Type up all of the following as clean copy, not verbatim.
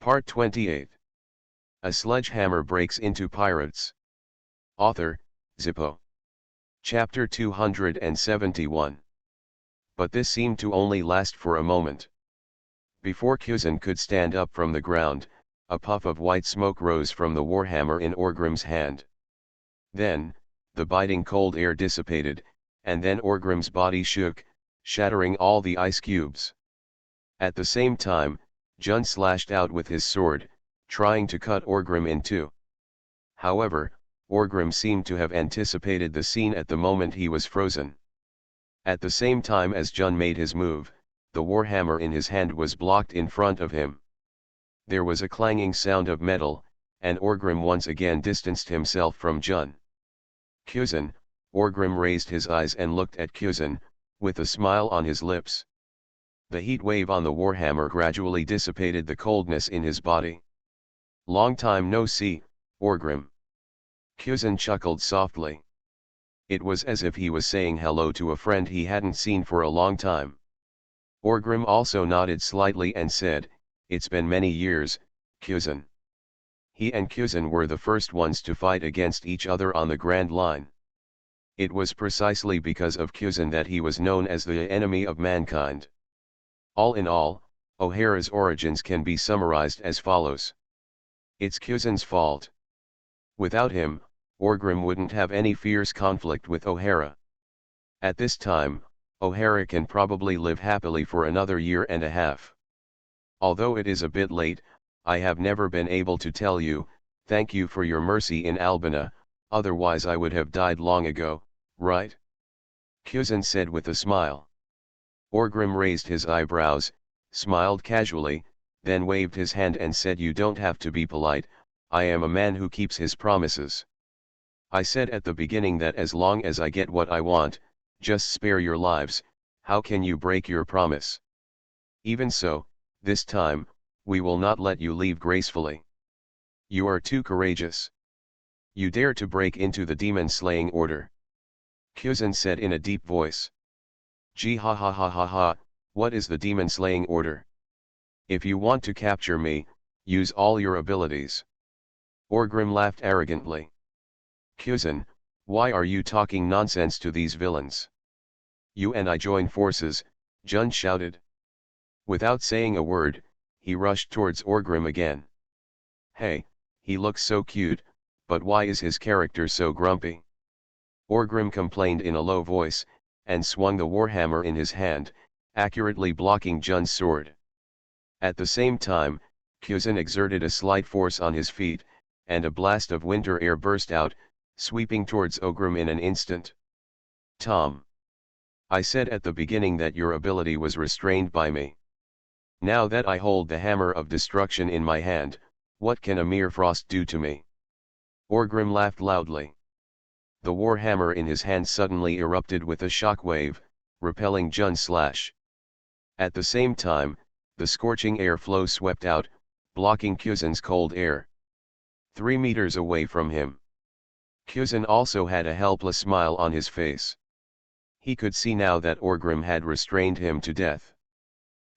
Part 28. A Sledgehammer Breaks into Pirates. Author, Zippo. Chapter 271. But this seemed to only last for a moment. Before Kuzan could stand up from the ground, a puff of white smoke rose from the warhammer in Orgrim's hand. Then, the biting cold air dissipated, and then Orgrim's body shook, shattering all the ice cubes. At the same time, Jun slashed out with his sword, trying to cut Orgrim in two. However, Orgrim seemed to have anticipated the scene at the moment he was frozen. At the same time as Jun made his move, the warhammer in his hand was blocked in front of him. There was a clanging sound of metal, and Orgrim once again distanced himself from Jun. Kuzan, Orgrim raised his eyes and looked at Kuzan, with a smile on his lips. The heat wave on the warhammer gradually dissipated the coldness in his body. "Long time no see, Orgrim." Kuzan chuckled softly. It was as if he was saying hello to a friend he hadn't seen for a long time. Orgrim also nodded slightly and said, "It's been many years, Kuzan." He and Kuzan were the first ones to fight against each other on the Grand Line. It was precisely because of Kuzan that he was known as the enemy of mankind. All in all, O'Hara's origins can be summarized as follows. It's Kuzan's fault. Without him, Orgrim wouldn't have any fierce conflict with O'Hara. At this time, O'Hara can probably live happily for another year and a half. Although it is a bit late, I have never been able to tell you, thank you for your mercy in Albina, otherwise I would have died long ago, right? Kuzan said with a smile. Orgrim raised his eyebrows, smiled casually, then waved his hand and said, "You don't have to be polite, I am a man who keeps his promises. I said at the beginning that as long as I get what I want, just spare your lives. How can you break your promise? Even so, this time, we will not let you leave gracefully. You are too courageous. You dare to break into the demon-slaying order." Kuzan said in a deep voice. "Gee ha ha ha ha ha, what is the demon-slaying order? If you want to capture me, use all your abilities." Orgrim laughed arrogantly. "Kuzan, why are you talking nonsense to these villains? You and I join forces," Jun shouted. Without saying a word, he rushed towards Orgrim again. "Hey, he looks so cute, but why is his character so grumpy?" Orgrim complained in a low voice, and swung the warhammer in his hand, accurately blocking Jun's sword. At the same time, Kuzan exerted a slight force on his feet, and a blast of winter air burst out, sweeping towards Orgrim in an instant. "Tom. I said at the beginning that your ability was restrained by me. Now that I hold the hammer of destruction in my hand, what can a mere frost do to me?" Orgrim laughed loudly. The warhammer in his hand suddenly erupted with a shockwave, repelling Jun's slash. At the same time, the scorching air flow swept out, blocking Kuzan's cold air. 3 meters away from him, Kuzan also had a helpless smile on his face. He could see now that Orgrim had restrained him to death.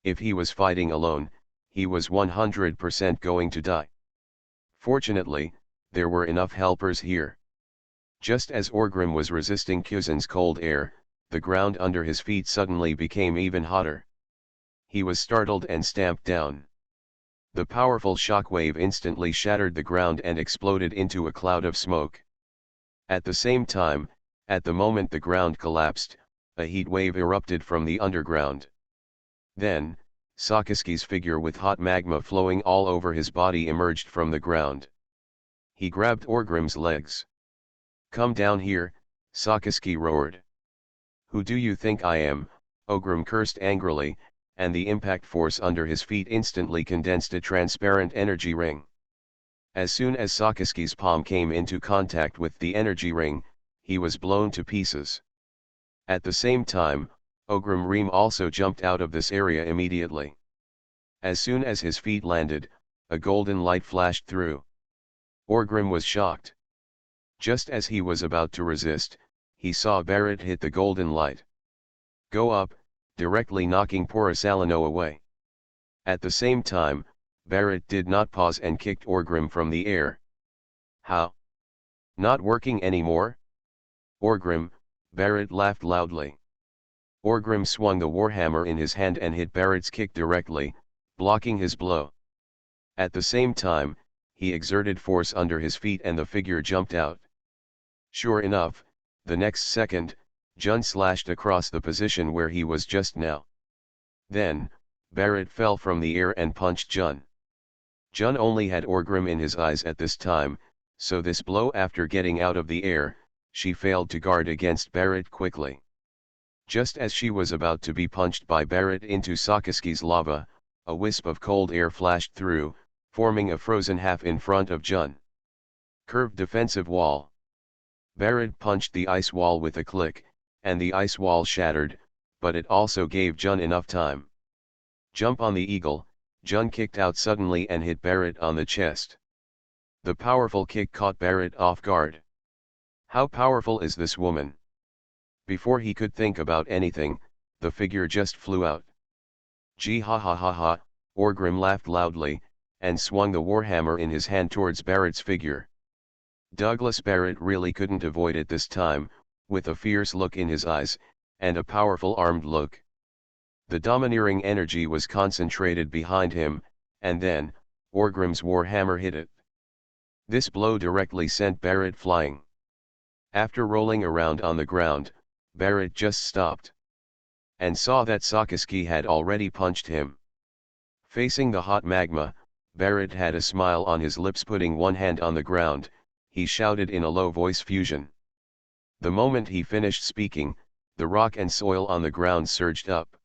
If he was fighting alone, he was 100% going to die. Fortunately, there were enough helpers here. Just as Orgrim was resisting Kuzan's cold air, the ground under his feet suddenly became even hotter. He was startled and stamped down. The powerful shockwave instantly shattered the ground and exploded into a cloud of smoke. At the same time, at the moment the ground collapsed, a heat wave erupted from the underground. Then, Sakaski's figure with hot magma flowing all over his body emerged from the ground. He grabbed Orgrim's legs. "Come down here," Sakaski roared. "Who do you think I am?" Orgrim cursed angrily, and the impact force under his feet instantly condensed a transparent energy ring. As soon as Sakaski's palm came into contact with the energy ring, he was blown to pieces. At the same time, Orgrim Reem also jumped out of this area immediately. As soon as his feet landed, a golden light flashed through. Orgrim was shocked. Just as he was about to resist, he saw Barrett hit the golden light. Go up, directly knocking Porosalino away. At the same time, Barrett did not pause and kicked Orgrim from the air. How? Not working anymore? Orgrim, Barrett laughed loudly. Orgrim swung the warhammer in his hand and hit Barrett's kick directly, blocking his blow. At the same time, he exerted force under his feet and the figure jumped out. Sure enough, the next second, Jun slashed across the position where he was just now. Then, Barrett fell from the air and punched Jun. Jun only had Orgrim in his eyes at this time, so this blow after getting out of the air, she failed to guard against Barrett quickly. Just as she was about to be punched by Barrett into Sakaski's lava, a wisp of cold air flashed through, forming a frozen half in front of Jun. Curved defensive wall. Barrett punched the ice wall with a click, and the ice wall shattered, but it also gave Jun enough time. Jump on the eagle, Jun kicked out suddenly and hit Barrett on the chest. The powerful kick caught Barrett off guard. How powerful is this woman? Before he could think about anything, the figure just flew out. Gee ha ha ha ha, Orgrim laughed loudly, and swung the warhammer in his hand towards Barrett's figure. Douglas Barrett really couldn't avoid it this time, with a fierce look in his eyes, and a powerful armed look. The domineering energy was concentrated behind him, and then, Orgrim's warhammer hit it. This blow directly sent Barrett flying. After rolling around on the ground, Barrett just stopped. And saw that Sakaski had already punched him. Facing the hot magma, Barrett had a smile on his lips. Putting one hand on the ground, he shouted in a low voice, "Fusion." The moment he finished speaking, the rock and soil on the ground surged up.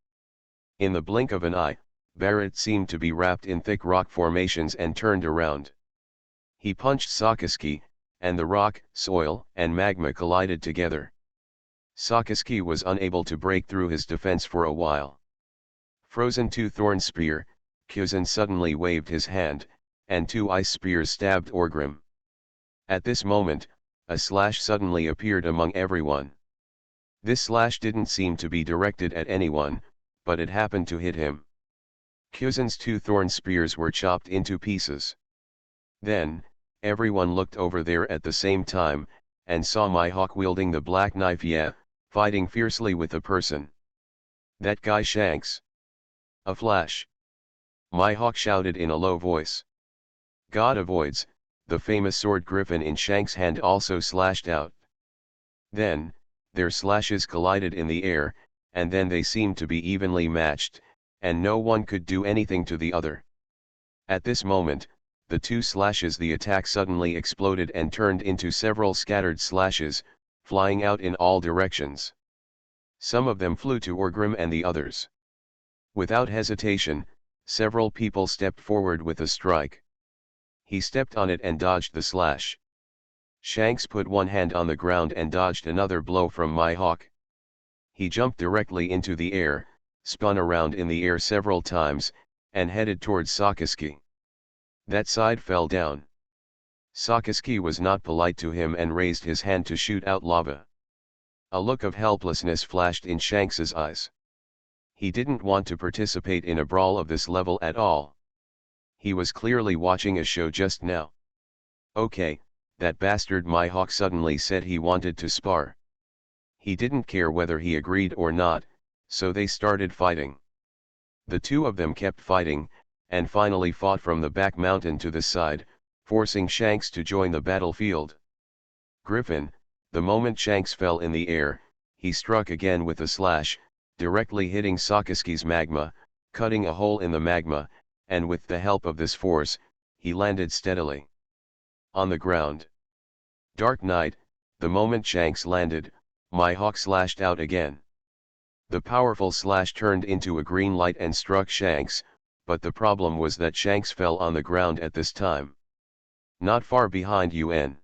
In the blink of an eye, Barrett seemed to be wrapped in thick rock formations and turned around. He punched Sakaski, and the rock, soil, and magma collided together. Sakaski was unable to break through his defense for a while. Frozen to thorn spear, Kuzan suddenly waved his hand, and two ice spears stabbed Orgrim. At this moment, a slash suddenly appeared among everyone. This slash didn't seem to be directed at anyone, but it happened to hit him. Kuzan's two thorn spears were chopped into pieces. Then, everyone looked over there at the same time, and saw Mihawk wielding the black knife, fighting fiercely with a person. That guy Shanks. A flash. Mihawk shouted in a low voice. God avoids, the famous sword griffin in Shanks' hand also slashed out. Then, their slashes collided in the air, and then they seemed to be evenly matched, and no one could do anything to the other. At this moment, the two slashes, the attack suddenly exploded and turned into several scattered slashes, flying out in all directions. Some of them flew to Orgrim and the others. Without hesitation, several people stepped forward with a strike. He stepped on it and dodged the slash. Shanks put one hand on the ground and dodged another blow from Mihawk. He jumped directly into the air, spun around in the air several times, and headed towards Sakaski. That side fell down. Sakaski was not polite to him and raised his hand to shoot out lava. A look of helplessness flashed in Shanks's eyes. He didn't want to participate in a brawl of this level at all. He was clearly watching a show just now. Okay, that bastard Mihawk suddenly said he wanted to spar. He didn't care whether he agreed or not, so they started fighting. The two of them kept fighting, and finally fought from the back mountain to the side, forcing Shanks to join the battlefield. Griffin, the moment Shanks fell in the air, he struck again with a slash, directly hitting Sakaski's magma, cutting a hole in the magma, and with the help of this force, he landed steadily on the ground. Dark Knight, the moment Shanks landed, Mihawk slashed out again. The powerful slash turned into a green light and struck Shanks, but the problem was that Shanks fell on the ground at this time. Not far behind UN.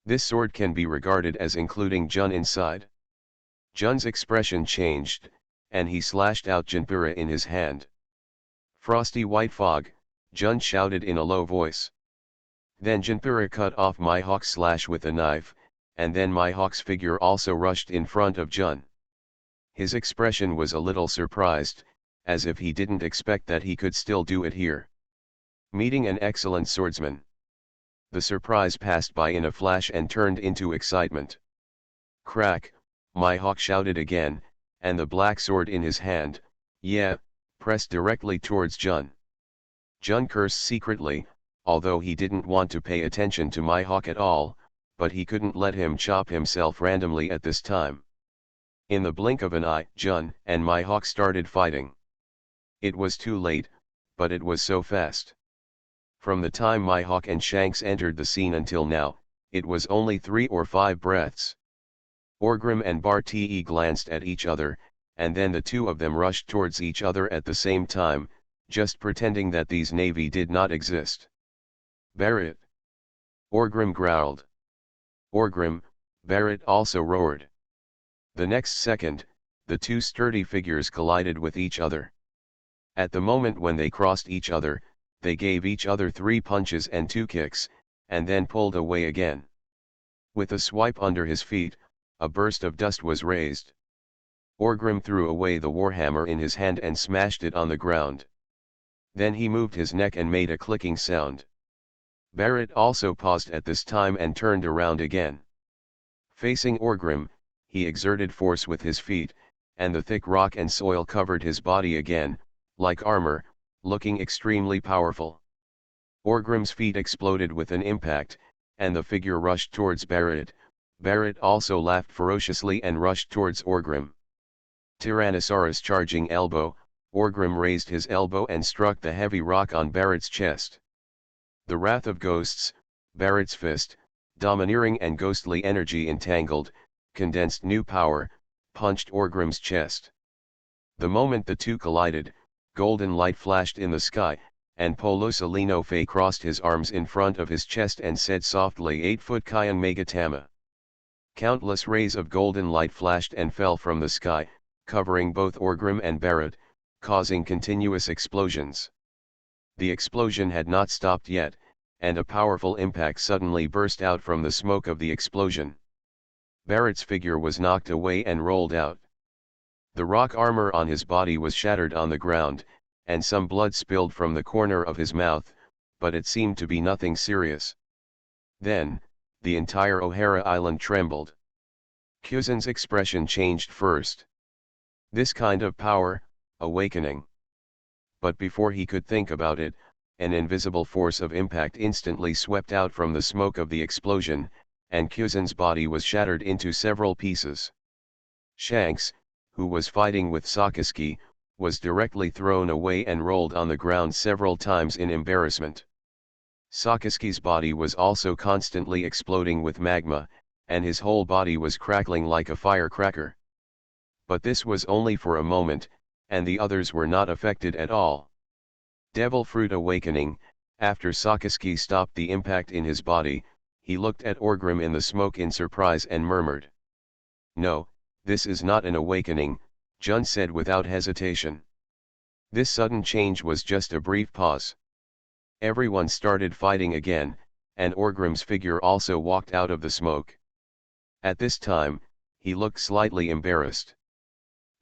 This sword can be regarded as including Jun inside. Jun's expression changed, and he slashed out Jinpura in his hand. Frosty white fog, Jun shouted in a low voice. Then Jinpura cut off Mihawk's slash with a knife, and then Mihawk's figure also rushed in front of Jun. His expression was a little surprised, as if he didn't expect that he could still do it here. Meeting an excellent swordsman. The surprise passed by in a flash and turned into excitement. Crack, Mihawk shouted again, and the black sword in his hand, yeah, pressed directly towards Jun. Jun cursed secretly, although he didn't want to pay attention to Mihawk at all, but he couldn't let him chop himself randomly at this time. In the blink of an eye, Jun and Mihawk started fighting. It was too late, but it was so fast. From the time Mihawk and Shanks entered the scene until now, it was only 3 or 5 breaths. Orgrim and Bartee glanced at each other, and then the two of them rushed towards each other at the same time, just pretending that these navy did not exist. Barrett! Orgrim growled. Orgrim, Barrett also roared. The next second, the two sturdy figures collided with each other. At the moment when they crossed each other, they gave each other 3 punches and 2 kicks, and then pulled away again. With a swipe under his feet, a burst of dust was raised. Orgrim threw away the warhammer in his hand and smashed it on the ground. Then he moved his neck and made a clicking sound. Barrett also paused at this time and turned around again. Facing Orgrim, he exerted force with his feet, and the thick rock and soil covered his body again, like armor, looking extremely powerful. Orgrim's feet exploded with an impact, and the figure rushed towards Barrett. Barrett also laughed ferociously and rushed towards Orgrim. Tyrannosaurus charging elbow, Orgrim raised his elbow and struck the heavy rock on Barrett's chest. The Wrath of Ghosts, Barrett's fist, domineering and ghostly energy entangled, condensed new power, punched Orgrim's chest. The moment the two collided, golden light flashed in the sky, and Polosalino Fey crossed his arms in front of his chest and said softly 8-foot Kyan Megatama. Countless rays of golden light flashed and fell from the sky, covering both Orgrim and Barrett, causing continuous explosions. The explosion had not stopped yet, and a powerful impact suddenly burst out from the smoke of the explosion. Barrett's figure was knocked away and rolled out. The rock armor on his body was shattered on the ground, and some blood spilled from the corner of his mouth, but it seemed to be nothing serious. Then, the entire O'Hara Island trembled. Kuzan's expression changed first. This kind of power, awakening. But before he could think about it, an invisible force of impact instantly swept out from the smoke of the explosion, and Kuzan's body was shattered into several pieces. Shanks, who was fighting with Sakaski, was directly thrown away and rolled on the ground several times in embarrassment. Sakaski's body was also constantly exploding with magma, and his whole body was crackling like a firecracker. But this was only for a moment, and the others were not affected at all. Devil Fruit awakening, after Sakaski stopped the impact in his body, he looked at Orgrim in the smoke in surprise and murmured. "No, this is not an awakening," Jun said without hesitation. This sudden change was just a brief pause. Everyone started fighting again, and Orgrim's figure also walked out of the smoke. At this time, he looked slightly embarrassed.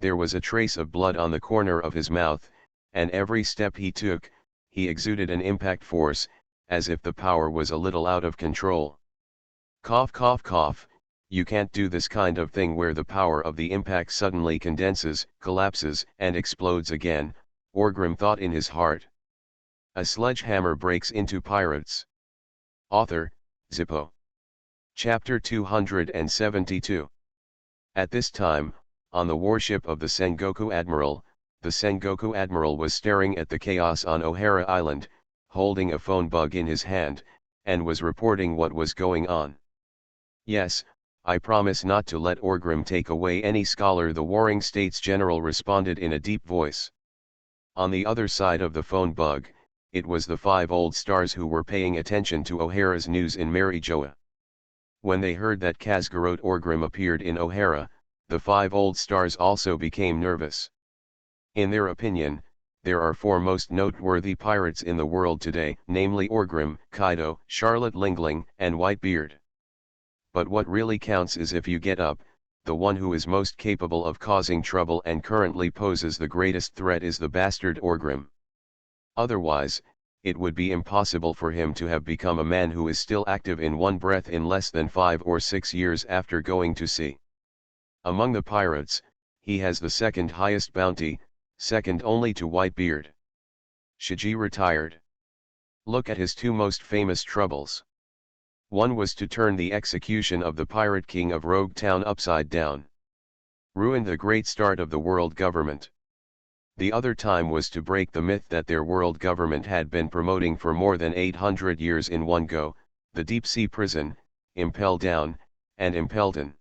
There was a trace of blood on the corner of his mouth, and every step he took, he exuded an impact force, as if the power was a little out of control. Cough cough cough, you can't do this kind of thing where the power of the impact suddenly condenses, collapses, and explodes again, Orgrim thought in his heart. A sledgehammer breaks into pirates. Author, Zippo. Chapter 272. At this time, on the warship of the Sengoku Admiral, the Sengoku Admiral was staring at the chaos on O'Hara Island, holding a phone bug in his hand, and was reporting what was going on. "Yes, I promise not to let Orgrim take away any scholar," the Warring States General responded in a deep voice. On the other side of the phone bug, it was the 5 old stars who were paying attention to O'Hara's news in Marijoa. When they heard that Kazgarot Orgrim appeared in O'Hara, the 5 old stars also became nervous. In their opinion, there are 4 most noteworthy pirates in the world today, namely Orgrim, Kaido, Charlotte Lingling, and Whitebeard. But what really counts is if you get up, the one who is most capable of causing trouble and currently poses the greatest threat is the bastard Orgrim. Otherwise, it would be impossible for him to have become a man who is still active in one breath in less than 5 or 6 years after going to sea. Among the pirates, he has the second highest bounty, second only to Whitebeard. Shiji retired. Look at his two most famous troubles. One was to turn the execution of the pirate king of Rogue Town upside down. Ruined the great start of the world government. The other time was to break the myth that their world government had been promoting for more than 800 years in one go, the deep sea prison, Impel Down, and Impelton.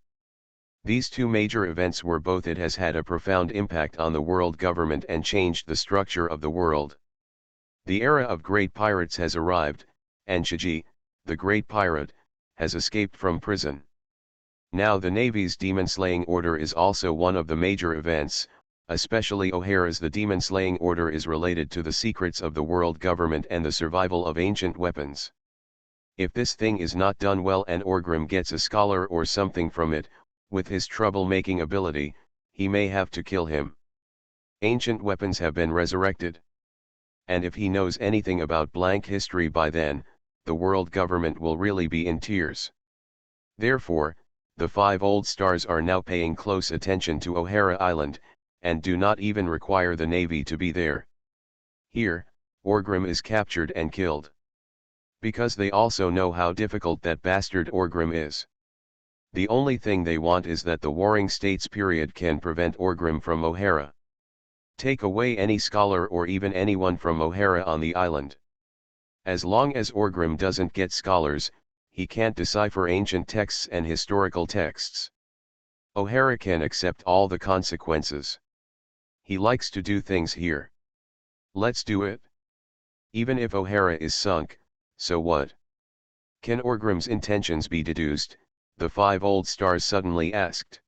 These two major events were both it has had a profound impact on the world government and changed the structure of the world. The era of great pirates has arrived, and Shiji, the great pirate, has escaped from prison. Now the Navy's demon-slaying order is also one of the major events, especially O'Hara's. The demon-slaying order is related to the secrets of the world government and the survival of ancient weapons. If this thing is not done well and Orgrim gets a scholar or something from it, with his trouble-making ability, he may have to kill him. Ancient weapons have been resurrected. And if he knows anything about blank history by then, the world government will really be in tears. Therefore, the 5 old stars are now paying close attention to O'Hara Island, and do not even require the Navy to be there. Here, Orgrim is captured and killed. Because they also know how difficult that bastard Orgrim is. The only thing they want is that the Warring States period can prevent Orgrim from O'Hara. Take away any scholar or even anyone from O'Hara on the island. As long as Orgrim doesn't get scholars, he can't decipher ancient texts and historical texts. O'Hara can accept all the consequences. He likes to do things here. Let's do it. Even if O'Hara is sunk, so what? Can Orgrim's intentions be deduced? The 5 old stars suddenly asked.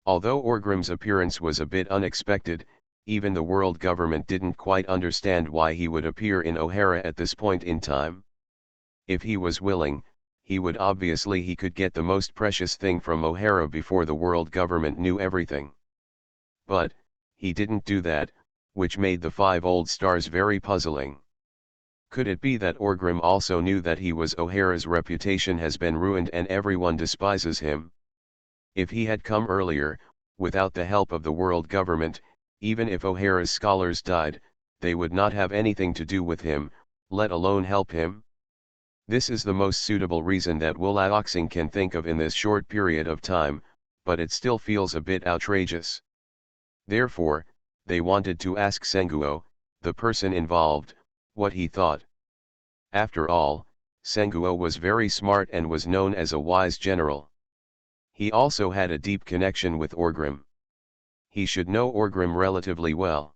Although Orgrim's appearance was a bit unexpected, even the world government didn't quite understand why he would appear in O'Hara at this point in time. If he was willing, he could get the most precious thing from O'Hara before the world government knew everything. But, he didn't do that, which made the 5 old stars very puzzling. Could it be that Orgrim also knew that he was O'Hara's reputation has been ruined and everyone despises him? If he had come earlier, without the help of the world government, even if O'Hara's scholars died, they would not have anything to do with him, let alone help him. This is the most suitable reason that Wulaoxing can think of in this short period of time, but it still feels a bit outrageous. Therefore, they wanted to ask Senguo, the person involved, what he thought. After all, Senguo was very smart and was known as a wise general. He also had a deep connection with Orgrim. He should know Orgrim relatively well.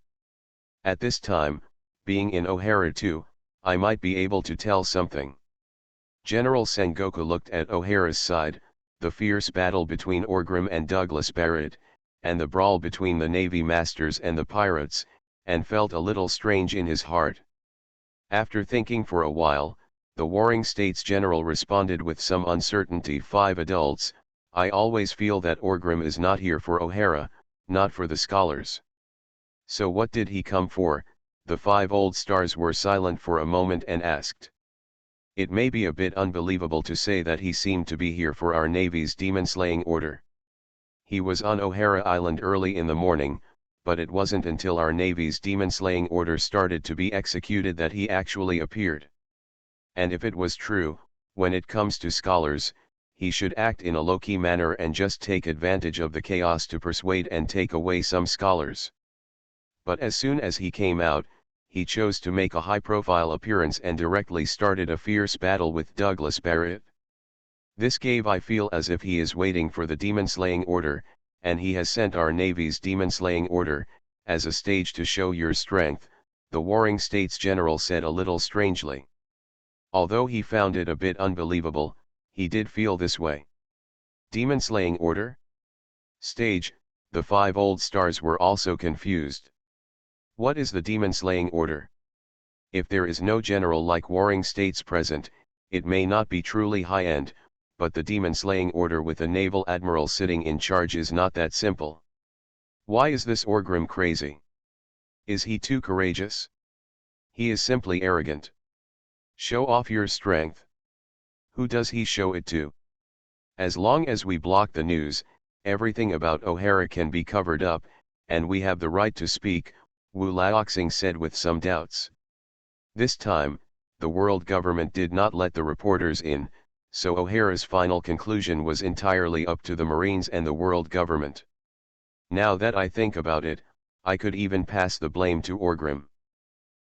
At this time, being in O'Hara too, I might be able to tell something. General Sengoku looked at O'Hara's side, the fierce battle between Orgrim and Douglas Barrett, and the brawl between the Navy masters and the pirates, and felt a little strange in his heart. After thinking for a while, the Warring States General responded with some uncertainty. 5 adults, I always feel that Orgrim is not here for O'Hara, not for the scholars. So what did he come for? The 5 old stars were silent for a moment and asked. It may be a bit unbelievable to say that he seemed to be here for our Navy's demon-slaying order. He was on O'Hara Island early in the morning, but it wasn't until our Navy's demon-slaying order started to be executed that he actually appeared. And if it was true, when it comes to scholars, he should act in a low-key manner and just take advantage of the chaos to persuade and take away some scholars. But as soon as he came out, he chose to make a high-profile appearance and directly started a fierce battle with Douglas Barrett. This gave I feel as if he is waiting for the demon-slaying order, and he has sent our Navy's demon-slaying order, as a stage to show your strength, the Warring States General said a little strangely. Although he found it a bit unbelievable, he did feel this way. Demon-slaying order? Stage, the 5 old stars were also confused. What is the demon-slaying order? If there is no general like Warring States present, it may not be truly high-end, but the demon-slaying order with a naval admiral sitting in charge is not that simple. Why is this Orgrim crazy? Is he too courageous? He is simply arrogant. Show off your strength. Who does he show it to? As long as we block the news, everything about O'Hara can be covered up, and we have the right to speak, Wu Laoxing said with some doubts. This time, the world government did not let the reporters in, so O'Hara's final conclusion was entirely up to the Marines and the world government. Now that I think about it, I could even pass the blame to Orgrim.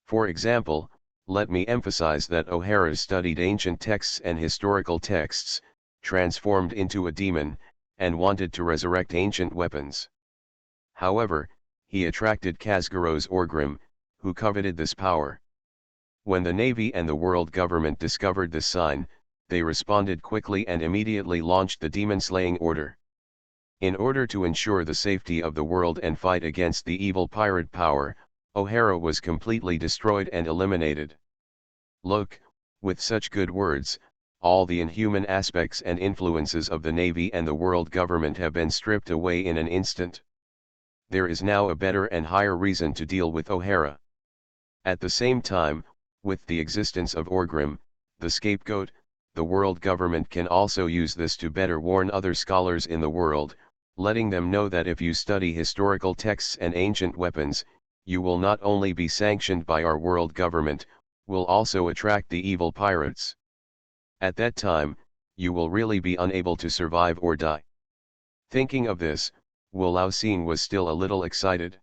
For example, let me emphasize that O'Hara studied ancient texts and historical texts, transformed into a demon, and wanted to resurrect ancient weapons. However, he attracted Khazgaro's Orgrim, who coveted this power. When the Navy and the world government discovered this sign, they responded quickly and immediately launched the demon-slaying order. In order to ensure the safety of the world and fight against the evil pirate power, O'Hara was completely destroyed and eliminated. Look, with such good words, all the inhuman aspects and influences of the Navy and the world government have been stripped away in an instant. There is now a better and higher reason to deal with O'Hara. At the same time, with the existence of Orgrim, the scapegoat, the world government can also use this to better warn other scholars in the world, letting them know that if you study historical texts and ancient weapons, you will not only be sanctioned by our world government, will also attract the evil pirates. At that time, you will really be unable to survive or die. Thinking of this, Wu Laoxing was still a little excited.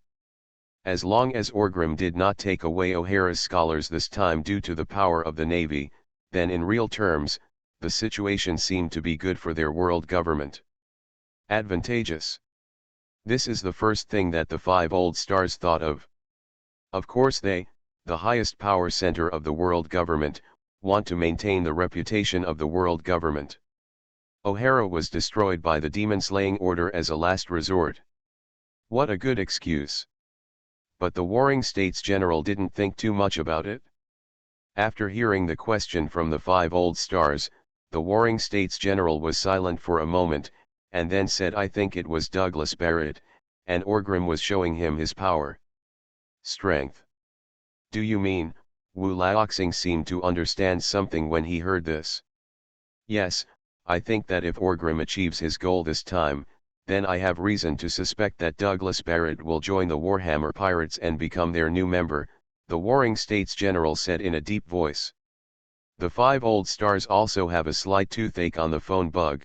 As long as Orgrim did not take away O'Hara's scholars this time due to the power of the Navy, then in real terms, the situation seemed to be good for their world government. Advantageous. This is the first thing that the 5 old stars thought of. Of course they, the highest power center of the world government, want to maintain the reputation of the world government. O'Hara was destroyed by the demon-slaying order as a last resort. What a good excuse. But the Warring States General didn't think too much about it. After hearing the question from the 5 old stars, the Warring States General was silent for a moment, and then said, I think it was Douglas Barrett, and Orgrim was showing him his power. Strength. Do you mean? Wu Laoxing seemed to understand something when he heard this. Yes, I think that if Orgrim achieves his goal this time, then I have reason to suspect that Douglas Barrett will join the Warhammer Pirates and become their new member, the Warring States General said in a deep voice. The 5 old stars also have a slight toothache on the phone bug.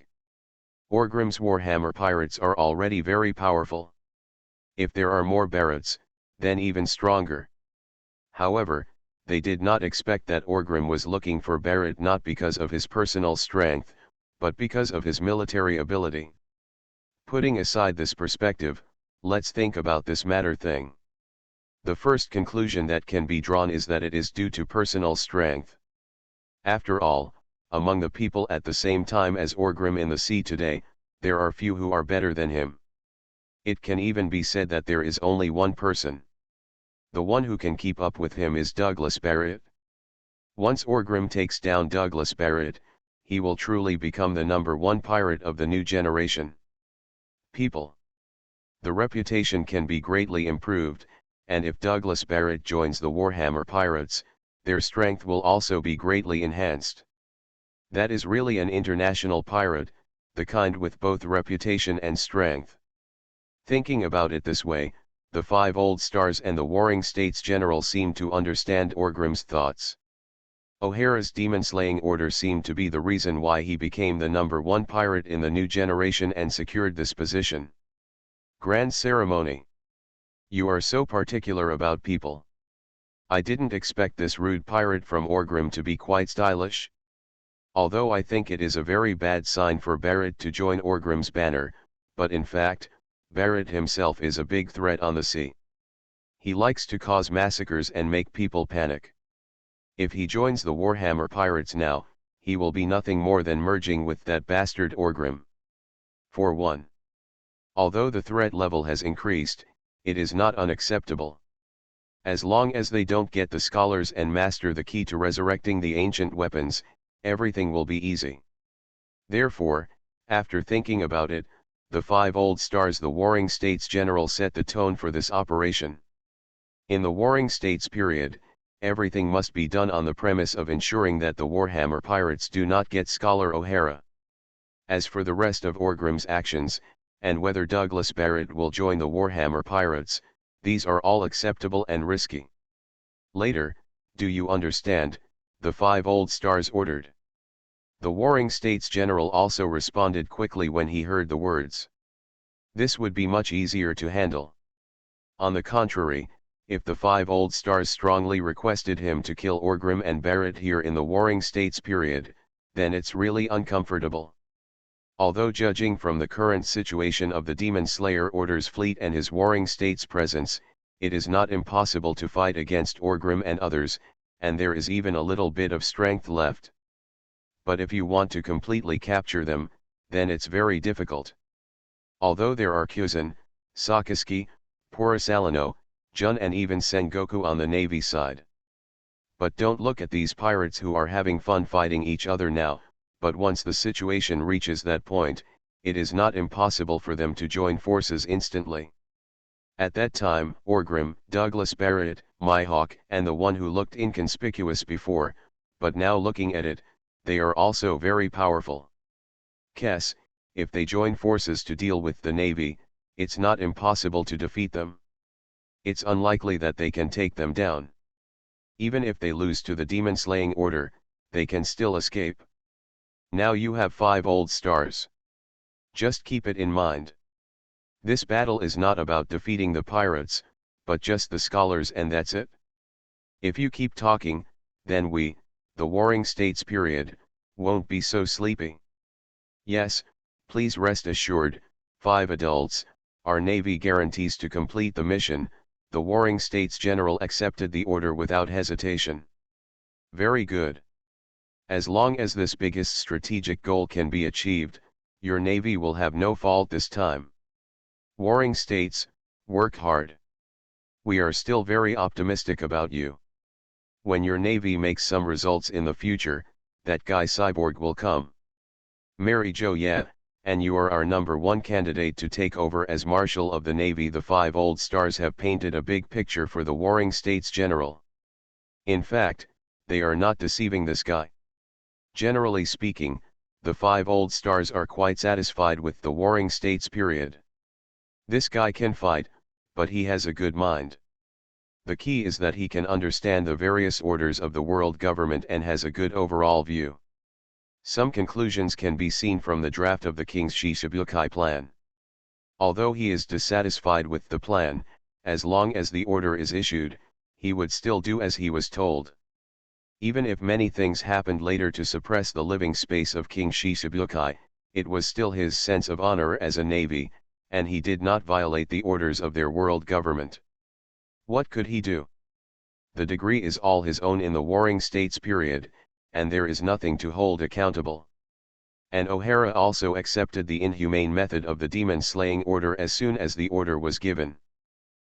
Orgrim's Warhammer Pirates are already very powerful. If there are more Barretts, then even stronger. However, they did not expect that Orgrim was looking for Barrett not because of his personal strength, but because of his military ability. Putting aside this perspective, let's think about this matter thing. The first conclusion that can be drawn is that it is due to personal strength. After all, among the people at the same time as Orgrim in the sea today, there are few who are better than him. It can even be said that there is only one person. The one who can keep up with him is Douglas Barrett. Once Orgrim takes down Douglas Barrett, he will truly become the #1 pirate of the new generation. People. The reputation can be greatly improved, and if Douglas Barrett joins the Warhammer Pirates, their strength will also be greatly enhanced. That is really an international pirate, the kind with both reputation and strength. Thinking about it this way, the 5 old stars and the Warring States General seem to understand Orgrim's thoughts. O'Hara's demon-slaying order seemed to be the reason why he became the #1 pirate in the new generation and secured this position. Grand ceremony. You are so particular about people. I didn't expect this rude pirate from Orgrim to be quite stylish. Although I think it is a very bad sign for Barrett to join Orgrim's banner, but in fact, Barrett himself is a big threat on the sea. He likes to cause massacres and make people panic. If he joins the Warhammer Pirates now, he will be nothing more than merging with that bastard Orgrim. For one. Although the threat level has increased, it is not unacceptable. As long as they don't get the scholars and master the key to resurrecting the ancient weapons, everything will be easy. Therefore, after thinking about it, the 5 old stars the Warring States General set the tone for this operation. In the Warring States period, everything must be done on the premise of ensuring that the Warhammer pirates do not get Scholar O'Hara. As for the rest of Orgrim's actions, and whether Douglas Barrett will join the Warhammer pirates, these are all acceptable and risky. Later, do you understand, the 5 old stars ordered. The Warring States General also responded quickly when he heard the words. This would be much easier to handle. On the contrary, if the 5 old stars strongly requested him to kill Orgrim and Barrett here in the Warring States period, then it's really uncomfortable. Although judging from the current situation of the Demon Slayer Order's fleet and his Warring States presence, it is not impossible to fight against Orgrim and others, and there is even a little bit of strength left. But if you want to completely capture them, then it's very difficult. Although there are Kyuzan, Sakazuki, Porosalino, Jun and even Sengoku on the Navy side. But don't look at these pirates who are having fun fighting each other now, but once the situation reaches that point, it is not impossible for them to join forces instantly. At that time, Orgrim, Douglas Barrett, Mihawk, and the one who looked inconspicuous before, but now looking at it, they are also very powerful. Kess, if they join forces to deal with the Navy, it's not impossible to defeat them. It's unlikely that they can take them down. Even if they lose to the demon-slaying order, they can still escape. Now you have 5 old stars. Just keep it in mind. This battle is not about defeating the pirates, but just the scholars, and that's it. If you keep talking, then we, the Warring States period, won't be so sleepy. Yes, please rest assured, 5 adults, our Navy guarantees to complete the mission. The Warring States General accepted the order without hesitation. Very good. As long as this biggest strategic goal can be achieved, your Navy will have no fault this time. Warring States, work hard. We are still very optimistic about you. When your Navy makes some results in the future, that guy Cyborg will come. Mary Jo, yeah, and you are our #1 candidate to take over as Marshal of the Navy. The 5 old stars have painted a big picture for the Warring States General. In fact, they are not deceiving this guy. Generally speaking, the 5 old stars are quite satisfied with the Warring States period. This guy can fight, but he has a good mind. The key is that he can understand the various orders of the world government and has a good overall view. Some conclusions can be seen from the draft of the King's Shishibukai plan. Although he is dissatisfied with the plan, as long as the order is issued, he would still do as he was told. Even if many things happened later to suppress the living space of King Shishibukai, it was still his sense of honor as a navy, and he did not violate the orders of their world government. What could he do? The degree is all his own in the Warring States period, and there is nothing to hold accountable. And O'Hara also accepted the inhumane method of the demon-slaying order as soon as the order was given.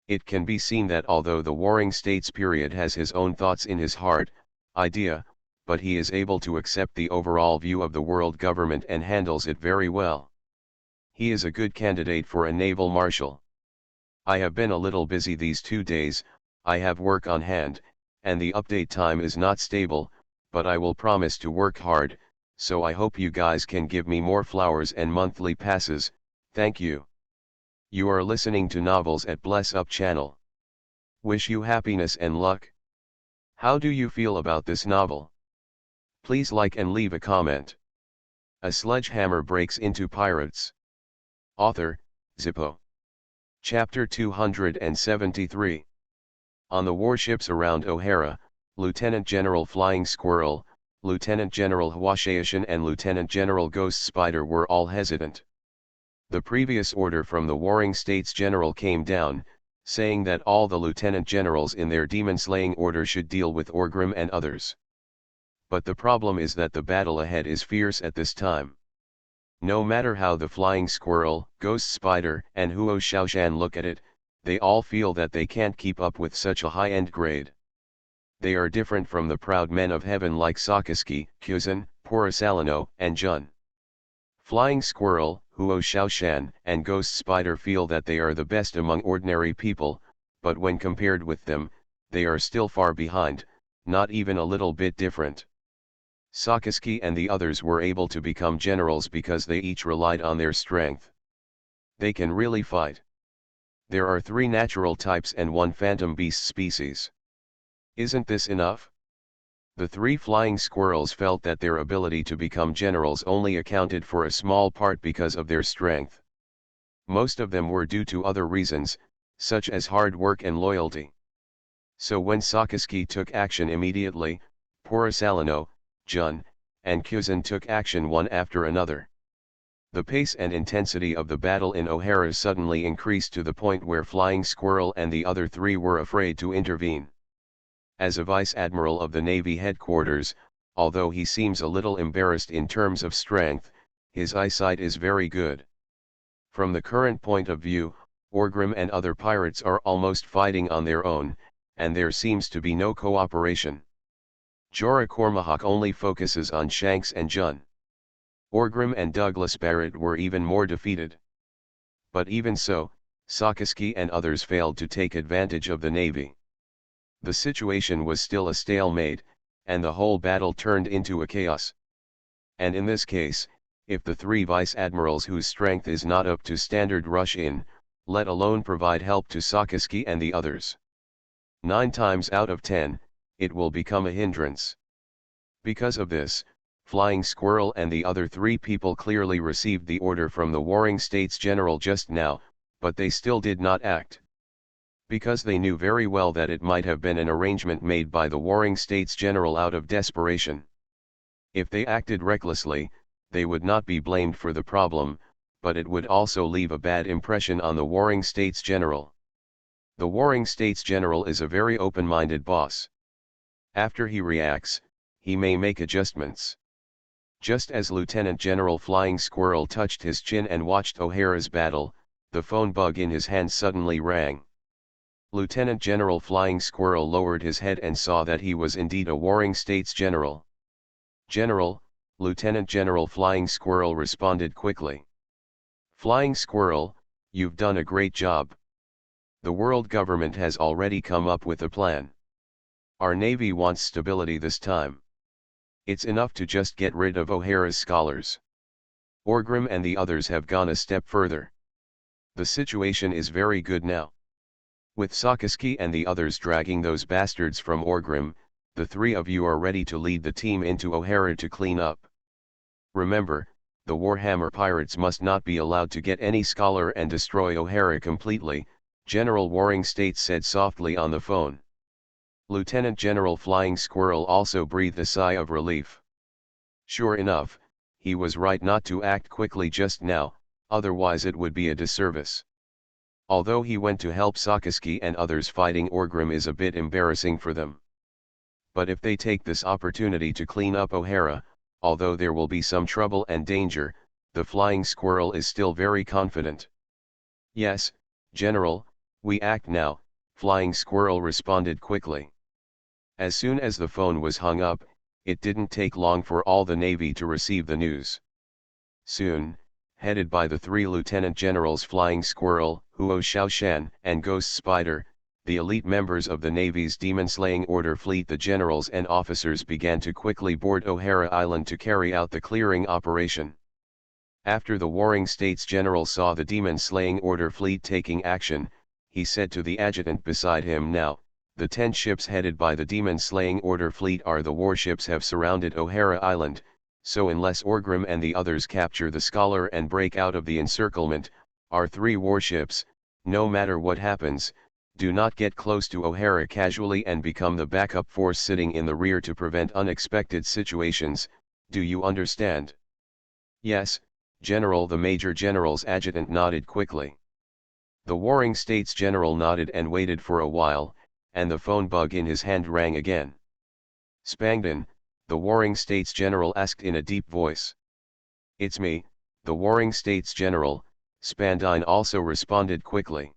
It can be seen that although the Warring States period has his own thoughts in his heart, idea, but he is able to accept the overall view of the world government and handles it very well. He is a good candidate for a naval marshal. I have been a little busy these 2 days, I have work on hand, and the update time is not stable, but I will promise to work hard, so I hope you guys can give me more flowers and monthly passes. Thank you. You are listening to Novels at Bless Up channel. Wish you happiness and luck. How do you feel about this novel? Please like and leave a comment. A sledgehammer breaks into pirates. Author, Zippo. Chapter 273. On the warships around O'Hara, Lieutenant General Flying Squirrel, Lieutenant General Hwashaishin and Lieutenant General Ghost Spider were all hesitant. The previous order from the Warring States General came down, saying that all the lieutenant generals in their demon-slaying order should deal with Orgrim and others. But the problem is that the battle ahead is fierce at this time. No matter how the Flying Squirrel, Ghost Spider, and Huo Xiaoshan look at it, they all feel that they can't keep up with such a high-end grade. They are different from the proud men of heaven like Sakazuki, Kyuzan, Porosalino, and Jun. Flying Squirrel, Huo Xiaoshan, and Ghost Spider feel that they are the best among ordinary people, but when compared with them, they are still far behind, not even a little bit different. Sakaski and the others were able to become generals because they each relied on their strength. They can really fight. There are 3 natural types and 1 phantom beast species. Isn't this enough? The 3 flying squirrels felt that their ability to become generals only accounted for a small part because of their strength. Most of them were due to other reasons, such as hard work and loyalty. So when Sakaski took action immediately, Porosalino, Jun, and Kuzan took action one after another. The pace and intensity of the battle in O'Hara suddenly increased to the point where Flying Squirrel and the other 3 were afraid to intervene. As a Vice Admiral of the Navy headquarters, although he seems a little embarrassed in terms of strength, his eyesight is very good. From the current point of view, Orgrim and other pirates are almost fighting on their own, and there seems to be no cooperation. Jorah Cormahawk only focuses on Shanks and Jun. Orgrim and Douglas Barrett were even more defeated. But even so, Sakaski and others failed to take advantage of the navy. The situation was still a stalemate, and the whole battle turned into a chaos. And in this case, if the 3 vice admirals whose strength is not up to standard rush in, let alone provide help to Sakaski and the others, 9 times out of 10, it will become a hindrance. Because of this, Flying Squirrel and the other 3 people clearly received the order from the Warring States General just now, but they still did not act. Because they knew very well that it might have been an arrangement made by the Warring States General out of desperation. If they acted recklessly, they would not be blamed for the problem, but it would also leave a bad impression on the Warring States General. The Warring States General is a very open-minded boss. After he reacts, he may make adjustments. Just as Lieutenant General Flying Squirrel touched his chin and watched O'Hara's battle, the phone bug in his hand suddenly rang. Lieutenant General Flying Squirrel lowered his head and saw that he was indeed a Warring States General. "General," Lieutenant General Flying Squirrel responded quickly. "Flying Squirrel, you've done a great job. The world government has already come up with a plan. Our Navy wants stability this time. It's enough to just get rid of O'Hara's scholars. Orgrim and the others have gone a step further. The situation is very good now. With Sakaski and the others dragging those bastards from Orgrim, the 3 of you are ready to lead the team into O'Hara to clean up. Remember, the Warhammer pirates must not be allowed to get any scholar and destroy O'Hara completely," General Warring States said softly on the phone. Lieutenant General Flying Squirrel also breathed a sigh of relief. Sure enough, he was right not to act quickly just now, otherwise it would be a disservice. Although he went to help Sakaski and others fighting Orgrim is a bit embarrassing for them. But if they take this opportunity to clean up O'Hara, although there will be some trouble and danger, the Flying Squirrel is still very confident. "Yes, General, we act now," Flying Squirrel responded quickly. As soon as the phone was hung up, it didn't take long for all the Navy to receive the news. Soon, headed by the 3 Lieutenant Generals Flying Squirrel, Huo Shaoshan, and Ghost Spider, the elite members of the Navy's demon-slaying order fleet, the generals and officers began to quickly board O'Hara Island to carry out the clearing operation. After the Warring States General saw the demon-slaying order fleet taking action, he said to the adjutant beside him, "Now, the 10 ships headed by the demon-slaying order fleet are the warships have surrounded O'Hara Island, so unless Orgrim and the others capture the scholar and break out of the encirclement, our 3 warships, no matter what happens, do not get close to O'Hara casually and become the backup force sitting in the rear to prevent unexpected situations. Do you understand?" "Yes, General." The Major General's adjutant nodded quickly. The Warring States General nodded and waited for a while, and the phone bug in his hand rang again. "Spangdon," the Warring States General asked in a deep voice. "It's me, the Warring States General," Spandine also responded quickly.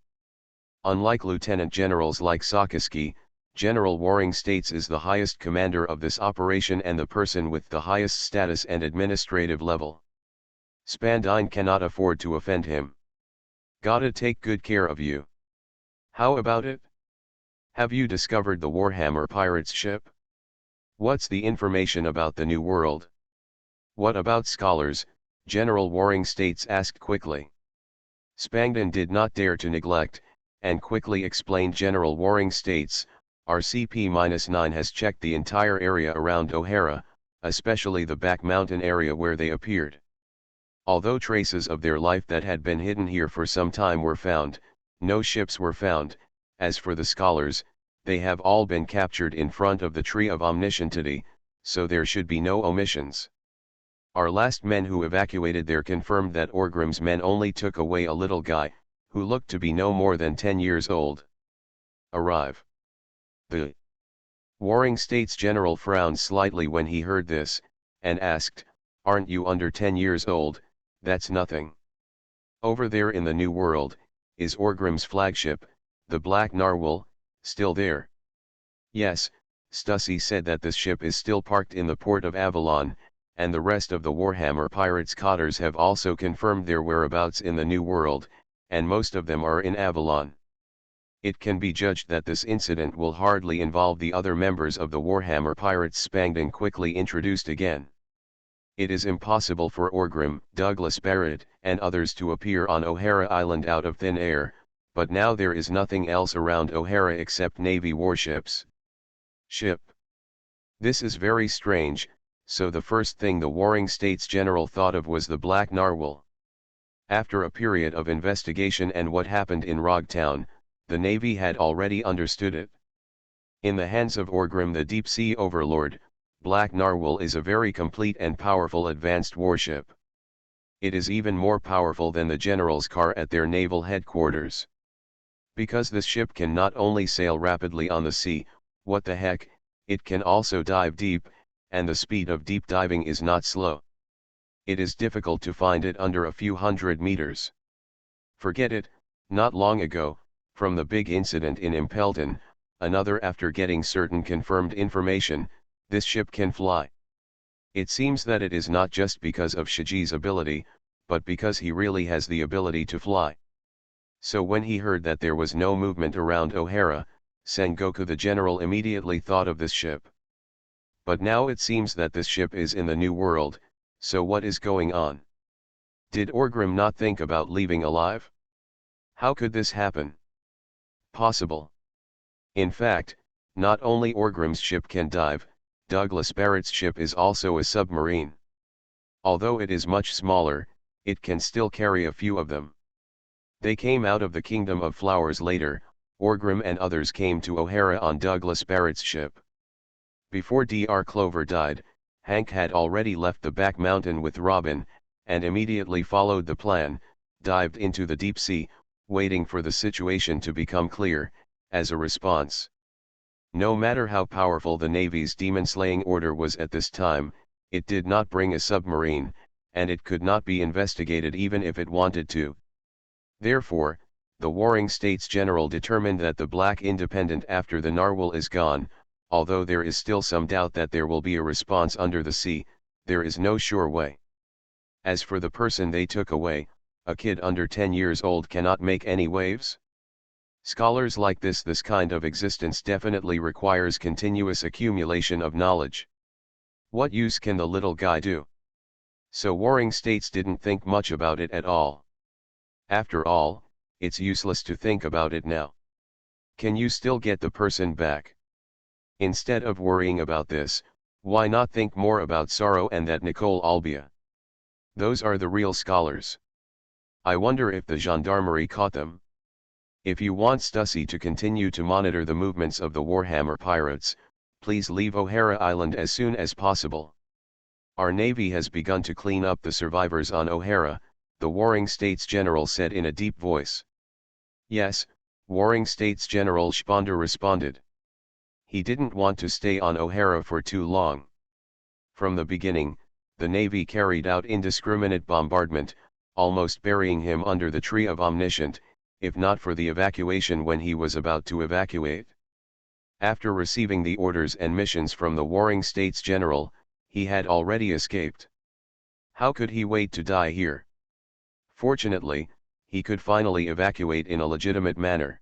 Unlike lieutenant generals like Sakaski, General Warring States is the highest commander of this operation and the person with the highest status and administrative level. Spandine cannot afford to offend him. "Gotta take good care of you. How about it? Have you discovered the Warhammer pirates ship?" What's the information about the New World? What about scholars? General Waring States asked quickly. Spangdon did not dare to neglect, and quickly explained. General Waring States, our CP-9 has checked the entire area around O'Hara, especially the back mountain area where they appeared. Although traces of their life that had been hidden here for some time were found, no ships were found. As for the scholars, they have all been captured in front of the Tree of Omniscientity, so there should be no omissions. Our last men who evacuated there confirmed that Orgrim's men only took away a little guy, who looked to be no more than 10 years old. Arrive. The Waring States general frowned slightly when he heard this, and asked, "Aren't you under 10 years old? That's nothing. Over there in the New World, is Orgrim's flagship, the Black Narwhal, still there?" "Yes," Stussy said that this ship is still parked in the port of Avalon, and the rest of the Warhammer Pirates cotters have also confirmed their whereabouts in the New World, and most of them are in Avalon. It can be judged that this incident will hardly involve the other members of the Warhammer Pirates. Spangdon quickly introduced again. It is impossible for Orgrim, Douglas Barrett, and others to appear on O'Hara Island out of thin air, but now there is nothing else around O'Hara except Navy warships. Ship. This is very strange, so the first thing the Warring States general thought of was the Black Narwhal. After a period of investigation and what happened in Rogtown, the Navy had already understood it. In the hands of Orgrim, the deep-sea overlord, Black Narwhal is a very complete and powerful advanced warship. It is even more powerful than the general's car at their naval headquarters. Because this ship can not only sail rapidly on the sea, what the heck, it can also dive deep, and the speed of deep diving is not slow. It is difficult to find it under a few hundred meters. Forget it. Not long ago, from the big incident in Impelton, another after getting certain confirmed information, this ship can fly. It seems that it is not just because of Shiji's ability, but because he really has the ability to fly. So when he heard that there was no movement around O'Hara, Sengoku the general immediately thought of this ship. But now it seems that this ship is in the New World, so what is going on? Did Orgrim not think about leaving alive? How could this happen? Possible. In fact, not only Orgrim's ship can dive, Douglas Barrett's ship is also a submarine. Although it is much smaller, it can still carry a few of them. They came out of the Kingdom of Flowers later. Orgrim and others came to O'Hara on Douglas Barrett's ship. Before Dr. Clover died, Hank had already left the back mountain with Robin, and immediately followed the plan, dived into the deep sea, waiting for the situation to become clear. As a response, no matter how powerful the Navy's demon-slaying order was at this time, it did not bring a submarine, and it could not be investigated even if it wanted to. Therefore, the Warring States general determined that the Black Independent after the Narwhal is gone, although there is still some doubt that there will be a response under the sea, there is no sure way. As for the person they took away, a kid under 10 years old cannot make any waves. Scholars like this kind of existence definitely requires continuous accumulation of knowledge. What use can the little guy do? So Warring States didn't think much about it at all. After all, it's useless to think about it now. Can you still get the person back? Instead of worrying about this, why not think more about Sorrow and that Nicole Albia? Those are the real scholars. I wonder if the gendarmerie caught them. If you want Stussy to continue to monitor the movements of the Warhammer Pirates, please leave O'Hara Island as soon as possible. Our Navy has begun to clean up the survivors on O'Hara, the Warring States General said in a deep voice. Yes, Warring States General Sponder responded. He didn't want to stay on O'Hara for too long. From the beginning, the Navy carried out indiscriminate bombardment, almost burying him under the Tree of Omniscient, if not for the evacuation when he was about to evacuate. After receiving the orders and missions from the Warring States General, he had already escaped. How could he wait to die here? Fortunately, he could finally evacuate in a legitimate manner.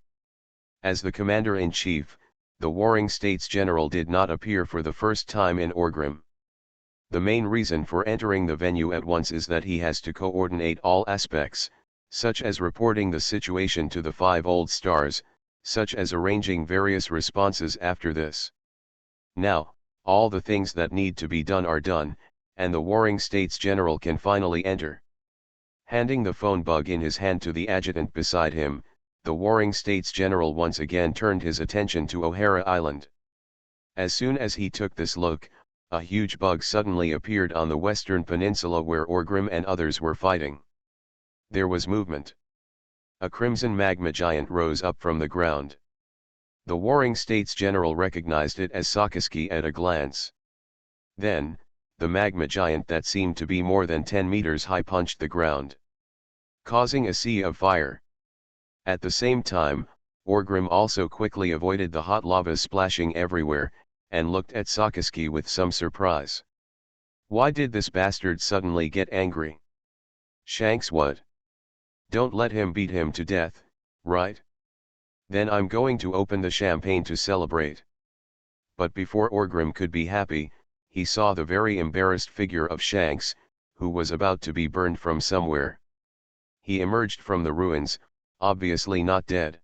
As the Commander-in-Chief, the Warring States General did not appear for the first time in Orgrim. The main reason for entering the venue at once is that he has to coordinate all aspects, such as reporting the situation to the 5 old stars, such as arranging various responses after this. Now, all the things that need to be done are done, and the Warring States General can finally enter. Handing the phone bug in his hand to the adjutant beside him, the Warring States General once again turned his attention to O'Hara Island. As soon as he took this look, a huge bug suddenly appeared on the western peninsula where Orgrim and others were fighting. There was movement. A crimson magma giant rose up from the ground. The Warring States General recognized it as Sakaski at a glance. Then, the magma giant that seemed to be more than 10 meters high punched the ground, causing a sea of fire. At the same time, Orgrim also quickly avoided the hot lava splashing everywhere, and looked at Sakaski with some surprise. Why did this bastard suddenly get angry? Shanks, what? Don't let him beat him to death, right? Then I'm going to open the champagne to celebrate. But before Orgrim could be happy, he saw the very embarrassed figure of Shanks, who was about to be burned from somewhere. He emerged from the ruins, obviously not dead.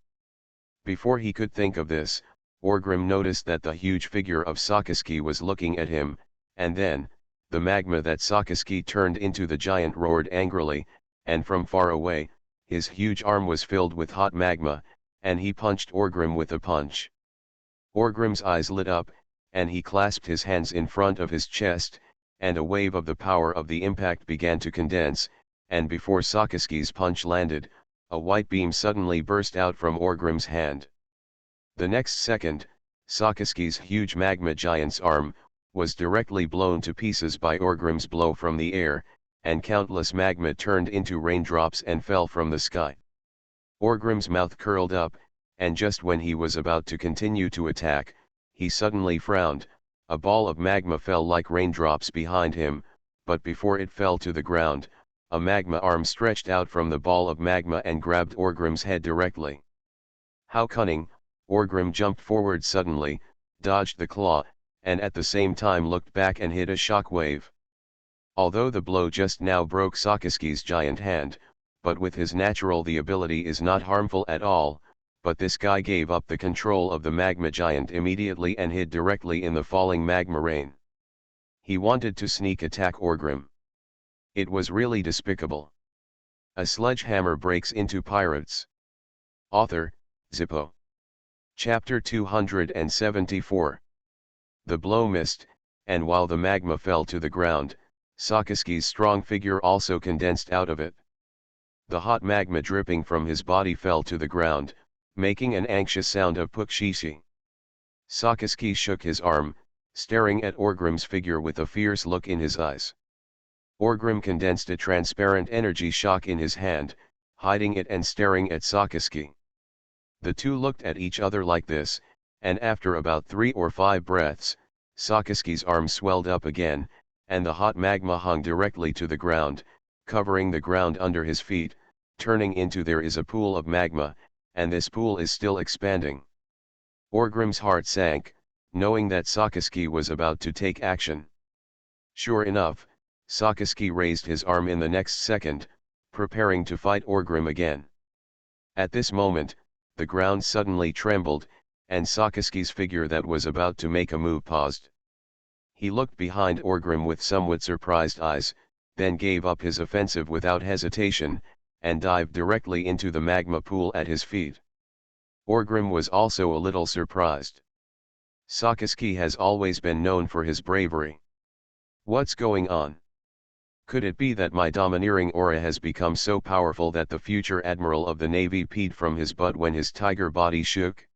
Before he could think of this, Orgrim noticed that the huge figure of Sakaski was looking at him, and then, the magma that Sakaski turned into the giant roared angrily, and from far away, his huge arm was filled with hot magma, and he punched Orgrim with a punch. Orgrim's eyes lit up, and he clasped his hands in front of his chest, and a wave of the power of the impact began to condense, and before Sakaski's punch landed, a white beam suddenly burst out from Orgrim's hand. The next second, Sakaski's huge magma giant's arm was directly blown to pieces by Orgrim's blow from the air, and countless magma turned into raindrops and fell from the sky. Orgrim's mouth curled up, and just when he was about to continue to attack, he suddenly frowned. A ball of magma fell like raindrops behind him, but before it fell to the ground, a magma arm stretched out from the ball of magma and grabbed Orgrim's head directly. How cunning! Orgrim jumped forward suddenly, dodged the claw, and at the same time looked back and hit a shockwave. Although the blow just now broke Sakaski's giant hand, but with his natural the ability is not harmful at all, but this guy gave up the control of the magma giant immediately and hid directly in the falling magma rain. He wanted to sneak attack Orgrim. It was really despicable. A sledgehammer breaks into pirates. Author, Zippo. Chapter 274. The blow missed, and while the magma fell to the ground, Sakaski's strong figure also condensed out of it. The hot magma dripping from his body fell to the ground, making an anxious sound of pukshishi. Sakaski shook his arm, staring at Orgrim's figure with a fierce look in his eyes. Orgrim condensed a transparent energy shock in his hand, hiding it and staring at Sakaski. The two looked at each other like this, and after about 3 or 5 breaths, Sakaski's arm swelled up again, and the hot magma hung directly to the ground, covering the ground under his feet, turning into there is a pool of magma, and this pool is still expanding. Orgrim's heart sank, knowing that Sakaski was about to take action. Sure enough, Sakaski raised his arm in the next second, preparing to fight Orgrim again. At this moment, the ground suddenly trembled, and Sakaski's figure that was about to make a move paused. He looked behind Orgrim with somewhat surprised eyes, then gave up his offensive without hesitation, and dived directly into the magma pool at his feet. Orgrim was also a little surprised. Sakaski has always been known for his bravery. What's going on? Could it be that my domineering aura has become so powerful that the future admiral of the navy peed from his butt when his tiger body shook?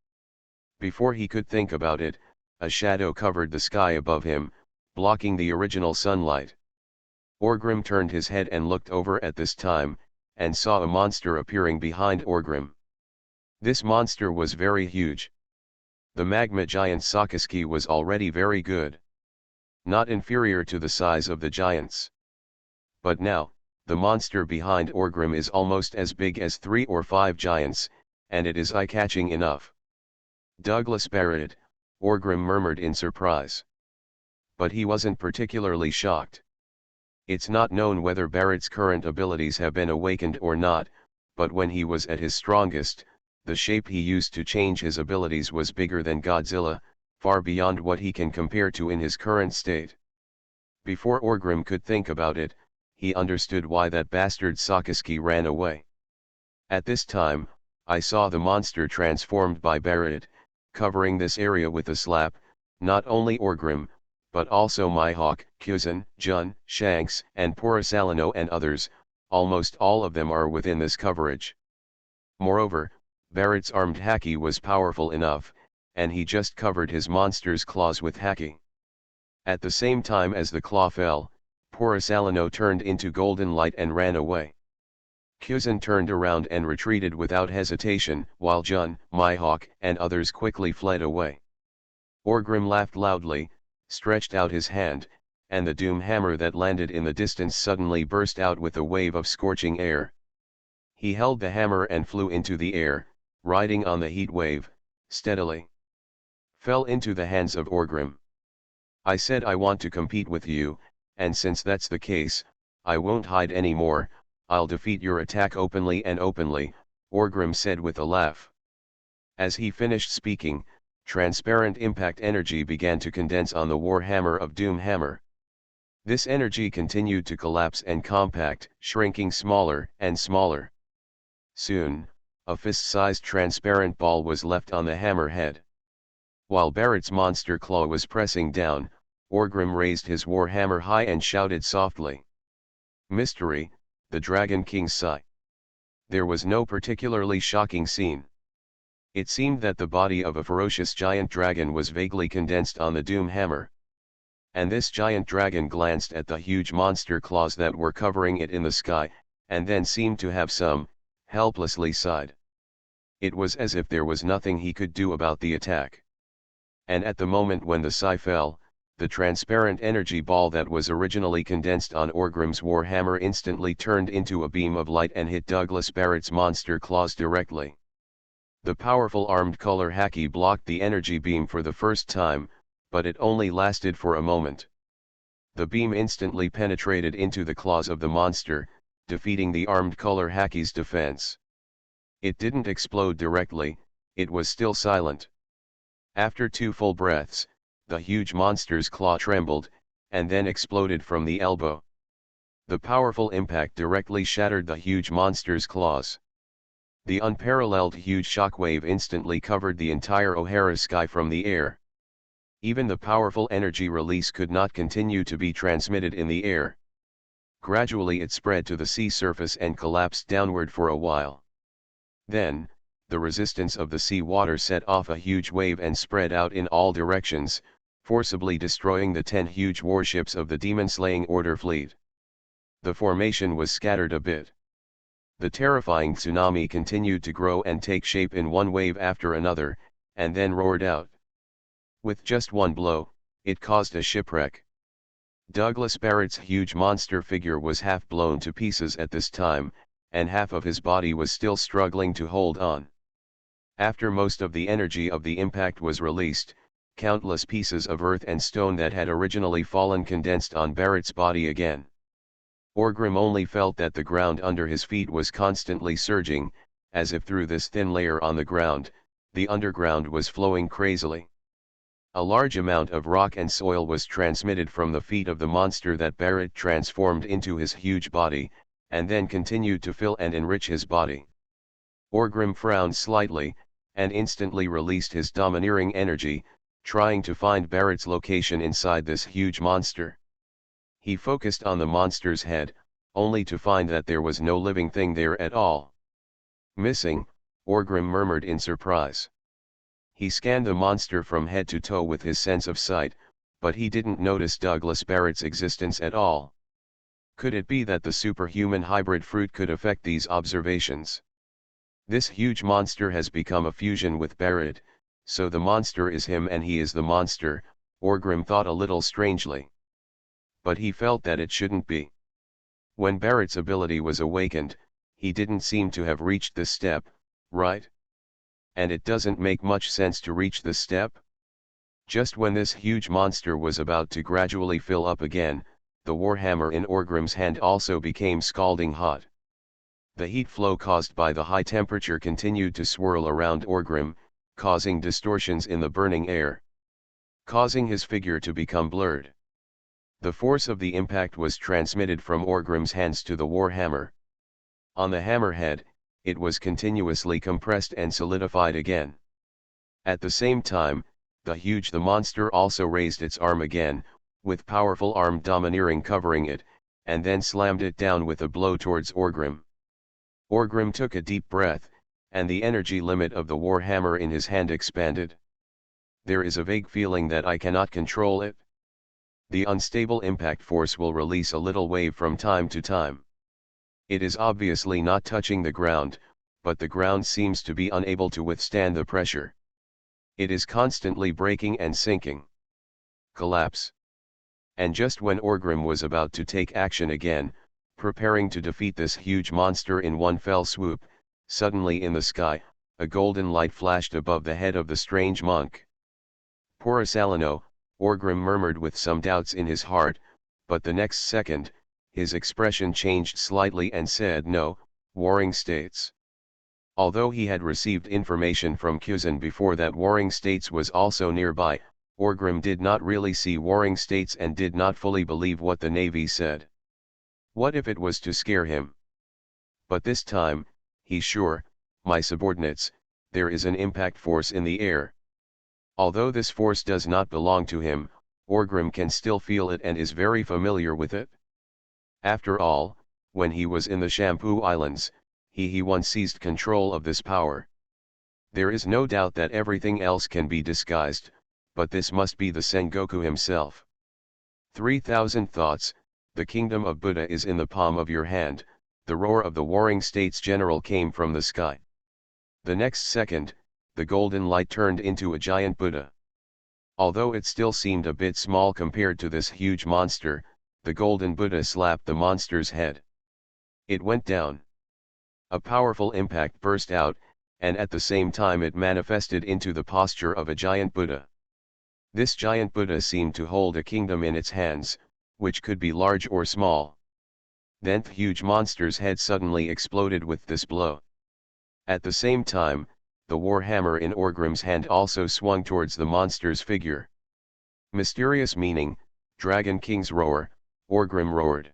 Before he could think about it, a shadow covered the sky above him, blocking the original sunlight. Orgrim turned his head and looked over at this time, and saw a monster appearing behind Orgrim. This monster was very huge. The magma giant Sakaski was already very good. Not inferior to the size of the giants. But now, the monster behind Orgrim is almost as big as 3 or 5 giants, and it is eye-catching enough. Douglas Barrett, Orgrim murmured in surprise. But he wasn't particularly shocked. It's not known whether Barrett's current abilities have been awakened or not, but when he was at his strongest, the shape he used to change his abilities was bigger than Godzilla, far beyond what he can compare to in his current state. Before Orgrim could think about it, he understood why that bastard Sakaski ran away. At this time, I saw the monster transformed by Barrett, covering this area with a slap, not only Orgrim, but also Mihawk, Kuzan, Jun, Shanks, and Porosalino and others, almost all of them are within this coverage. Moreover, Barrett's armed haki was powerful enough, and he just covered his monster's claws with haki. At the same time as the claw fell, Porosalino turned into golden light and ran away. Kuzan turned around and retreated without hesitation, while Jun, Mihawk, and others quickly fled away. Orgrim laughed loudly, stretched out his hand, and the doom hammer that landed in the distance suddenly burst out with a wave of scorching air. He held the hammer and flew into the air, riding on the heat wave, steadily. Fell into the hands of Orgrim. I said I want to compete with you, and since that's the case, I won't hide anymore, I'll defeat your attack openly and openly, Orgrim said with a laugh. As he finished speaking, transparent impact energy began to condense on the war hammer of Doom Hammer. This energy continued to collapse and compact, shrinking smaller and smaller. Soon, a fist-sized transparent ball was left on the hammer head. While Barrett's monster claw was pressing down, Orgrim raised his war hammer high and shouted softly. Mystery, the Dragon King's Sigh. There was no particularly shocking scene. It seemed that the body of a ferocious giant dragon was vaguely condensed on the Doom Hammer. And this giant dragon glanced at the huge monster claws that were covering it in the sky, and then seemed to have helplessly sighed. It was as if there was nothing he could do about the attack. And at the moment when the sigh fell, the transparent energy ball that was originally condensed on Orgrim's warhammer instantly turned into a beam of light and hit Douglas Barrett's monster claws directly. The powerful armed color haki blocked the energy beam for the first time, but it only lasted for a moment. The beam instantly penetrated into the claws of the monster, defeating the armed color haki's defense. It didn't explode directly, it was still silent. After 2 full breaths, the huge monster's claw trembled, and then exploded from the elbow. The powerful impact directly shattered the huge monster's claws. The unparalleled huge shockwave instantly covered the entire O'Hara sky from the air. Even the powerful energy release could not continue to be transmitted in the air. Gradually it spread to the sea surface and collapsed downward for a while. Then, the resistance of the sea water set off a huge wave and spread out in all directions, forcibly destroying the 10 huge warships of the demon-slaying Order fleet. The formation was scattered a bit. The terrifying tsunami continued to grow and take shape in one wave after another, and then roared out. With just one blow, it caused a shipwreck. Douglas Barrett's huge monster figure was half blown to pieces at this time, and half of his body was still struggling to hold on. After most of the energy of the impact was released, countless pieces of earth and stone that had originally fallen condensed on Barrett's body again. Orgrim only felt that the ground under his feet was constantly surging, as if through this thin layer on the ground, the underground was flowing crazily. A large amount of rock and soil was transmitted from the feet of the monster that Barrett transformed into his huge body, and then continued to fill and enrich his body. Orgrim frowned slightly, and instantly released his domineering energy, trying to find Barrett's location inside this huge monster. He focused on the monster's head, only to find that there was no living thing there at all. Missing, Orgrim murmured in surprise. He scanned the monster from head to toe with his sense of sight, but he didn't notice Douglas Barrett's existence at all. Could it be that the superhuman hybrid fruit could affect these observations? This huge monster has become a fusion with Barrett, so the monster is him and he is the monster, Orgrim thought a little strangely. But he felt that it shouldn't be. When Barrett's ability was awakened, he didn't seem to have reached this step, right? And it doesn't make much sense to reach this step? Just when this huge monster was about to gradually fill up again, the warhammer in Orgrim's hand also became scalding hot. The heat flow caused by the high temperature continued to swirl around Orgrim, causing distortions in the burning air, causing his figure to become blurred. The force of the impact was transmitted from Orgrim's hands to the warhammer. On the hammerhead, it was continuously compressed and solidified again. At the same time, the monster also raised its arm again, with powerful arm domineering covering it, and then slammed it down with a blow towards Orgrim. Orgrim took a deep breath, and the energy limit of the warhammer in his hand expanded. There is a vague feeling that I cannot control it. The unstable impact force will release a little wave from time to time. It is obviously not touching the ground, but the ground seems to be unable to withstand the pressure. It is constantly breaking and sinking. Collapse. And just when Orgrim was about to take action again, preparing to defeat this huge monster in one fell swoop, suddenly in the sky, a golden light flashed above the head of the strange monk. Poor Salino, Orgrim murmured with some doubts in his heart, but the next second, his expression changed slightly and said no, Warring States. Although he had received information from Kuzan before that Warring States was also nearby, Orgrim did not really see Warring States and did not fully believe what the Navy said. What if it was to scare him? But this time, he's sure, my subordinates, there is an impact force in the air. Although this force does not belong to him, Orgrim can still feel it and is very familiar with it. After all, when he was in the Shampoo Islands, he once seized control of this power. There is no doubt that everything else can be disguised, but this must be the Sengoku himself. 3000 thoughts, the kingdom of Buddha is in the palm of your hand, the roar of the Warring States general came from the sky. The next second, the golden light turned into a giant Buddha. Although it still seemed a bit small compared to this huge monster, the golden Buddha slapped the monster's head. It went down. A powerful impact burst out, and at the same time it manifested into the posture of a giant Buddha. This giant Buddha seemed to hold a kingdom in its hands, which could be large or small. Then the huge monster's head suddenly exploded with this blow. At the same time, the warhammer in Orgrim's hand also swung towards the monster's figure. Mysterious meaning, Dragon King's roar, Orgrim roared.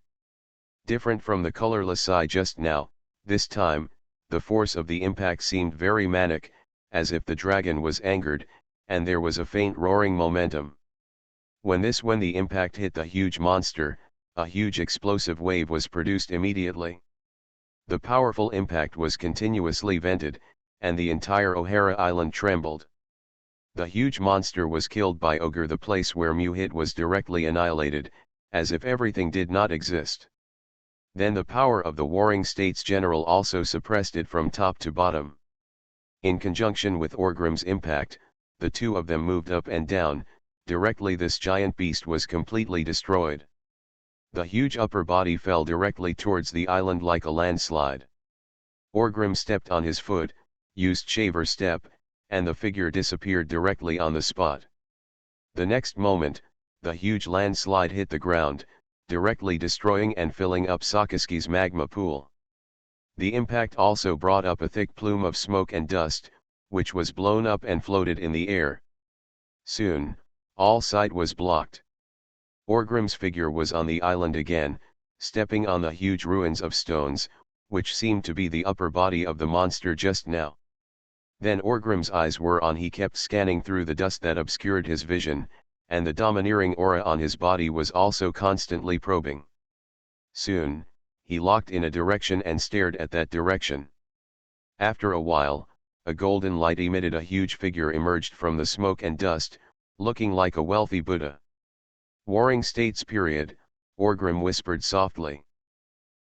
Different from the colorless eye just now, this time, the force of the impact seemed very manic, as if the dragon was angered, and there was a faint roaring momentum. When the impact hit the huge monster, a huge explosive wave was produced immediately. The powerful impact was continuously vented, and the entire O'Hara Island trembled. The huge monster was killed by Ogre. The place where Mew hit was directly annihilated, as if everything did not exist. Then the power of the Warring States general also suppressed it from top to bottom. In conjunction with Orgrim's impact, the two of them moved up and down. Directly this giant beast was completely destroyed. The huge upper body fell directly towards the island like a landslide. Orgrim stepped on his foot, used shaver step, and the figure disappeared directly on the spot. The next moment, the huge landslide hit the ground, directly destroying and filling up Sakaski's magma pool. The impact also brought up a thick plume of smoke and dust, which was blown up and floated in the air. Soon, all sight was blocked. Orgrim's figure was on the island again, stepping on the huge ruins of stones, which seemed to be the upper body of the monster just now. Then Orgrim's eyes were on. He kept scanning through the dust that obscured his vision, and the domineering aura on his body was also constantly probing. Soon, he locked in a direction and stared at that direction. After a while, a golden light emitted. A huge figure emerged from the smoke and dust, looking like a wealthy Buddha. Warring States period, Orgrim whispered softly.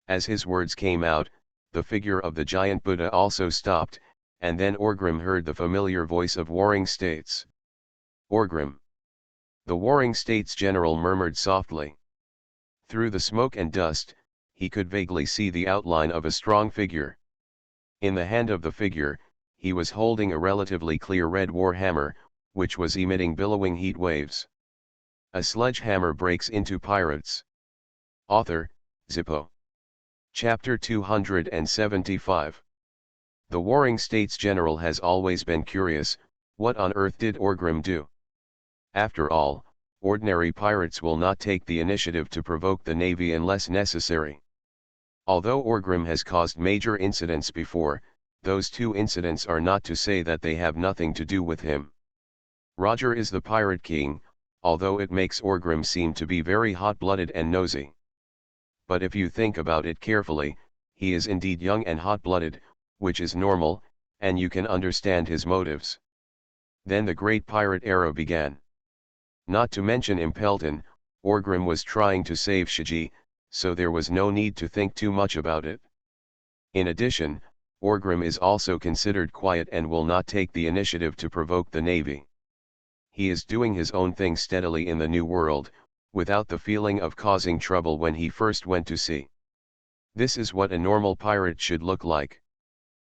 As his words came out, the figure of the giant Buddha also stopped, and then Orgrim heard the familiar voice of Warring States. Orgrim. The Warring States general murmured softly. Through the smoke and dust, he could vaguely see the outline of a strong figure. In the hand of the figure, he was holding a relatively clear red warhammer, which was emitting billowing heat waves. A sledgehammer breaks into pirates. Author, Zippo. Chapter 275. The Warring States General has always been curious, what on earth did Orgrim do? After all, ordinary pirates will not take the initiative to provoke the navy unless necessary. Although Orgrim has caused major incidents before, those two incidents are not to say that they have nothing to do with him. Roger is the pirate king, although it makes Orgrim seem to be very hot-blooded and nosy. But if you think about it carefully, he is indeed young and hot-blooded, which is normal, and you can understand his motives. Then the great pirate era began. Not to mention Impelton, Orgrim was trying to save Shiji, so there was no need to think too much about it. In addition, Orgrim is also considered quiet and will not take the initiative to provoke the navy. He is doing his own thing steadily in the New World, without the feeling of causing trouble when he first went to sea. This is what a normal pirate should look like.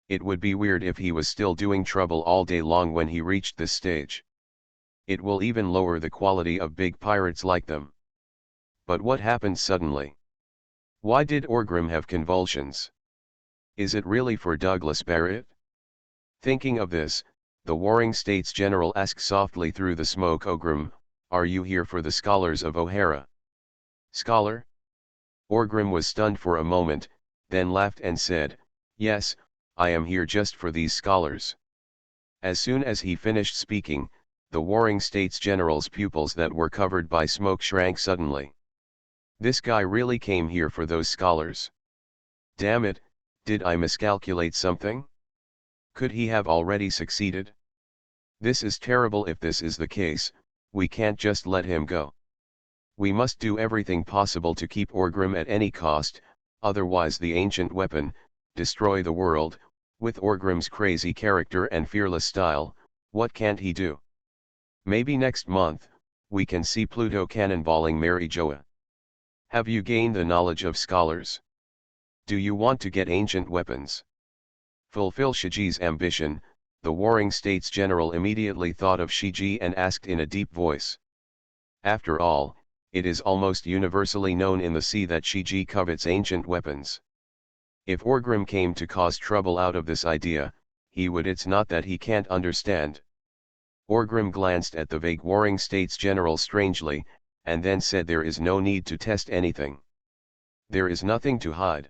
It would be weird if he was still doing trouble all day long when he reached this stage. It will even lower the quality of big pirates like them. But what happened suddenly? Why did Orgrim have convulsions? Is it really for Douglas Barrett? Thinking of this, the Warring States General asked softly through the smoke, Orgrim, are you here for the scholars of O'Hara? Scholar? Orgrim was stunned for a moment, then laughed and said, yes, I am here just for these scholars. As soon as he finished speaking, the Warring States General's pupils that were covered by smoke shrank suddenly. This guy really came here for those scholars. Damn it, did I miscalculate something? Could he have already succeeded? This is terrible. If this is the case, we can't just let him go. We must do everything possible to keep Orgrim at any cost, otherwise the ancient weapon, destroy the world. With Orgrim's crazy character and fearless style, what can't he do? Maybe next month, we can see Pluto cannonballing Mary Joa. Have you gained the knowledge of scholars? Do you want to get ancient weapons? Fulfill Shiji's ambition. The Warring States General immediately thought of Shiji and asked in a deep voice. After all, it is almost universally known in the sea that Shiji covets ancient weapons. If Orgrim came to cause trouble out of this idea, he would. It's not that he can't understand. Orgrim glanced at the vague Warring States General strangely, and then said, there is no need to test anything. There is nothing to hide.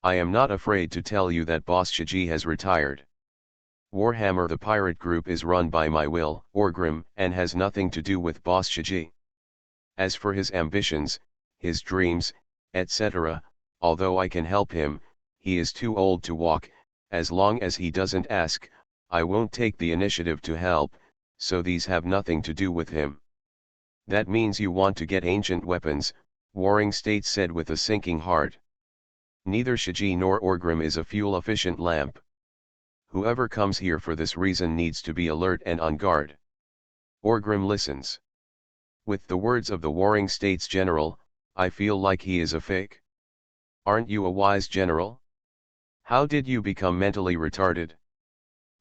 I am not afraid to tell you that Boss Shiji has retired. Warhammer the pirate group is run by my will, Orgrim, and has nothing to do with Boss Shiji. As for his ambitions, his dreams, etc., although I can help him, he is too old to walk. As long as he doesn't ask, I won't take the initiative to help, so these have nothing to do with him. That means you want to get ancient weapons, Warring States said with a sinking heart. Neither Shiji nor Orgrim is a fuel-efficient lamp. Whoever comes here for this reason needs to be alert and on guard. Orgrim listens. With the words of the Warring States General, I feel like he is a fake. Aren't you a wise general? How did you become mentally retarded?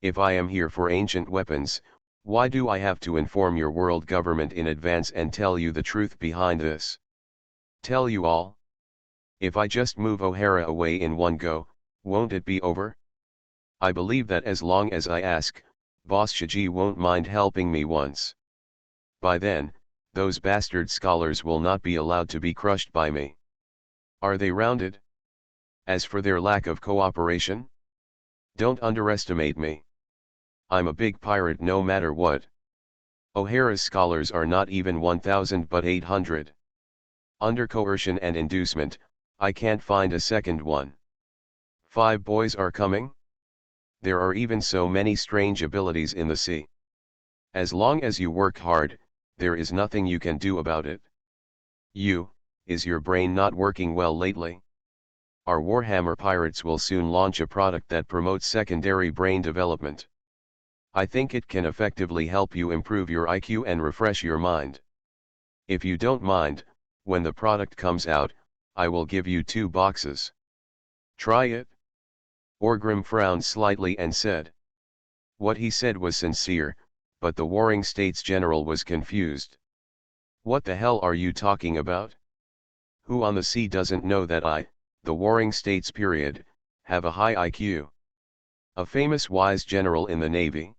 If I am here for ancient weapons, why do I have to inform your world government in advance and tell you the truth behind this? Tell you all? If I just move O'Hara away in one go, won't it be over? I believe that as long as I ask, Boss Shiji won't mind helping me once. By then, those bastard scholars will not be allowed to be crushed by me. Are they rounded? As for their lack of cooperation? Don't underestimate me. I'm a big pirate no matter what. O'Hara's scholars are not even 1,000 but 800. Under coercion and inducement, I can't find a second one. 5 boys are coming? There are even so many strange abilities in the sea. As long as you work hard, there is nothing you can do about it. Is your brain not working well lately? Our Warhammer pirates will soon launch a product that promotes secondary brain development. I think it can effectively help you improve your IQ and refresh your mind. If you don't mind, when the product comes out, I will give you 2 boxes. Try it. Orgrim frowned slightly and said. What he said was sincere, but the warring states general was confused. What the hell are you talking about? Who on the sea doesn't know that I, the warring states period, have a high IQ? A famous wise general in the Navy.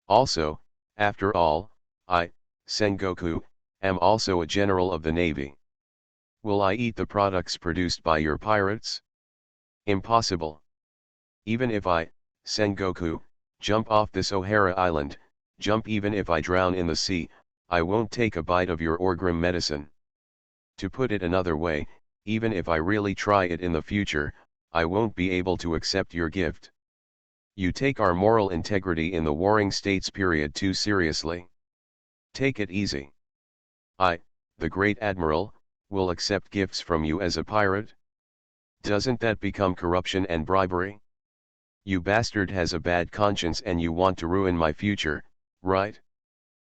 Also, after all, I, Sengoku, am also a general of the Navy. Will I eat the products produced by your pirates? Impossible. Even if I, Sengoku, jump off this O'Hara island, jump even if I drown in the sea, I won't take a bite of your Orgrim medicine. To put it another way, even if I really try it in the future, I won't be able to accept your gift. You take our moral integrity in the warring states period too seriously. Take it easy. I, the great admiral, will accept gifts from you as a pirate? Doesn't that become corruption and bribery? You bastard has a bad conscience and you want to ruin my future, right?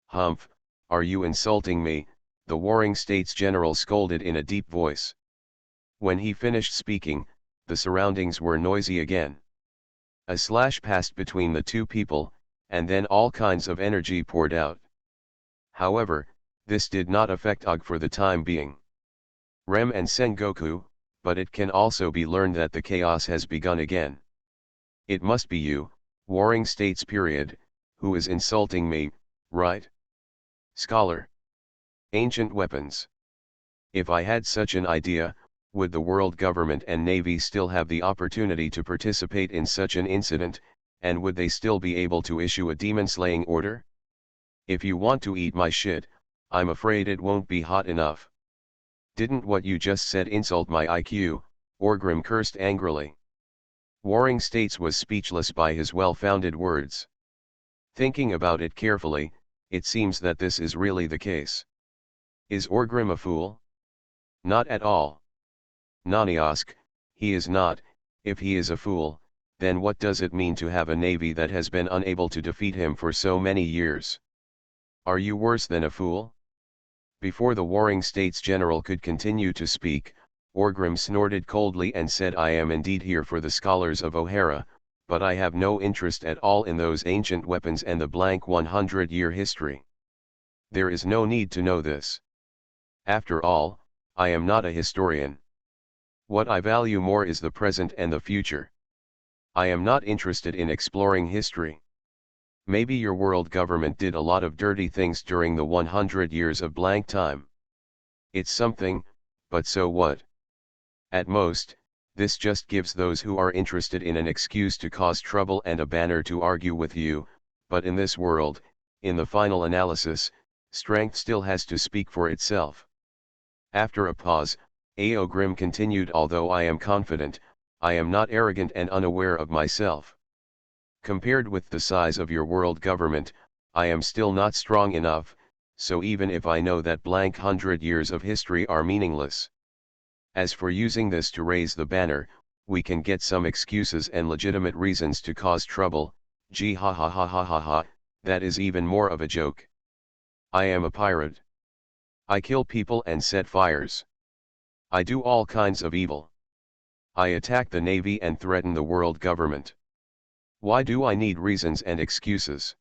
Humph, are you insulting me? The warring states general scolded in a deep voice. When he finished speaking, the surroundings were noisy again. A slash passed between the two people, and then all kinds of energy poured out. However, this did not affect Og for the time being. Rem and Sengoku, but it can also be learned that the chaos has begun again. It must be you, warring states period, who is insulting me, right? Scholar. Ancient weapons. If I had such an idea, would the world government and navy still have the opportunity to participate in such an incident, and would they still be able to issue a demon-slaying order? If you want to eat my shit, I'm afraid it won't be hot enough. Didn't what you just said insult my IQ? Orgrim cursed angrily. Warring States was speechless by his well-founded words. Thinking about it carefully, it seems that this is really the case. Is Orgrim a fool? Not at all. Naniosk, he is not. If he is a fool, then what does it mean to have a navy that has been unable to defeat him for so many years? Are you worse than a fool? Before the warring states general could continue to speak, Orgrim snorted coldly and said, I am indeed here for the scholars of O'Hara, but I have no interest at all in those ancient weapons and the blank 100-year history. There is no need to know this. After all, I am not a historian. What I value more is the present and the future. I am not interested in exploring history. Maybe your world government did a lot of dirty things during the 100 years of blank time. It's something, but so what? At most, this just gives those who are interested in an excuse to cause trouble and a banner to argue with you, but in this world, in the final analysis, strength still has to speak for itself. After a pause, Aogrim continued, although I am confident, I am not arrogant and unaware of myself. Compared with the size of your world government, I am still not strong enough, so even if I know that blank 100 years of history are meaningless. As for using this to raise the banner, we can get some excuses and legitimate reasons to cause trouble. Gee ha ha ha ha ha ha, that is even more of a joke. I am a pirate. I kill people and set fires. I do all kinds of evil. I attack the navy and threaten the world government. Why do I need reasons and excuses?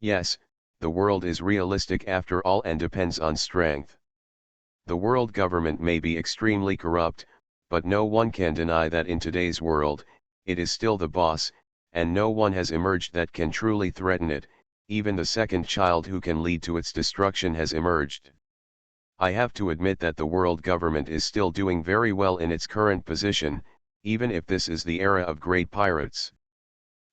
Yes, the world is realistic after all and depends on strength. The world government may be extremely corrupt, but no one can deny that in today's world, it is still the boss, and no one has emerged that can truly threaten it. Even the second child who can lead to its destruction has emerged. I have to admit that the world government is still doing very well in its current position, even if this is the era of great pirates.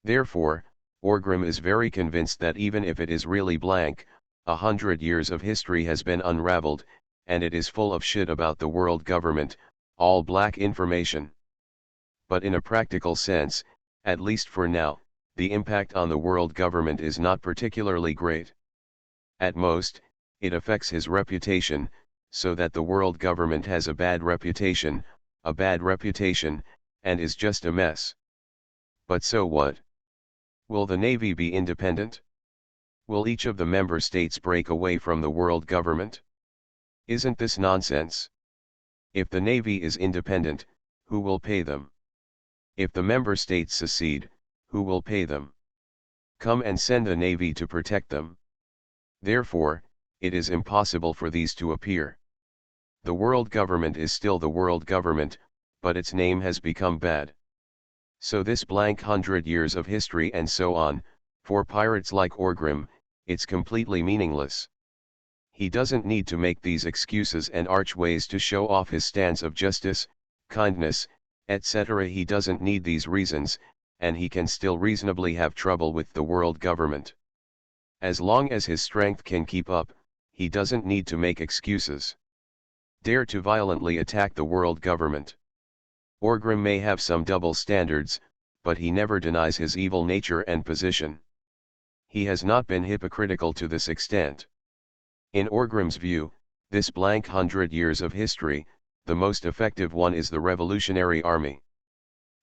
Therefore, Orgrim is very convinced that even if it is really blank, 100 years of history has been unraveled, and it is full of shit about the world government, all black information. But in a practical sense, at least for now, the impact on the world government is not particularly great. At most, it affects his reputation, so that the world government has a bad reputation, and is just a mess. But so what? Will the Navy be independent? Will each of the member states break away from the world government? Isn't this nonsense? If the Navy is independent, who will pay them? If the member states secede, who will pay them? come and send a navy to protect them. Therefore, it is impossible for these to appear. The world government is still the world government, but its name has become bad. So this blank 100 years of history and so on, for pirates like Orgrim, it's completely meaningless. He doesn't need to make these excuses and archways to show off his stance of justice, kindness, etc. He doesn't need these reasons, and he can still reasonably have trouble with the world government. As long as his strength can keep up, he doesn't need to make excuses. Dare to violently attack the world government. Orgrim may have some double standards, but he never denies his evil nature and position. He has not been hypocritical to this extent. In Orgrim's view, this blank 100 years of history, the most effective one is the Revolutionary Army.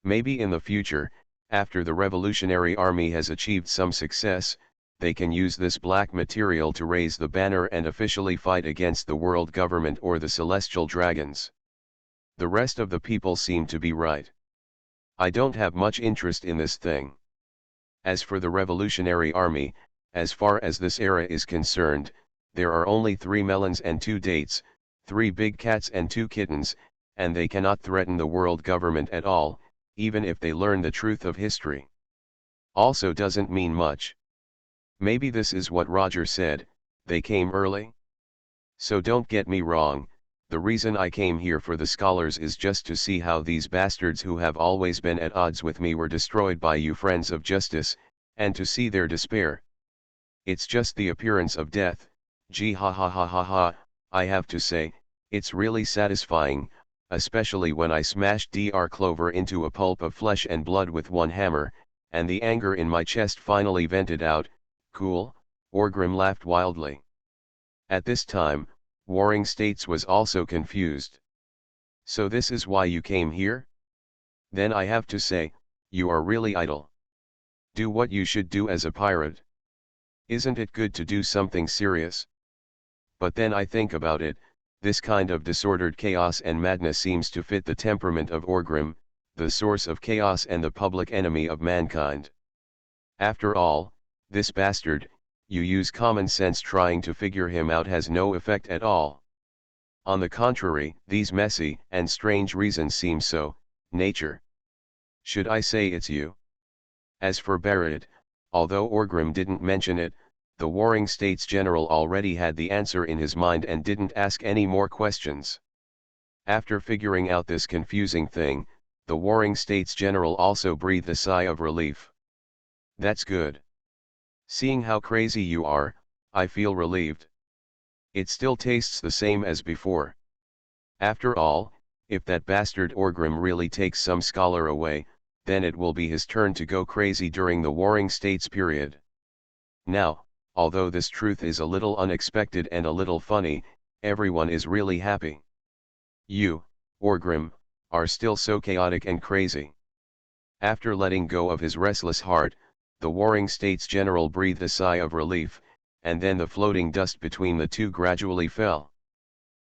Maybe in the future, after the Revolutionary Army has achieved some success, they can use this black material to raise the banner and officially fight against the world government or the celestial dragons. The rest of the people seem to be right. I don't have much interest in this thing. As for the Revolutionary Army, as far as this era is concerned, there are only 3 melons and 2 dates, 3 big cats and 2 kittens, and they cannot threaten the world government at all, even if they learn the truth of history. Also doesn't mean much. Maybe this is what Roger said, they came early? So don't get me wrong, the reason I came here for the scholars is just to see how these bastards who have always been at odds with me were destroyed by you friends of justice, and to see their despair. It's just the appearance of death, gee ha ha ha ha ha, I have to say, it's really satisfying, especially when I smashed Dr. Clover into a pulp of flesh and blood with one hammer, and the anger in my chest finally vented out. Cool, Orgrim laughed wildly. At this time, Warring States was also confused. So this is why you came here? Then I have to say, you are really idle. Do what you should do as a pirate. Isn't it good to do something serious? But then I think about it, this kind of disordered chaos and madness seems to fit the temperament of Orgrim, the source of chaos and the public enemy of mankind. After all, this bastard, you use common sense trying to figure him out has no effect at all. On the contrary, these messy and strange reasons seem so, nature. Should I say it's you? As for Barad, although Orgrim didn't mention it, the Warring States General already had the answer in his mind and didn't ask any more questions. After figuring out this confusing thing, the Warring States General also breathed a sigh of relief. That's good. Seeing how crazy you are, I feel relieved. It still tastes the same as before. After all, if that bastard Orgrim really takes some scholar away, then it will be his turn to go crazy during the Warring States period. Now, although this truth is a little unexpected and a little funny, everyone is really happy. You, Orgrim, are still so chaotic and crazy. After letting go of his restless heart, the Warring States General breathed a sigh of relief, and then the floating dust between the two gradually fell.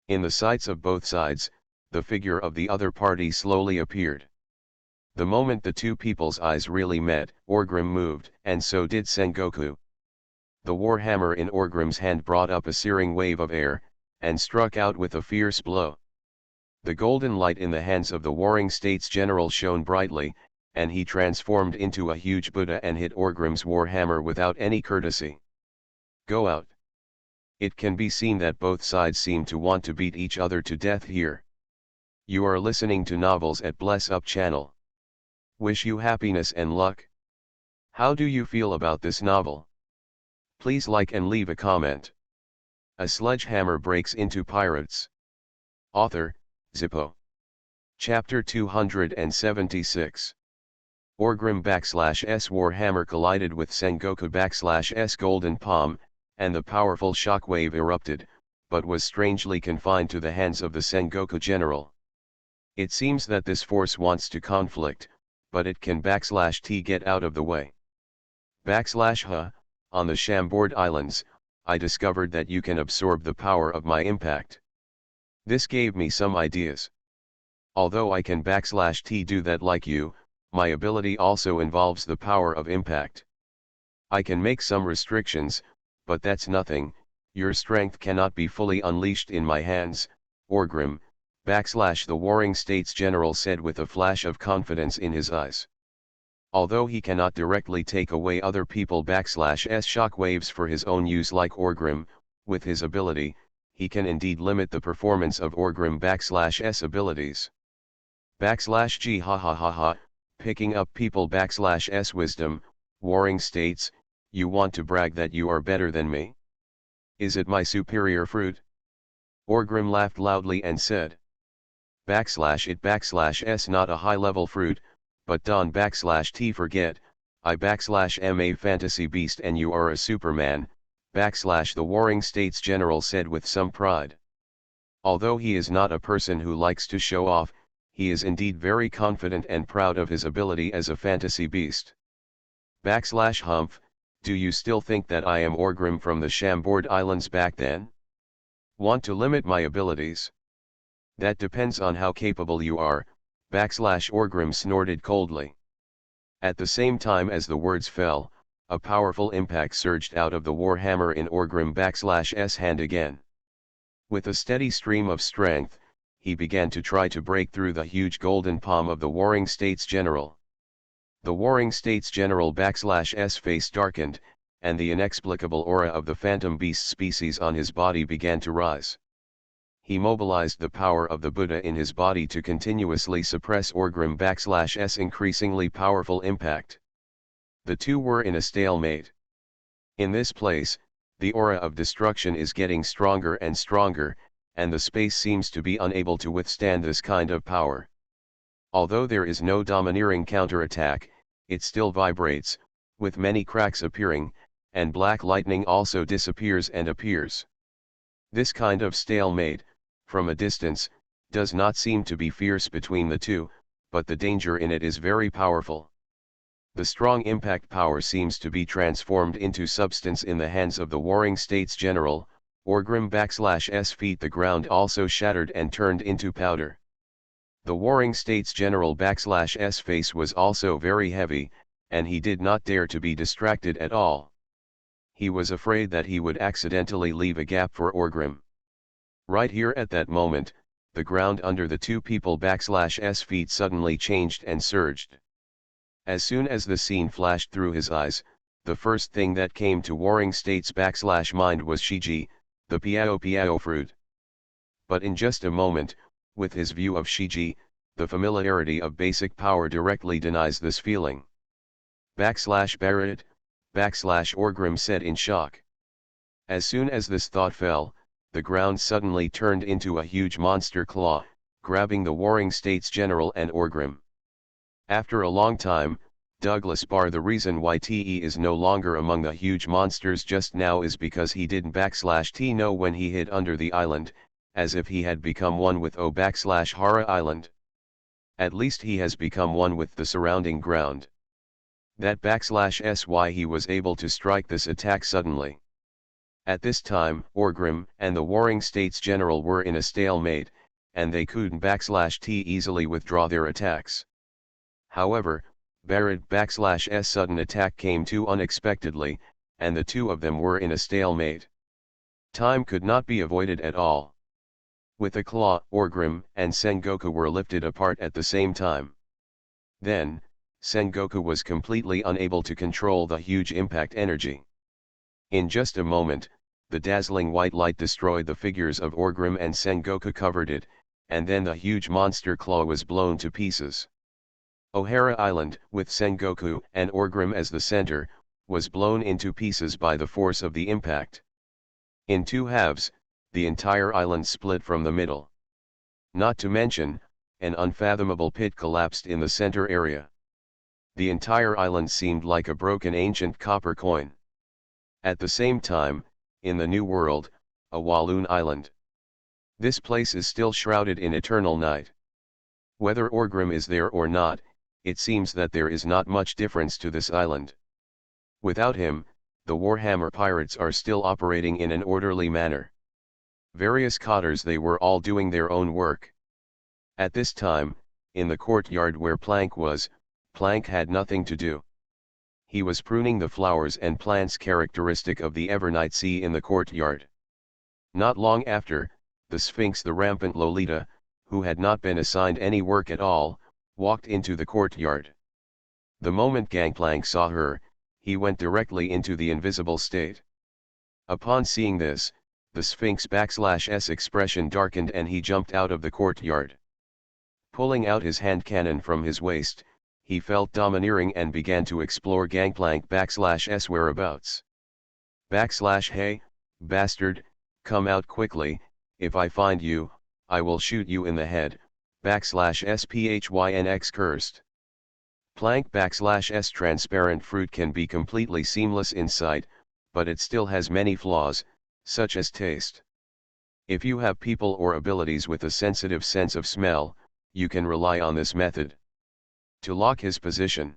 In the sights of both sides, the figure of the other party slowly appeared. The moment the two people's eyes really met, Orgrim moved, and so did Sengoku. The war hammer in Orgrim's hand brought up a searing wave of air, and struck out with a fierce blow. The golden light in the hands of the Warring States General shone brightly, and he transformed into a huge Buddha and hit Orgrim's war hammer without any courtesy. Go out. It can be seen that both sides seem to want to beat each other to death here. You are listening to Novels at Bless Up channel. Wish you happiness and luck. How do you feel about this novel? Please like and leave a comment. A sledgehammer breaks into pirates. Author, Zippo. Chapter 276. Orgrim /S Warhammer collided with Sengoku /S Golden Palm, and the powerful shockwave erupted, but was strangely confined to the hands of the Sengoku general. It seems that this force wants to conflict, but it can /T get out of the way. /H, on the Chambord Islands, I discovered that you can absorb the power of my impact. This gave me some ideas. Although I can /T do that like you, my ability also involves the power of impact. I can make some restrictions, but that's nothing. Your strength cannot be fully unleashed in my hands, Orgrim, the Warring States General said with a flash of confidence in his eyes. Although he cannot directly take away other people s shock waves for his own use like Orgrim, with his ability, he can indeed limit the performance of Orgrim s abilities. G ha ha ha ha, picking up people s wisdom, Warring States, you want to brag that you are better than me? Is it my superior fruit? Orgrim laughed loudly and said. It s not a high-level fruit, but don t forget, I am a fantasy beast and you are a superman, the Warring States General said with some pride. Although he is not a person who likes to show off, he is indeed very confident and proud of his ability as a fantasy beast. Humph, do you still think that I am Orgrim from the Chambord Islands back then? Want to limit my abilities? That depends on how capable you are, Orgrim snorted coldly. At the same time as the words fell, a powerful impact surged out of the warhammer in Orgrim s hand again. With a steady stream of strength, he began to try to break through the huge golden palm of the Warring States General. The Warring States General s face darkened, and the inexplicable aura of the phantom beast species on his body began to rise. He mobilized the power of the Buddha in his body to continuously suppress Orgrim s increasingly powerful impact. The two were in a stalemate. In this place, the aura of destruction is getting stronger and stronger, and the space seems to be unable to withstand this kind of power. Although there is no domineering counterattack, it still vibrates, with many cracks appearing, and black lightning also disappears and appears. This kind of stalemate, from a distance, does not seem to be fierce between the two, but the danger in it is very powerful. The strong impact power seems to be transformed into substance in the hands of the Warring States General. Orgrim s feet the ground also shattered and turned into powder. The Warring States General s face was also very heavy, and he did not dare to be distracted at all. He was afraid that he would accidentally leave a gap for Orgrim. Right here at that moment, the ground under the two people s feet suddenly changed and surged. As soon as the scene flashed through his eyes, the first thing that came to Warring States mind was Shiji, the Piao fruit. But in just a moment, with his view of Shiji, the familiarity of basic power directly denies this feeling. Barret, Orgrim said in shock. As soon as this thought fell, the ground suddenly turned into a huge monster claw, grabbing the Warring States General and Orgrim. After a long time, Douglas Barr the reason why TE is no longer among the huge monsters just now is because he didn't T know when he hid under the island, as if he had become one with Hara Island. At least he has become one with the surrounding ground. That s why he was able to strike this attack suddenly. At this time, Orgrim and the Warring States General were in a stalemate, and they couldn't T easily withdraw their attacks. However, Barret s sudden attack came too unexpectedly, and the two of them were in a stalemate. Time could not be avoided at all. With a claw, Orgrim and Sengoku were lifted apart at the same time. Then, Sengoku was completely unable to control the huge impact energy. In just a moment, the dazzling white light destroyed the figures of Orgrim and Sengoku covered it, and then the huge monster claw was blown to pieces. O'Hara Island, with Sengoku and Orgrim as the center, was blown into pieces by the force of the impact. In two halves, the entire island split from the middle. Not to mention, an unfathomable pit collapsed in the center area. The entire island seemed like a broken ancient copper coin. At the same time, in the New World, a Walloon Island. This place is still shrouded in eternal night. Whether Orgrim is there or not, it seems that there is not much difference to this island. Without him, the Warhammer pirates are still operating in an orderly manner. Various cotters, they were all doing their own work. At this time, in the courtyard where Plank was, Plank had nothing to do. He was pruning the flowers and plants characteristic of the Evernight Sea in the courtyard. Not long after, the Sphinx, the rampant Lolita, who had not been assigned any work at all, walked into the courtyard. The moment Gangplank saw her, he went directly into the invisible state. Upon seeing this, the Sphinx''s expression darkened and he jumped out of the courtyard. Pulling out his hand cannon from his waist, he felt domineering and began to explore Gangplank''s whereabouts. Hey, bastard, come out quickly, if I find you, I will shoot you in the head, /SPHYNX cursed. Plank''s transparent fruit can be completely seamless in sight, but it still has many flaws, such as taste. If you have people or abilities with a sensitive sense of smell, you can rely on this method to lock his position.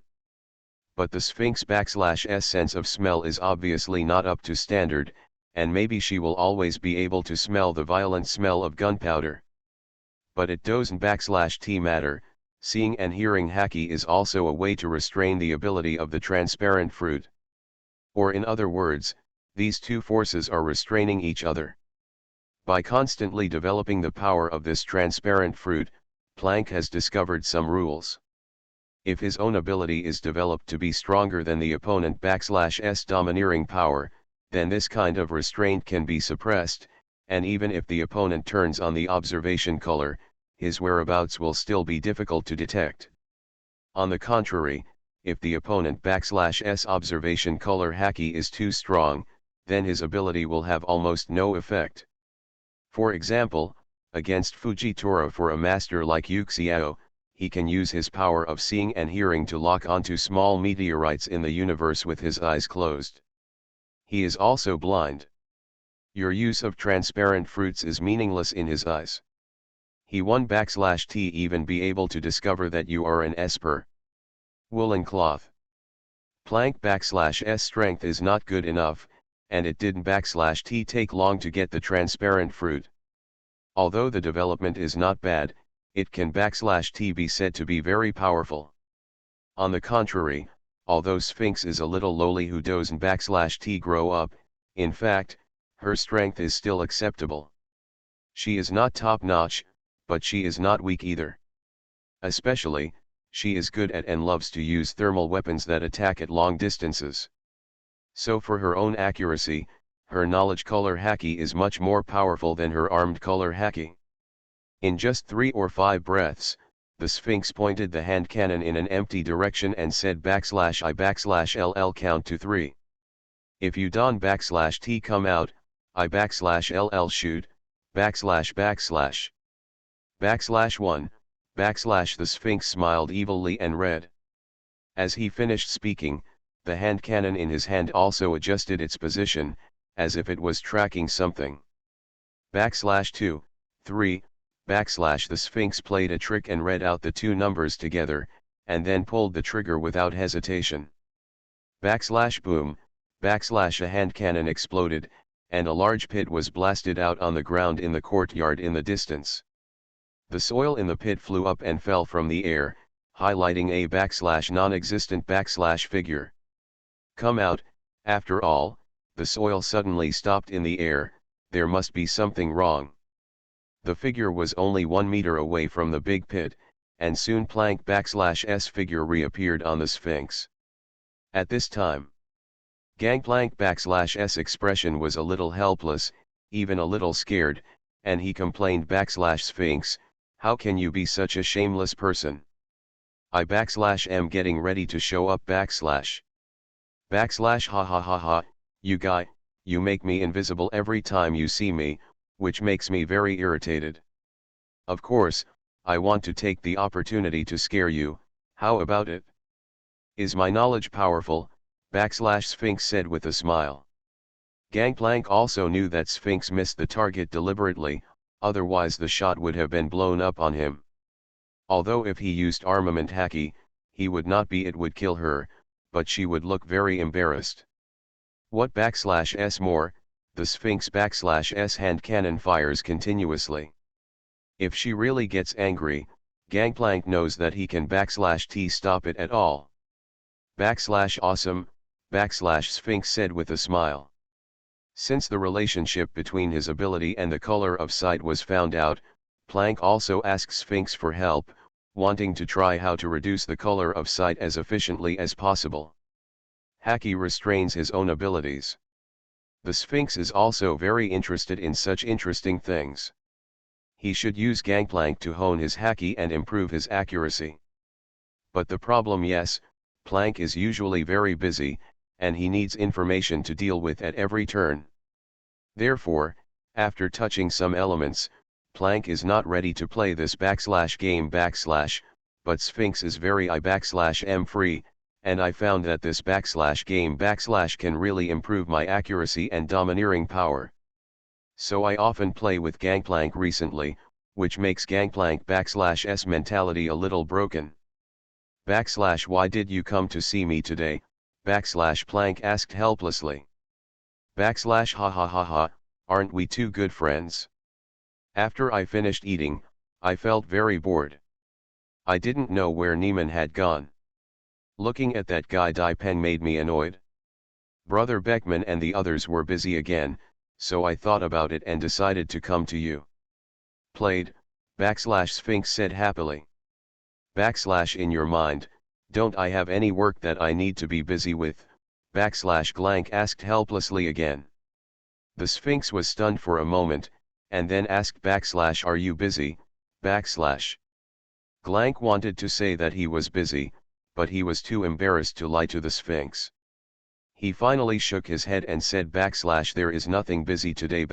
But the Sphinx''s sense of smell is obviously not up to standard, and maybe she will always be able to smell the violent smell of gunpowder. But it doesn't matter. Seeing and hearing haki is also a way to restrain the ability of the transparent fruit. Or in other words, these two forces are restraining each other. By constantly developing the power of this transparent fruit, Planck has discovered some rules. If his own ability is developed to be stronger than the opponent''s domineering power, then this kind of restraint can be suppressed, and even if the opponent turns on the observation color, his whereabouts will still be difficult to detect. On the contrary, if the opponent''s observation color haki is too strong, then his ability will have almost no effect. For example, against Fujitora, for a master like Yuxiao, he can use his power of seeing and hearing to lock onto small meteorites in the universe with his eyes closed. He is also blind. Your use of transparent fruits is meaningless in his eyes. He /T even be able to discover that you are an esper. Woolen cloth. Planck''s strength is not good enough, and it didn't /T take long to get the transparent fruit. Although the development is not bad, it can /T be said to be very powerful. On the contrary, although Sphinx is a little lowly who doesn't /T grow up, in fact, her strength is still acceptable. She is not top-notch, but she is not weak either. Especially, she is good at and loves to use thermal weapons that attack at long distances. So for her own accuracy, her knowledge color haki is much more powerful than her armed color haki. In just 3 or 5 breaths, the Sphinx pointed the hand cannon in an empty direction and said /I/LL count to 3. If you don't /T come out, I/LL shoot, /1, the Sphinx smiled evilly and read. As he finished speaking, the hand cannon in his hand also adjusted its position, as if it was tracking something. /2, 3, the Sphinx played a trick and read out the 2 numbers together, and then pulled the trigger without hesitation. /boom, a hand cannon exploded, and a large pit was blasted out on the ground in the courtyard in the distance. The soil in the pit flew up and fell from the air, highlighting a non-existent figure. Come out, after all, the soil suddenly stopped in the air, there must be something wrong. The figure was only 1 meter away from the big pit, and soon Planck''s figure reappeared on the Sphinx. At this time, Gangplank''s expression was a little helpless, even a little scared, and he complained /Sphinx, how can you be such a shameless person? I am getting ready to show up /. Ha ha ha ha, you guy, you make me invisible every time you see me, which makes me very irritated. Of course, I want to take the opportunity to scare you, how about it? Is my knowledge powerful? Sphinx said with a smile. Gangplank also knew that Sphinx missed the target deliberately, otherwise the shot would have been blown up on him. Although if he used armament haki, he would not be, it would kill her, but she would look very embarrassed. What /S more, the Sphinx /S hand cannon fires continuously. If she really gets angry, Gangplank knows that he can /T stop it at all. Awesome, Sphinx said with a smile. Since the relationship between his ability and the color of sight was found out, Planck also asks Sphinx for help, wanting to try how to reduce the color of sight as efficiently as possible. Haki restrains his own abilities. The Sphinx is also very interested in such interesting things. He should use Gangplank to hone his Haki and improve his accuracy. But the problem, yes, Planck is usually very busy, and he needs information to deal with at every turn. Therefore, after touching some elements, Planck is not ready to play this /game/, but Sphinx is very I/m free, and I found that this /game/ can really improve my accuracy and domineering power. So I often play with Gangplank recently, which makes Gangplank/s mentality a little broken. Why did you come to see me today? Planck asked helplessly. Ha ha ha ha, aren't we two good friends? After I finished eating, I felt very bored. I didn't know where Neiman had gone. Looking at that guy Dai Peng made me annoyed. Brother Beckman and the others were busy again, so I thought about it and decided to come to you. Played, Sphinx said happily. In your mind, don't I have any work that I need to be busy with? Glank asked helplessly again. The Sphinx was stunned for a moment, and then asked are you busy? Glank wanted to say that he was busy, but he was too embarrassed to lie to the Sphinx. He finally shook his head and said there is nothing busy today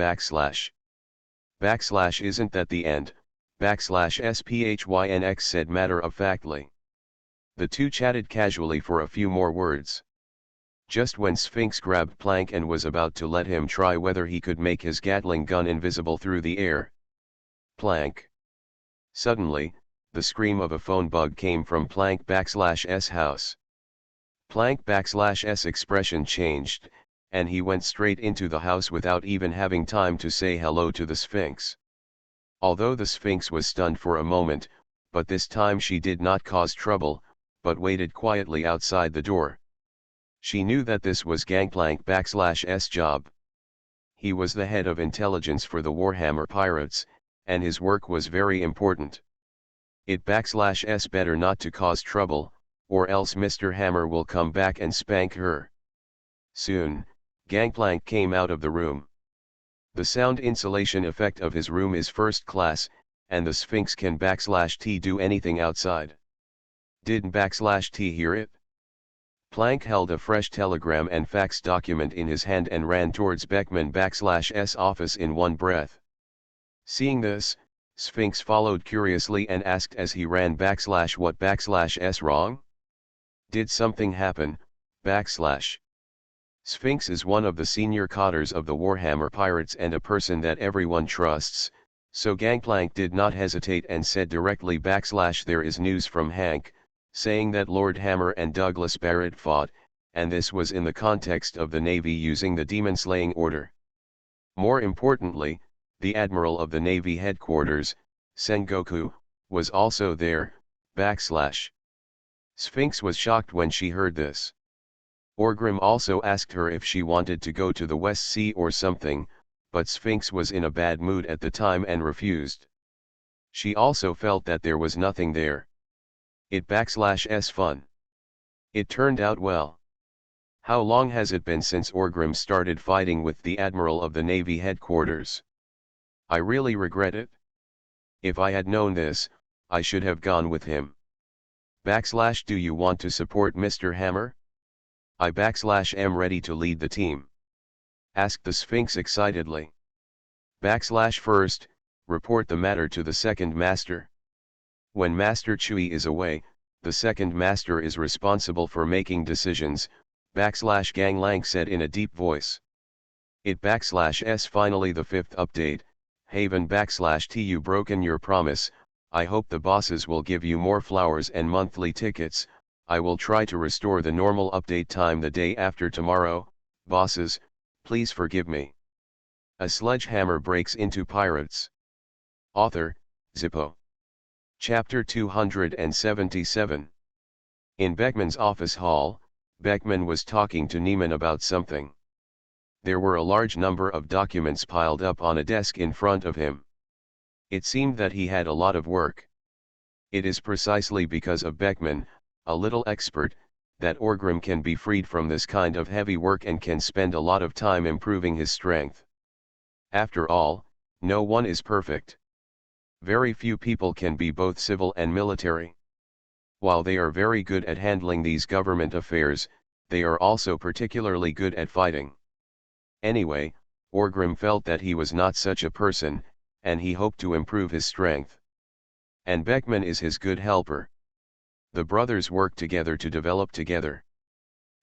isn't that the end? Sphinx said matter-of-factly. The two chatted casually for a few more words. Just when Sphinx grabbed Planck and was about to let him try whether he could make his Gatling gun invisible through the air. Planck. Suddenly, the scream of a phone bug came from Planck/S house. Planck/S expression changed, and he went straight into the house without even having time to say hello to the Sphinx. Although the Sphinx was stunned for a moment, but this time she did not cause trouble, but waited quietly outside the door. She knew that this was Gangplank/S job. He was the head of intelligence for the Warhammer pirates, and his work was very important. It/S better not to cause trouble, or else Mr. Hammer will come back and spank her. Soon, Gangplank came out of the room. The sound insulation effect of his room is first class, and the Sphinx can /T do anything outside. Didn't /T hear it? Planck held a fresh telegram and fax document in his hand and ran towards Beckman/S office in one breath. Seeing this, Sphinx followed curiously and asked as he ran what/S wrong? Did something happen? Sphinx is one of the senior codders of the Warhammer pirates and a person that everyone trusts, so Gangplank did not hesitate and said directly there is news from Hank, saying that Lord Hammer and Douglas Barrett fought, and this was in the context of the Navy using the demon-slaying order. More importantly, the Admiral of the Navy headquarters, Sengoku, was also there, Sphinx was shocked when she heard this. Orgrim also asked her if she wanted to go to the West Sea or something, but Sphinx was in a bad mood at the time and refused. She also felt that there was nothing there. It/S fun. It turned out well. How long has it been since Orgrim started fighting with the Admiral of the Navy headquarters? I really regret it. If I had known this, I should have gone with him. Do you want to support Mr. Hammer? I/am ready to lead the team. Asked the Sphinx excitedly. First, report the matter to the second master. When Master Chui is away, the second master is responsible for making decisions, Gang Lang said in a deep voice. It/S finally the fifth update, Haven /T you broken your promise, I hope the bosses will give you more flowers and monthly tickets, I will try to restore the normal update time the day after tomorrow, bosses, please forgive me. A sledgehammer breaks into pirates. Author, Zippo. Chapter 277. In Beckman's office hall, Beckman was talking to Neiman about something. There were a large number of documents piled up on a desk in front of him. It seemed that he had a lot of work. It is precisely because of Beckman, a little expert, that Orgrim can be freed from this kind of heavy work and can spend a lot of time improving his strength. After all, no one is perfect. Very few people can be both civil and military. While they are very good at handling these government affairs, they are also particularly good at fighting. Anyway, Orgrim felt that he was not such a person, and he hoped to improve his strength. And Beckman is his good helper. The brothers worked together to develop together.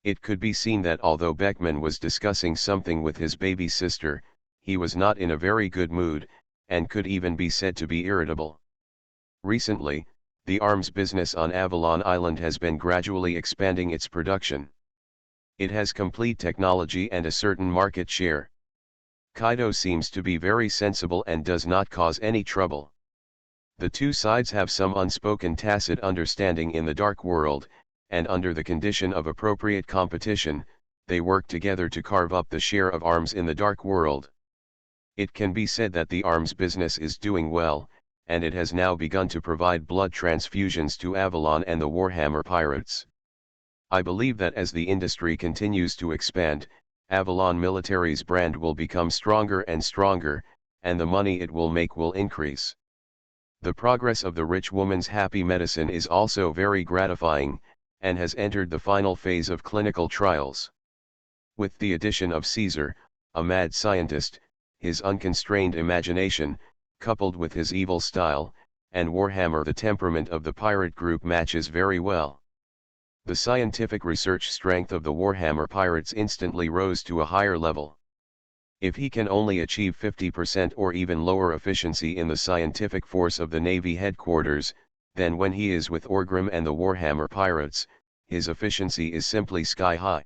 It could be seen that although Beckman was discussing something with his baby sister, he was not in a very good mood, and could even be said to be irritable. Recently, the arms business on Avalon Island has been gradually expanding its production. It has complete technology and a certain market share. Kaido seems to be very sensible and does not cause any trouble. The two sides have some unspoken tacit understanding in the dark world, and under the condition of appropriate competition, they work together to carve up the share of arms in the dark world. It can be said that the arms business is doing well, and it has now begun to provide blood transfusions to Avalon and the Warhammer pirates. I believe that as the industry continues to expand, Avalon Military's brand will become stronger and stronger, and the money it will make will increase. The progress of the rich woman's happy medicine is also very gratifying, and has entered the final phase of clinical trials. With the addition of Caesar, a mad scientist, his unconstrained imagination, coupled with his evil style, and Warhammer, the temperament of the pirate group matches very well. The scientific research strength of the Warhammer pirates instantly rose to a higher level. If he can only achieve 50% or even lower efficiency in the scientific force of the Navy headquarters, then when he is with Orgrim and the Warhammer pirates, his efficiency is simply sky high.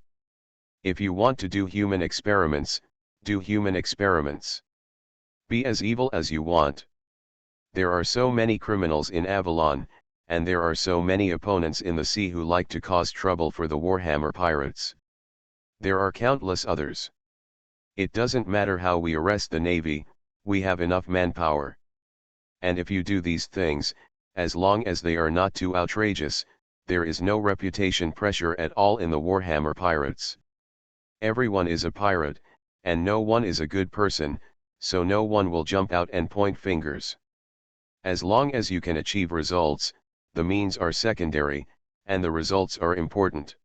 If you want to do human experiments, do human experiments. Be as evil as you want. There are so many criminals in Avalon, and there are so many opponents in the sea who like to cause trouble for the Warhammer pirates. There are countless others. It doesn't matter how we arrest the Navy, we have enough manpower. And if you do these things, as long as they are not too outrageous, there is no reputation pressure at all in the Warhammer pirates. Everyone is a pirate, and no one is a good person, so no one will jump out and point fingers. As long as you can achieve results, the means are secondary, and the results are important.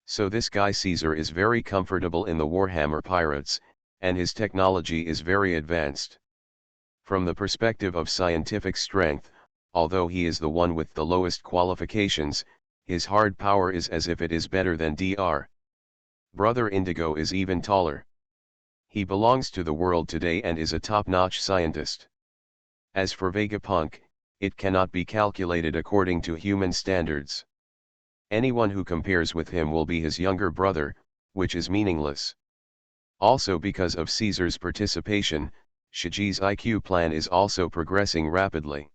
So this guy Caesar is very comfortable in the Warhammer pirates, and his technology is very advanced. From the perspective of scientific strength, although he is the one with the lowest qualifications, his hard power is as if it is better than Dr. Brother Indigo is even taller. He belongs to the world today and is a top-notch scientist. As for Vegapunk, it cannot be calculated according to human standards. Anyone who compares with him will be his younger brother, which is meaningless. Also because of Caesar's participation, Shiji's IQ plan is also progressing rapidly.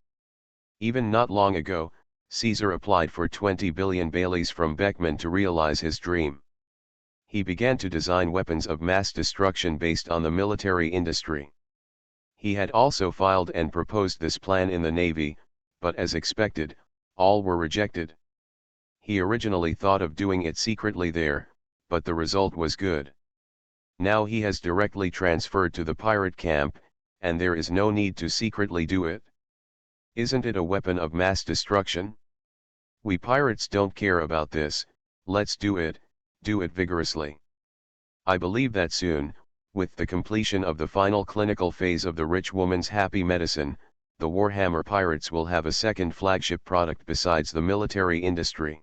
Even not long ago, Caesar applied for 20 billion Baileys from Beckman to realize his dream. He began to design weapons of mass destruction based on the military industry. He had also filed and proposed this plan in the Navy, but as expected, all were rejected. He originally thought of doing it secretly there, but the result was good. Now he has directly transferred to the pirate camp, and there is no need to secretly do it. Isn't it a weapon of mass destruction? We pirates don't care about this, let's do it vigorously. I believe that soon, with the completion of the final clinical phase of the rich woman's happy medicine, the Warhammer pirates will have a second flagship product besides the military industry.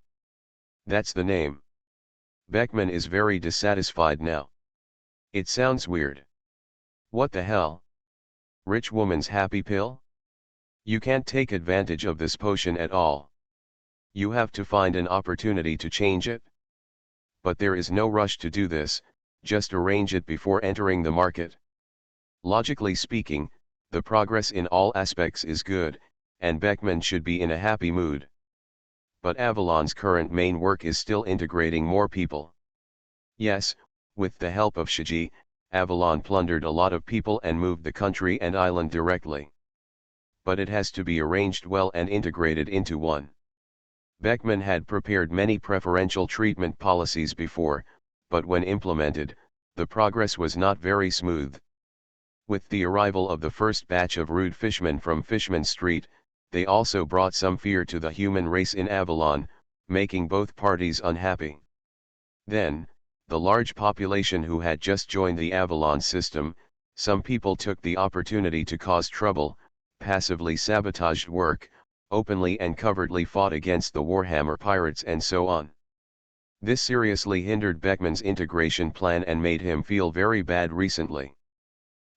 That's the name. Beckman is very dissatisfied now. It sounds weird. What the hell? Rich woman's happy pill? You can't take advantage of this potion at all. You have to find an opportunity to change it. But there is no rush to do this, just arrange it before entering the market. Logically speaking, the progress in all aspects is good, and Beckman should be in a happy mood. But Avalon's current main work is still integrating more people. Yes, with the help of Shiji, Avalon plundered a lot of people and moved the country and island directly. But it has to be arranged well and integrated into one. Beckman had prepared many preferential treatment policies before, but when implemented, the progress was not very smooth. With the arrival of the first batch of rude fishmen from Fishman Street, they also brought some fear to the human race in Avalon, making both parties unhappy. Then, the large population who had just joined the Avalon system, some people took the opportunity to cause trouble, passively sabotaged work, openly and covertly fought against the Warhammer pirates and so on. This seriously hindered Beckman's integration plan and made him feel very bad recently.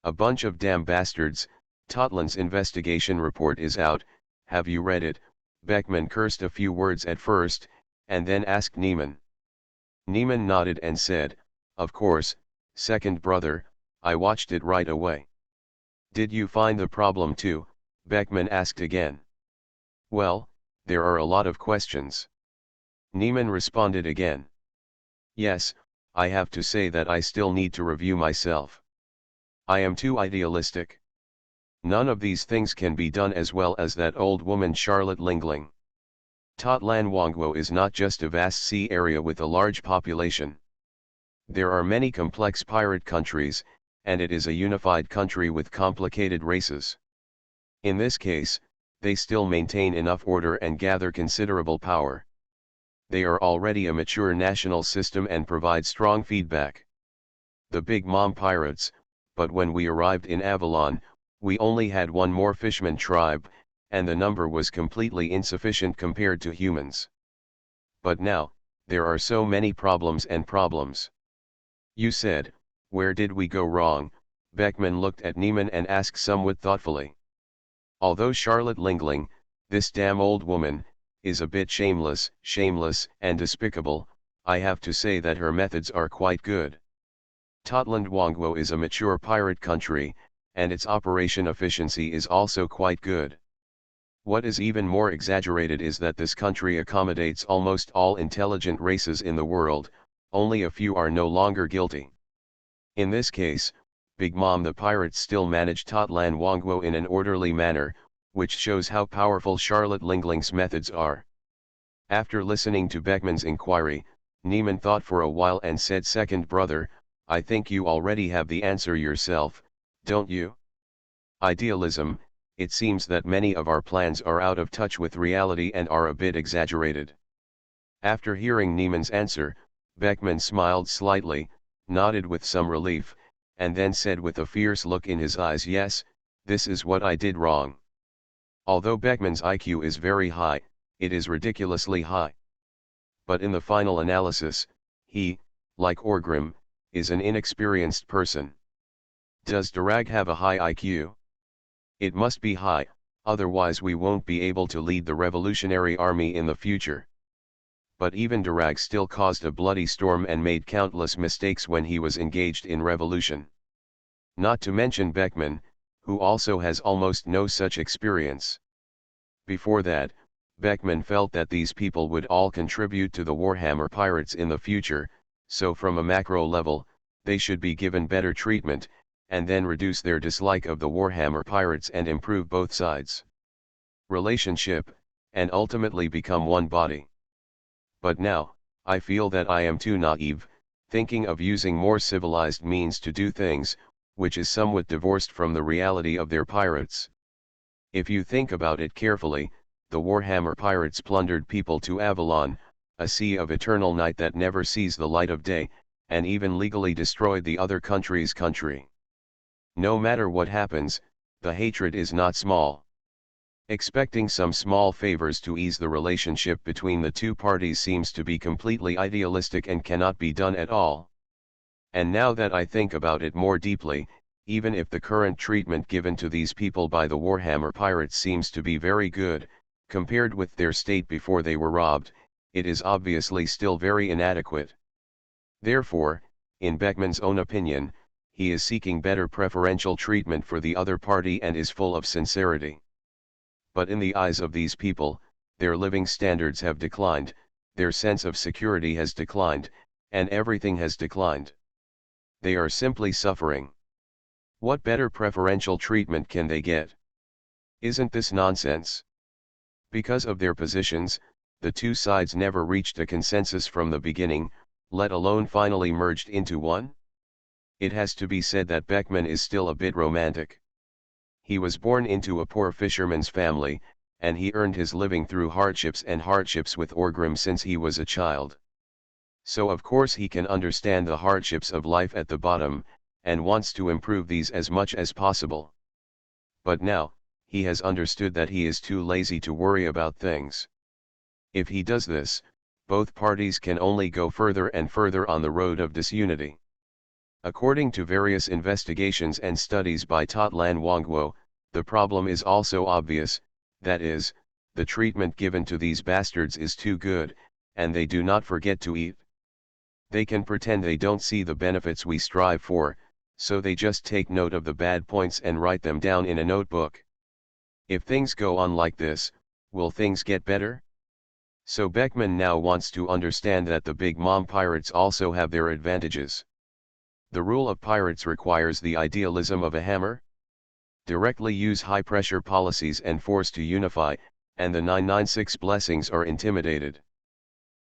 A bunch of damn bastards. Totland's investigation report is out, have you read it? Beckman cursed a few words at first, and then asked Neiman. Neiman nodded and said, of course, second brother, I watched it right away. Did you find the problem too? Beckman asked again. Well, there are a lot of questions. Neiman responded again. Yes, I have to say that I still need to review myself. I am too idealistic. None of these things can be done as well as that old woman Charlotte Lingling. Totlanwangwo is not just a vast sea area with a large population. There are many complex pirate countries, and it is a unified country with complicated races. In this case, they still maintain enough order and gather considerable power. They are already a mature national system and provide strong feedback. The Big Mom pirates, but when we arrived in Avalon, we only had one more fisherman tribe, and the number was completely insufficient compared to humans. But now, there are so many problems and problems. You said, where did we go wrong? Beckman looked at Neiman and asked somewhat thoughtfully. Although Charlotte Lingling, this damn old woman, is a bit shameless and despicable, I have to say that her methods are quite good. Totlandwangwo is a mature pirate country, and its operation efficiency is also quite good. What is even more exaggerated is that this country accommodates almost all intelligent races in the world, only a few are no longer guilty. In this case, Big Mom the pirates still manage Totlanwangwo in an orderly manner, which shows how powerful Charlotte Lingling's methods are. After listening to Beckman's inquiry, Neiman thought for a while and said, second brother, I think you already have the answer yourself, don't you? Idealism. It seems that many of our plans are out of touch with reality and are a bit exaggerated. After hearing Neiman's answer, Beckman smiled slightly, nodded with some relief, and then said with a fierce look in his eyes, yes, this is what I did wrong. Although Beckman's IQ is very high, it is ridiculously high. But in the final analysis, he, like Orgrim, is an inexperienced person. Does Durag have a high IQ? It must be high, otherwise we won't be able to lead the Revolutionary Army in the future. But even Durag still caused a bloody storm and made countless mistakes when he was engaged in revolution. Not to mention Beckman, who also has almost no such experience. Before that, Beckman felt that these people would all contribute to the Warhammer pirates in the future, so from a macro level, they should be given better treatment, and then reduce their dislike of the Warhammer pirates and improve both sides' relationship, and ultimately become one body. But now, I feel that I am too naive, thinking of using more civilized means to do things, which is somewhat divorced from the reality of their pirates. If you think about it carefully, the Warhammer pirates plundered people to Avalon, a sea of eternal night that never sees the light of day, and even legally destroyed the other country's country. No matter what happens, the hatred is not small. Expecting some small favors to ease the relationship between the two parties seems to be completely idealistic and cannot be done at all. And now that I think about it more deeply, even if the current treatment given to these people by the Warhammer pirates seems to be very good, compared with their state before they were robbed, it is obviously still very inadequate. Therefore, in Beckman's own opinion, he is seeking better preferential treatment for the other party and is full of sincerity. But in the eyes of these people, their living standards have declined, their sense of security has declined, and everything has declined. They are simply suffering. What better preferential treatment can they get? Isn't this nonsense? Because of their positions, the two sides never reached a consensus from the beginning, let alone finally merged into one? It has to be said that Beckman is still a bit romantic. He was born into a poor fisherman's family, and he earned his living through hardships with Orgrim since he was a child. So of course he can understand the hardships of life at the bottom, and wants to improve these as much as possible. But now, he has understood that he is too lazy to worry about things. If he does this, both parties can only go further and further on the road of disunity. According to various investigations and studies by Totlan Wangwo, the problem is also obvious, that is, the treatment given to these bastards is too good, and they do not forget to eat. They can pretend they don't see the benefits we strive for, so they just take note of the bad points and write them down in a notebook. If things go on like this, will things get better? So Beckman now wants to understand that the Big Mom pirates also have their advantages. The rule of pirates requires the idealism of a hammer. Directly use high-pressure policies and force to unify, and the 996 blessings are intimidated.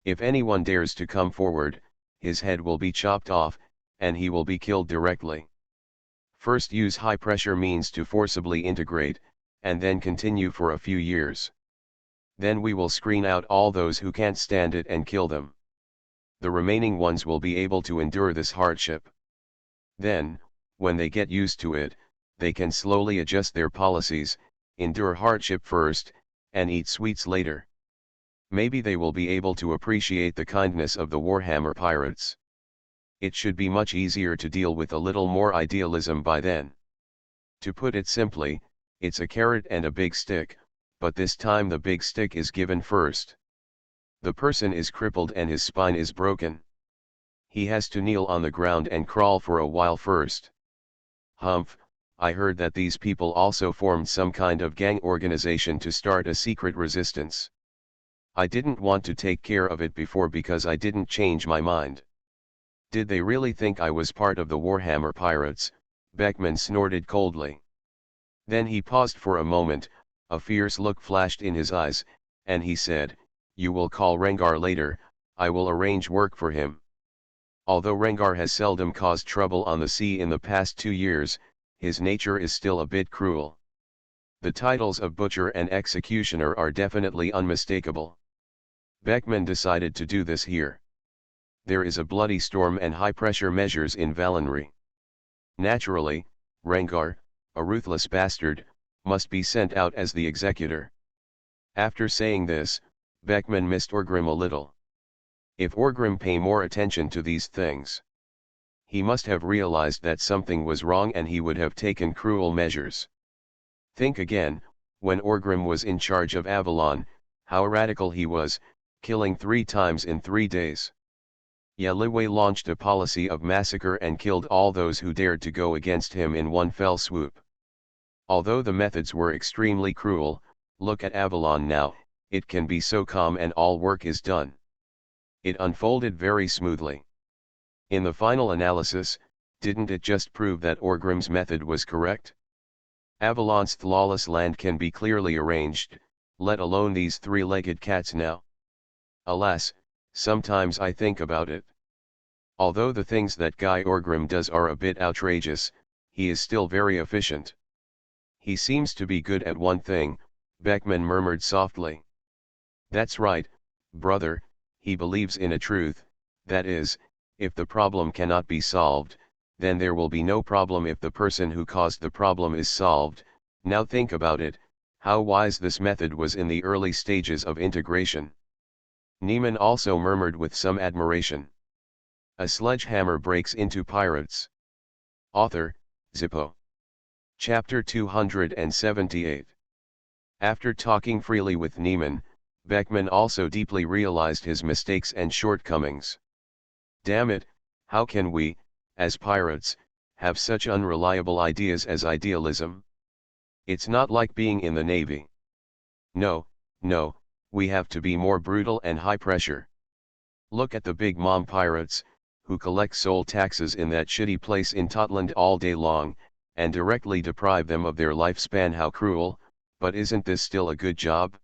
If anyone dares to come forward, his head will be chopped off, and he will be killed directly. First use high-pressure means to forcibly integrate, and then continue for a few years. Then we will screen out all those who can't stand it and kill them. The remaining ones will be able to endure this hardship. Then, when they get used to it, they can slowly adjust their policies, endure hardship first, and eat sweets later. Maybe they will be able to appreciate the kindness of the Warhammer pirates. It should be much easier to deal with a little more idealism by then. To put it simply, it's a carrot and a big stick, but this time the big stick is given first. The person is crippled and his spine is broken. He has to kneel on the ground and crawl for a while first. Humph, I heard that these people also formed some kind of gang organization to start a secret resistance. I didn't want to take care of it before because I didn't change my mind. Did they really think I was part of the Warhammer pirates? Beckman snorted coldly. Then he paused for a moment, a fierce look flashed in his eyes, and he said, "You will call Rengar later, I will arrange work for him." Although Rengar has seldom caused trouble on the sea in the past 2 years, his nature is still a bit cruel. The titles of Butcher and Executioner are definitely unmistakable. Beckman decided to do this here. There is a bloody storm and high-pressure measures in Valenry. Naturally, Rengar, a ruthless bastard, must be sent out as the executor. After saying this, Beckman missed Orgrim a little. If Orgrim pay more attention to these things, he must have realized that something was wrong and he would have taken cruel measures. Think again, when Orgrim was in charge of Avalon, how radical he was, killing 3 times in 3 days. Yeliway launched a policy of massacre and killed all those who dared to go against him in one fell swoop. Although the methods were extremely cruel, look at Avalon now, it can be so calm and all work is done. It unfolded very smoothly. In the final analysis, didn't it just prove that Orgrim's method was correct? Avalon's flawless land can be clearly arranged, let alone these 3-legged cats now. Alas, sometimes I think about it. Although the things that Guy Orgrim does are a bit outrageous, he is still very efficient. He seems to be good at one thing, Beckman murmured softly. That's right, brother, he believes in a truth, that is, if the problem cannot be solved, then there will be no problem if the person who caused the problem is solved. Now think about it, how wise this method was in the early stages of integration. Neiman also murmured with some admiration. A sledgehammer breaks into pirates. Author, Zippo. Chapter 278. After talking freely with Neiman, Beckman also deeply realized his mistakes and shortcomings. Damn it, how can we, as pirates, have such unreliable ideas as idealism? It's not like being in the Navy. No, we have to be more brutal and high pressure. Look at the big mom pirates, who collect soul taxes in that shitty place in Totland all day long, and directly deprive them of their lifespan. How cruel, but isn't this still a good job?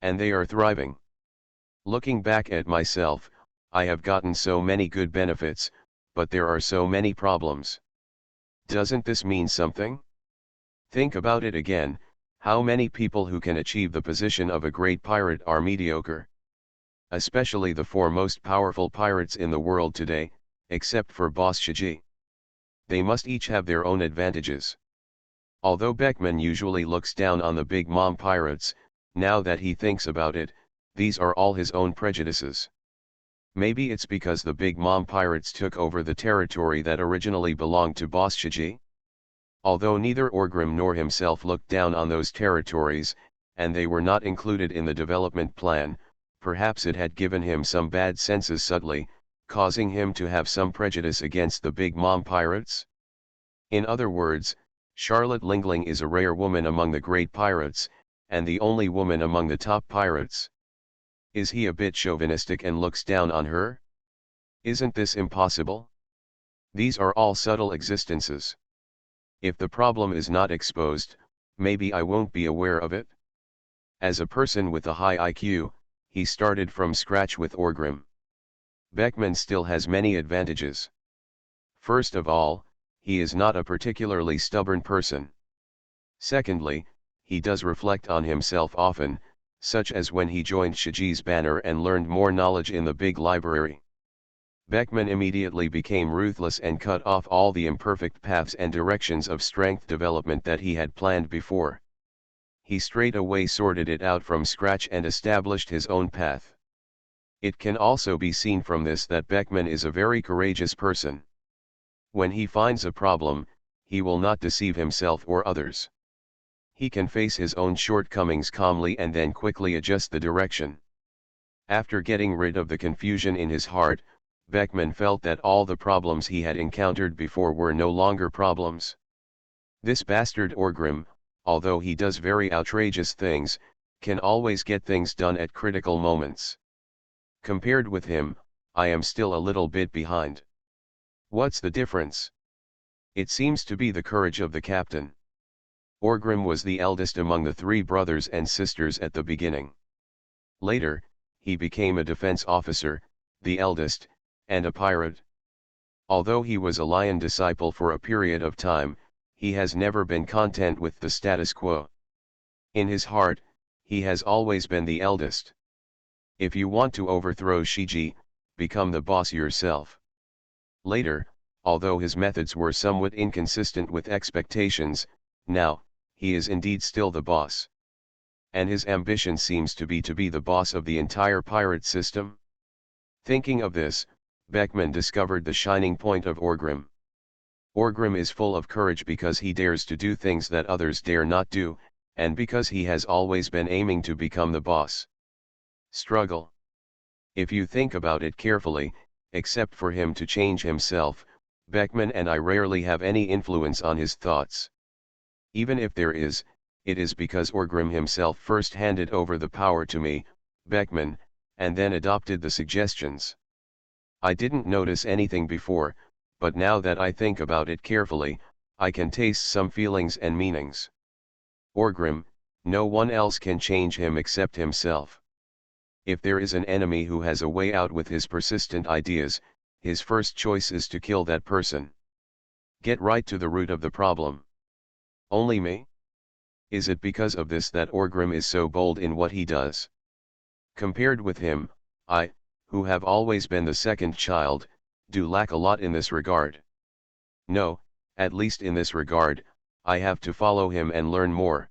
And they are thriving. Looking back at myself, I have gotten so many good benefits, but there are so many problems. Doesn't this mean something? Think about it again, how many people who can achieve the position of a great pirate are mediocre? Especially the four most powerful pirates in the world today, except for Boss Shiji. They must each have their own advantages. Although Beckman usually looks down on the big mom pirates, now that he thinks about it, these are all his own prejudices. Maybe it's because the big mom pirates took over the territory that originally belonged to Boss Shiji? Although neither Orgrim nor himself looked down on those territories, and they were not included in the development plan, perhaps it had given him some bad senses subtly, causing him to have some prejudice against the big mom pirates? In other words, Charlotte Lingling is a rare woman among the great pirates, and the only woman among the top pirates. Is he a bit chauvinistic and looks down on her? Isn't this impossible? These are all subtle existences. If the problem is not exposed, maybe I won't be aware of it. As a person with a high IQ, he started from scratch with Orgrim. Beckman still has many advantages. First of all, he is not a particularly stubborn person. Secondly, he does reflect on himself often, such as when he joined Shiji's banner and learned more knowledge in the big library. Beckman immediately became ruthless and cut off all the imperfect paths and directions of strength development that he had planned before. He straight away sorted it out from scratch and established his own path. It can also be seen from this that Beckman is a very courageous person. When he finds a problem, he will not deceive himself or others. He can face his own shortcomings calmly and then quickly adjust the direction. After getting rid of the confusion in his heart, Beckman felt that all the problems he had encountered before were no longer problems. This bastard Orgrim, although he does very outrageous things, can always get things done at critical moments. Compared with him, I am still a little bit behind. What's the difference? It seems to be the courage of the captain. Orgrim was the eldest among the three brothers and sisters at the beginning. Later, he became a defense officer, the eldest, and a pirate. Although he was a lion disciple for a period of time, he has never been content with the status quo. In his heart, he has always been the eldest. If you want to overthrow Shiji, become the boss yourself. Later, although his methods were somewhat inconsistent with expectations, now, he is indeed still the boss. And his ambition seems to be the boss of the entire pirate system. Thinking of this, Beckman discovered the shining point of Orgrim. Orgrim is full of courage because he dares to do things that others dare not do, and because he has always been aiming to become the boss. Struggle. If you think about it carefully, except for him to change himself, Beckman and I rarely have any influence on his thoughts. Even if there is, it is because Orgrim himself first handed over the power to me, Beckman, and then adopted the suggestions. I didn't notice anything before, but now that I think about it carefully, I can taste some feelings and meanings. Orgrim, no one else can change him except himself. If there is an enemy who has a way out with his persistent ideas, his first choice is to kill that person. Get right to the root of the problem. Only me? Is it because of this that Orgrim is so bold in what he does? Compared with him, I, who have always been the second child, do lack a lot in this regard. No, at least in this regard, I have to follow him and learn more.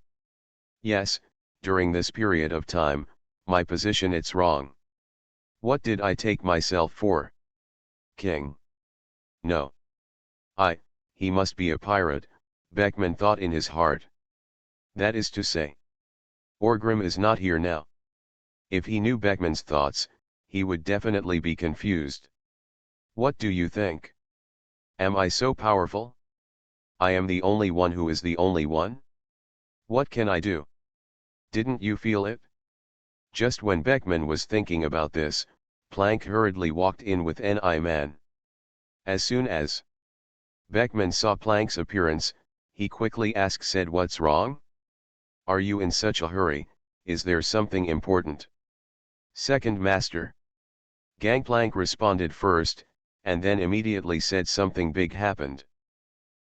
Yes, during this period of time, my position it's wrong. What did I take myself for? King? No. He must be a pirate, Beckman thought in his heart. That is to say, Orgrim is not here now. If he knew Beckman's thoughts, he would definitely be confused. What do you think? Am I so powerful? I am the only one who is the only one? What can I do? Didn't you feel it? Just when Beckman was thinking about this, Planck hurriedly walked in with Ni Man. As soon as Beckman saw Planck's appearance, he quickly said, "What's wrong? Are you in such a hurry? Is there something important?" "Second master." Gangplank responded first, and then immediately said something big happened.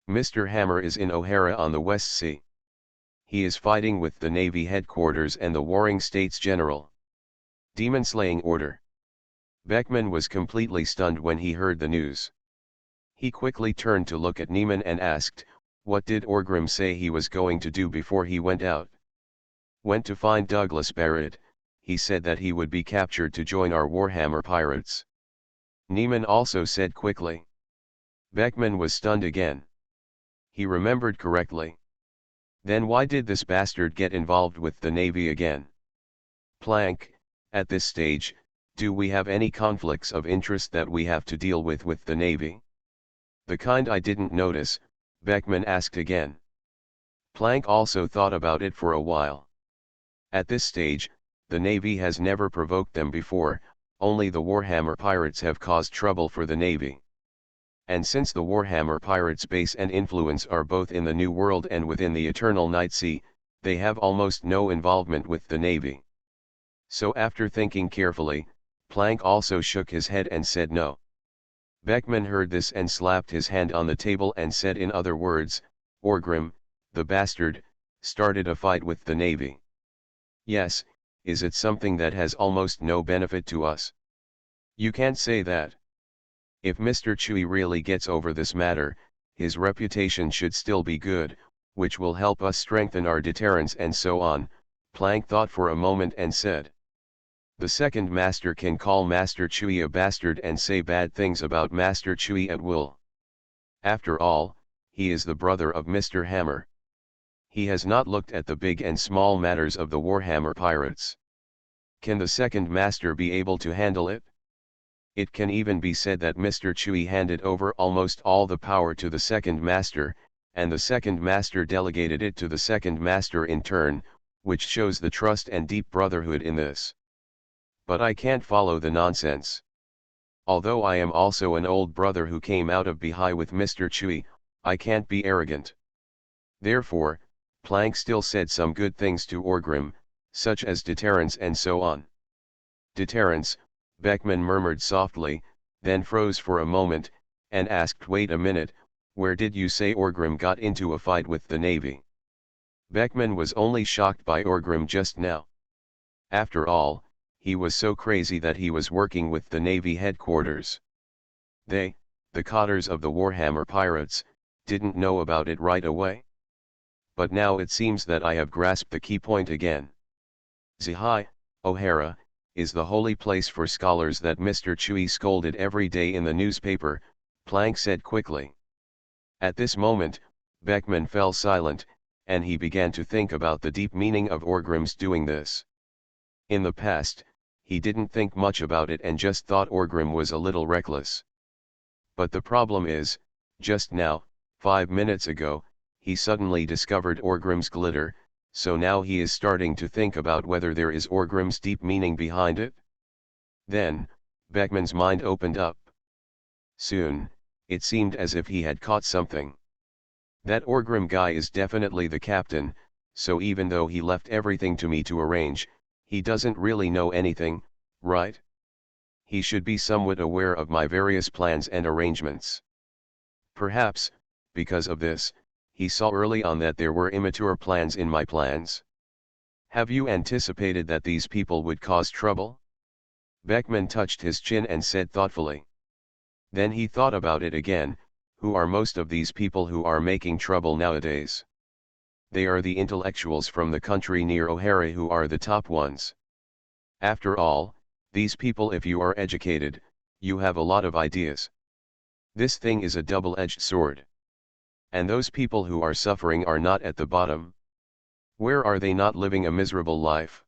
"Mr. Hammer is in O'Hara on the West Sea. He is fighting with the Navy headquarters and the Warring States General. Demon-slaying order." Beckman was completely stunned when he heard the news. He quickly turned to look at Neiman and asked, "What did Orgrim say he was going to do before he went out?" "Went to find Douglas Barrett. He said that he would be captured to join our Warhammer pirates," Neiman also said quickly. Beckman was stunned again. He remembered correctly. Then why did this bastard get involved with the Navy again? "Planck, at this stage, do we have any conflicts of interest that we have to deal with the Navy?" "The kind I didn't notice," Beckman asked again. Planck also thought about it for a while. At this stage, the Navy has never provoked them before, only the Warhammer pirates have caused trouble for the Navy. And since the Warhammer pirates' base and influence are both in the New World and within the Eternal Night Sea, they have almost no involvement with the Navy. So after thinking carefully, Planck also shook his head and said no. Beckman heard this and slapped his hand on the table and said, in other words, "Orgrim, the bastard, started a fight with the Navy." "Yes, is it something that has almost no benefit to us?" "You can't say that. If Mr. Chui really gets over this matter, his reputation should still be good, which will help us strengthen our deterrence and so on." Planck thought for a moment and said, "The second master can call Master Chui a bastard and say bad things about Master Chui at will. After all, he is the brother of Mr. Hammer. He has not looked at the big and small matters of the Warhammer pirates. Can the second master be able to handle it? It can even be said that Mr. Chui handed over almost all the power to the second master, and the second master delegated it to the second master in turn, which shows the trust and deep brotherhood in this. But I can't follow the nonsense. Although I am also an old brother who came out of Behi with Mr. Chui, I can't be arrogant." Therefore, Planck still said some good things to Orgrim, such as deterrence and so on. "Deterrence," Beckman murmured softly, then froze for a moment, and asked, "Wait a minute, where did you say Orgrim got into a fight with the Navy?" Beckman was only shocked by Orgrim just now. After all, he was so crazy that he was working with the Navy headquarters. They, the cotters of the Warhammer pirates, didn't know about it right away. But now it seems that I have grasped the key point again. Zihai, O'Hara, is the holy place for scholars that Mr. Chui scolded every day in the newspaper, Planck said quickly. At this moment, Beckman fell silent, and he began to think about the deep meaning of Orgrim's doing this. In the past, he didn't think much about it and just thought Orgrim was a little reckless. But the problem is, just now, 5 minutes ago, he suddenly discovered Orgrim's glitter, so now he is starting to think about whether there is Orgrim's deep meaning behind it. Then, Beckman's mind opened up. Soon, it seemed as if he had caught something. That Orgrim guy is definitely the captain, so even though he left everything to me to arrange, he doesn't really know anything, right? He should be somewhat aware of my various plans and arrangements. Perhaps, because of this, he saw early on that there were immature plans in my plans. Have you anticipated that these people would cause trouble? Beckman touched his chin and said thoughtfully. Then he thought about it again. Who are most of these people who are making trouble nowadays? They are the intellectuals from the country near O'Hara who are the top ones. After all, these people, if you are educated, you have a lot of ideas. This thing is a double-edged sword. And those people who are suffering are not at the bottom. Where are they not living a miserable life?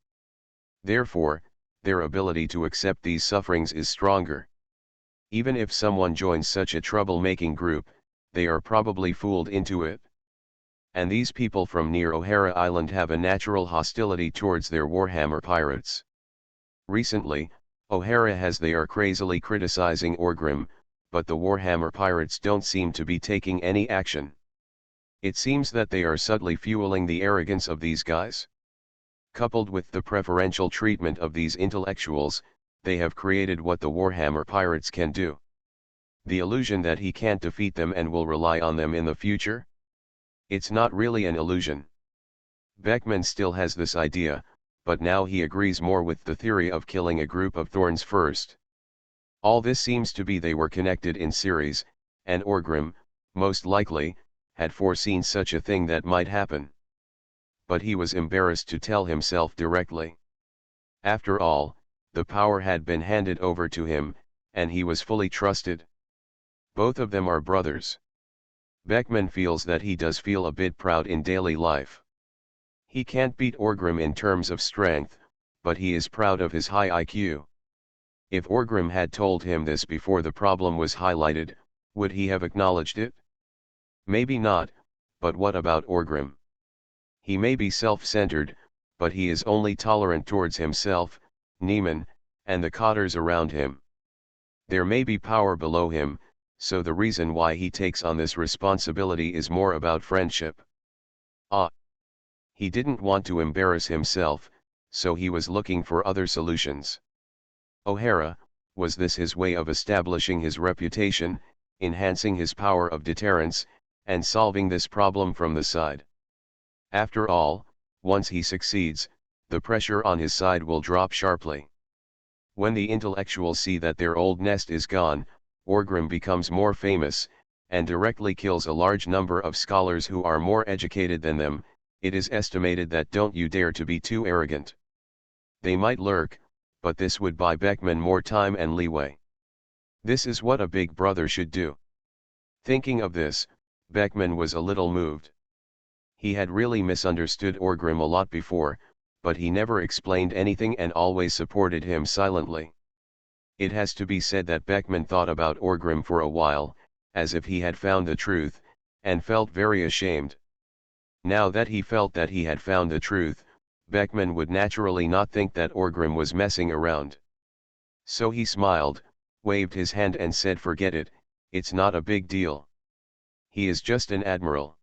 Therefore, their ability to accept these sufferings is stronger. Even if someone joins such a trouble-making group, they are probably fooled into it. And these people from near O'Hara Island have a natural hostility towards their Warhammer pirates. Recently, O'Hara has they are crazily criticizing Orgrim, but the Warhammer pirates don't seem to be taking any action. It seems that they are subtly fueling the arrogance of these guys. Coupled with the preferential treatment of these intellectuals, they have created what the Warhammer pirates can do. The illusion that he can't defeat them and will rely on them in the future? It's not really an illusion. Beckman still has this idea, but now he agrees more with the theory of killing a group of thorns first. All this seems to be they were connected in series, and Orgrim, most likely, had foreseen such a thing that might happen. But he was embarrassed to tell himself directly. After all, the power had been handed over to him, and he was fully trusted. Both of them are brothers. Beckman feels that he does feel a bit proud in daily life. He can't beat Orgrim in terms of strength, but he is proud of his high IQ. If Orgrim had told him this before the problem was highlighted, would he have acknowledged it? Maybe not, but what about Orgrim? He may be self-centered, but he is only tolerant towards himself, Niemann, and the cotters around him. There may be power below him, so the reason why he takes on this responsibility is more about friendship. He didn't want to embarrass himself, so he was looking for other solutions. O'Hara, was this his way of establishing his reputation, enhancing his power of deterrence, and solving this problem from the side? After all, once he succeeds, the pressure on his side will drop sharply. When the intellectuals see that their old nest is gone, Orgrim becomes more famous, and directly kills a large number of scholars who are more educated than them. It is estimated that don't you dare to be too arrogant. They might lurk, but this would buy Beckman more time and leeway. This is what a big brother should do. Thinking of this, Beckman was a little moved. He had really misunderstood Orgrim a lot before, but he never explained anything and always supported him silently. It has to be said that Beckman thought about Orgrim for a while, as if he had found the truth, and felt very ashamed. Now that he felt that he had found the truth, Beckman would naturally not think that Orgrim was messing around. So he smiled, waved his hand and said, "Forget it, it's not a big deal. He is just an admiral.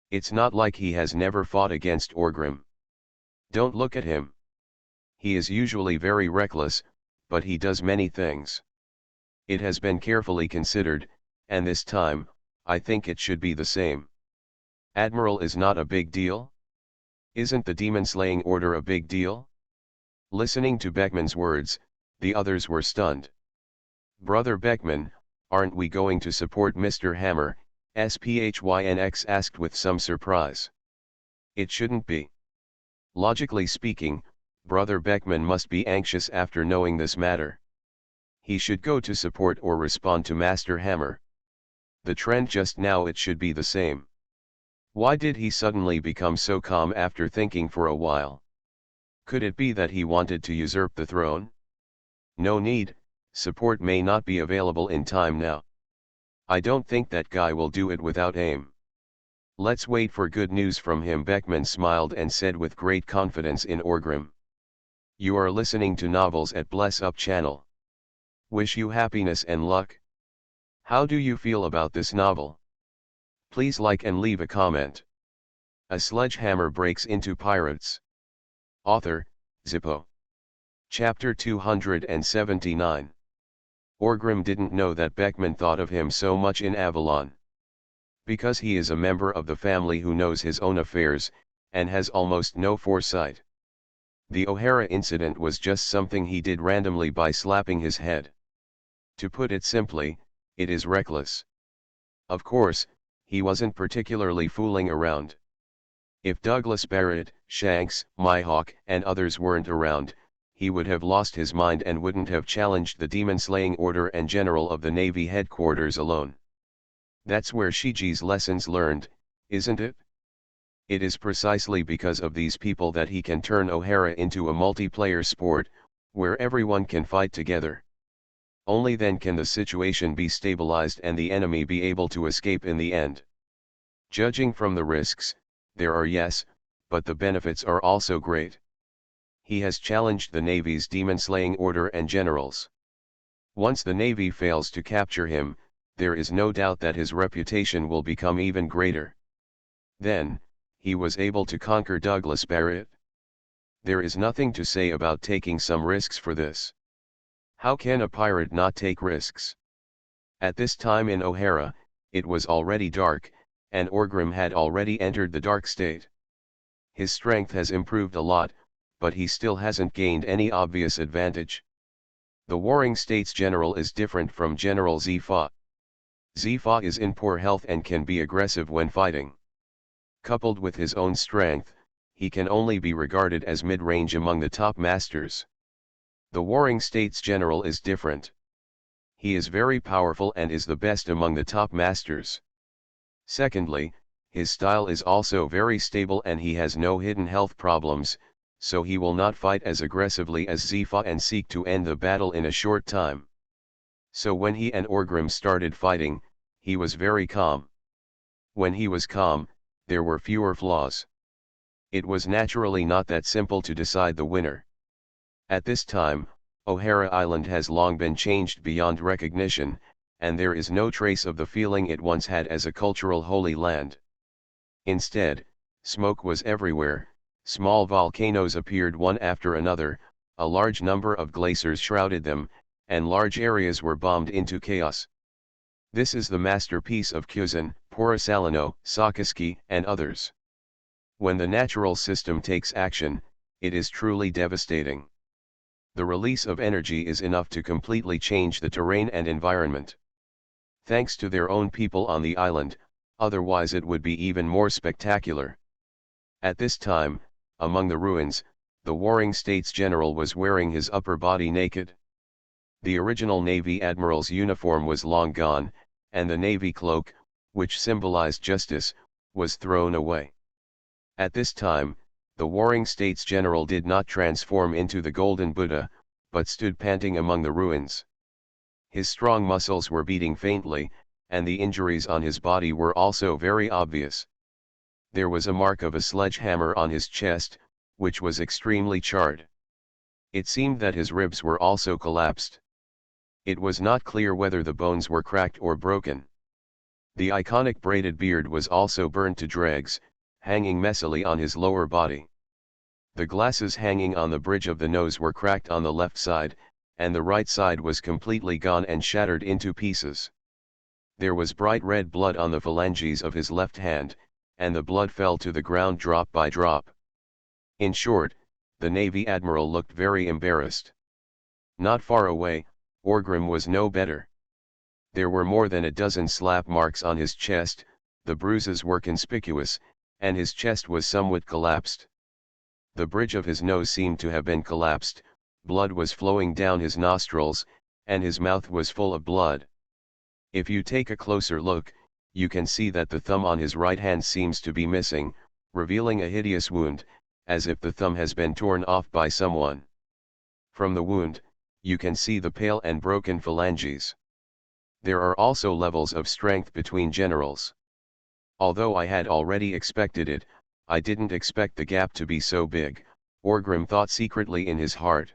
It's not like he has never fought against Orgrim. Don't look at him. He is usually very reckless, but he does many things. It has been carefully considered, and this time, I think it should be the same. Admiral is not a big deal? Isn't the demon-slaying order a big deal?" Listening to Beckman's words, the others were stunned. "Brother Beckman, aren't we going to support Mr. Hammer?" Sphnx asked with some surprise. "It shouldn't be. Logically speaking, Brother Beckman must be anxious after knowing this matter. He should go to support or respond to Master Hammer. The trend just now, it should be the same." Why did he suddenly become so calm after thinking for a while? Could it be that he wanted to usurp the throne? No need, support may not be available in time now. I don't think that guy will do it without aim. Let's wait for good news from him. Beckman smiled and said with great confidence in Orgrim. You are listening to Novels at Bless Up channel. Wish you happiness and luck. How do you feel about this novel? Please like and leave a comment. A sledgehammer breaks into pirates. Author, Zippo. Chapter 279. Orgrim didn't know that Beckman thought of him so much in Avalon. Because he is a member of the family who knows his own affairs, and has almost no foresight. The O'Hara incident was just something he did randomly by slapping his head. To put it simply, it is reckless. Of course, he wasn't particularly fooling around. If Douglas Barrett, Shanks, Mihawk, and others weren't around, he would have lost his mind and wouldn't have challenged the demon-slaying order and general of the Navy headquarters alone. That's where Shiji's lessons learned, isn't it? It is precisely because of these people that he can turn O'Hara into a multiplayer sport, where everyone can fight together. Only then can the situation be stabilized and the enemy be able to escape in the end. Judging from the risks, there are, yes, but the benefits are also great. He has challenged the Navy's demon-slaying order and generals. Once the Navy fails to capture him, there is no doubt that his reputation will become even greater. Then, he was able to conquer Douglas Barrett. There is nothing to say about taking some risks for this. How can a pirate not take risks? At this time in O'Hara, it was already dark, and Orgrim had already entered the dark state. His strength has improved a lot, but he still hasn't gained any obvious advantage. The Warring States General is different from General Sci-fi. Sci-fi is in poor health and can be aggressive when fighting. Coupled with his own strength, he can only be regarded as mid-range among the top masters. The Warring States General is different. He is very powerful and is the best among the top masters. Secondly, his style is also very stable and he has no hidden health problems, so he will not fight as aggressively as Sci-fi and seek to end the battle in a short time. So when he and Orgrim started fighting, he was very calm. When he was calm, there were fewer flaws. It was naturally not that simple to decide the winner. At this time, O'Hara Island has long been changed beyond recognition, and there is no trace of the feeling it once had as a cultural holy land. Instead, smoke was everywhere, small volcanoes appeared one after another, a large number of glaciers shrouded them, and large areas were bombed into chaos. This is the masterpiece of Kuzin, Porosalino, Sakaski, and others. When the natural system takes action, it is truly devastating. The release of energy is enough to completely change the terrain and environment. Thanks to their own people on the island, otherwise it would be even more spectacular. At this time, among the ruins, the Warring States General was wearing his upper body naked. The original Navy Admiral's uniform was long gone, and the Navy cloak, which symbolized justice, was thrown away. At this time, the Warring States General did not transform into the Golden Buddha, but stood panting among the ruins. His strong muscles were beating faintly, and the injuries on his body were also very obvious. There was a mark of a sledgehammer on his chest, which was extremely charred. It seemed that his ribs were also collapsed. It was not clear whether the bones were cracked or broken. The iconic braided beard was also burned to dregs, hanging messily on his lower body. The glasses hanging on the bridge of the nose were cracked on the left side, and the right side was completely gone and shattered into pieces. There was bright red blood on the phalanges of his left hand, and the blood fell to the ground drop by drop. In short, the Navy Admiral looked very embarrassed. Not far away, Orgrim was no better. There were more than a dozen slap marks on his chest, the bruises were conspicuous, and his chest was somewhat collapsed. The bridge of his nose seemed to have been collapsed, blood was flowing down his nostrils, and his mouth was full of blood. If you take a closer look, you can see that the thumb on his right hand seems to be missing, revealing a hideous wound, as if the thumb has been torn off by someone. From the wound, you can see the pale and broken phalanges. There are also levels of strength between generals. Although I had already expected it, I didn't expect the gap to be so big, Orgrim thought secretly in his heart.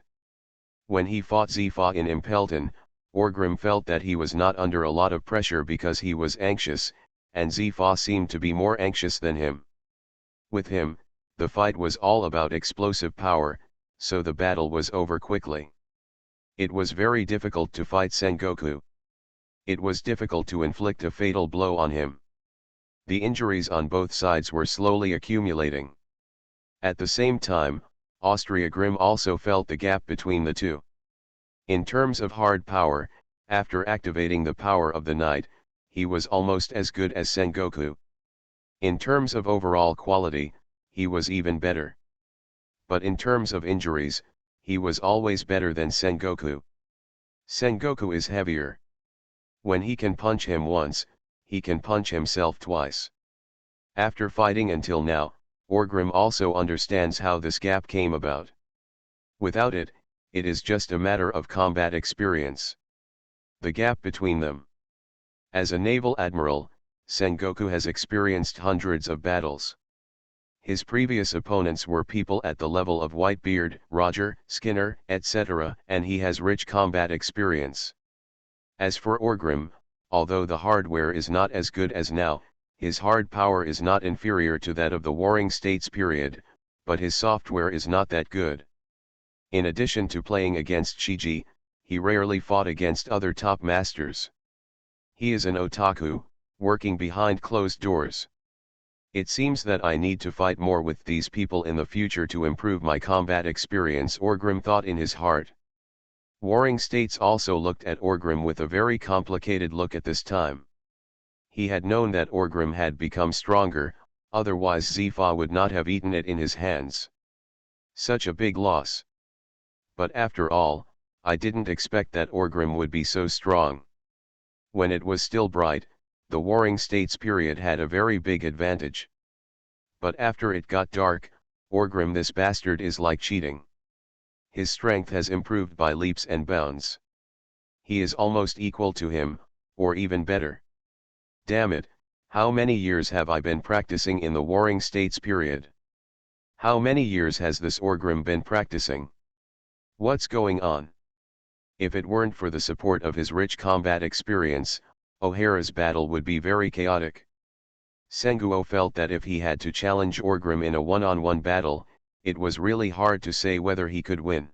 When he fought Sci-fi in Impelton, Orgrim felt that he was not under a lot of pressure because he was anxious, and Sci-fi seemed to be more anxious than him. With him, the fight was all about explosive power, so the battle was over quickly. It was very difficult to fight Sengoku. It was difficult to inflict a fatal blow on him. The injuries on both sides were slowly accumulating. At the same time, Austria-Grim also felt the gap between the two. In terms of hard power, after activating the power of the night, he was almost as good as Sengoku. In terms of overall quality, he was even better. But in terms of injuries, he was always better than Sengoku. Sengoku is heavier. When he can punch him once, he can punch himself twice. After fighting until now, Orgrim also understands how this gap came about. Without it, it is just a matter of combat experience. The gap between them. As a naval admiral, Sengoku has experienced hundreds of battles. His previous opponents were people at the level of Whitebeard, Roger, Skinner, etc., and he has rich combat experience. As for Orgrim, although the hardware is not as good as now, his hard power is not inferior to that of the Warring States period, but his software is not that good. In addition to playing against Shiji, he rarely fought against other top masters. He is an otaku, working behind closed doors. It seems that I need to fight more with these people in the future to improve my combat experience, Orgrim thought in his heart. Warring States also looked at Orgrim with a very complicated look at this time. He had known that Orgrim had become stronger, otherwise Zifa would not have eaten it in his hands. Such a big loss. But after all, I didn't expect that Orgrim would be so strong. When it was still bright, the Warring States period had a very big advantage. But after it got dark, Orgrim, this bastard, is like cheating. His strength has improved by leaps and bounds. He is almost equal to him, or even better. Damn it, how many years have I been practicing in the Warring States period? How many years has this Orgrim been practicing? What's going on? If it weren't for the support of his rich combat experience, O'Hara's battle would be very chaotic. Senguo felt that if he had to challenge Orgrim in a one-on-one battle, it was really hard to say whether he could win.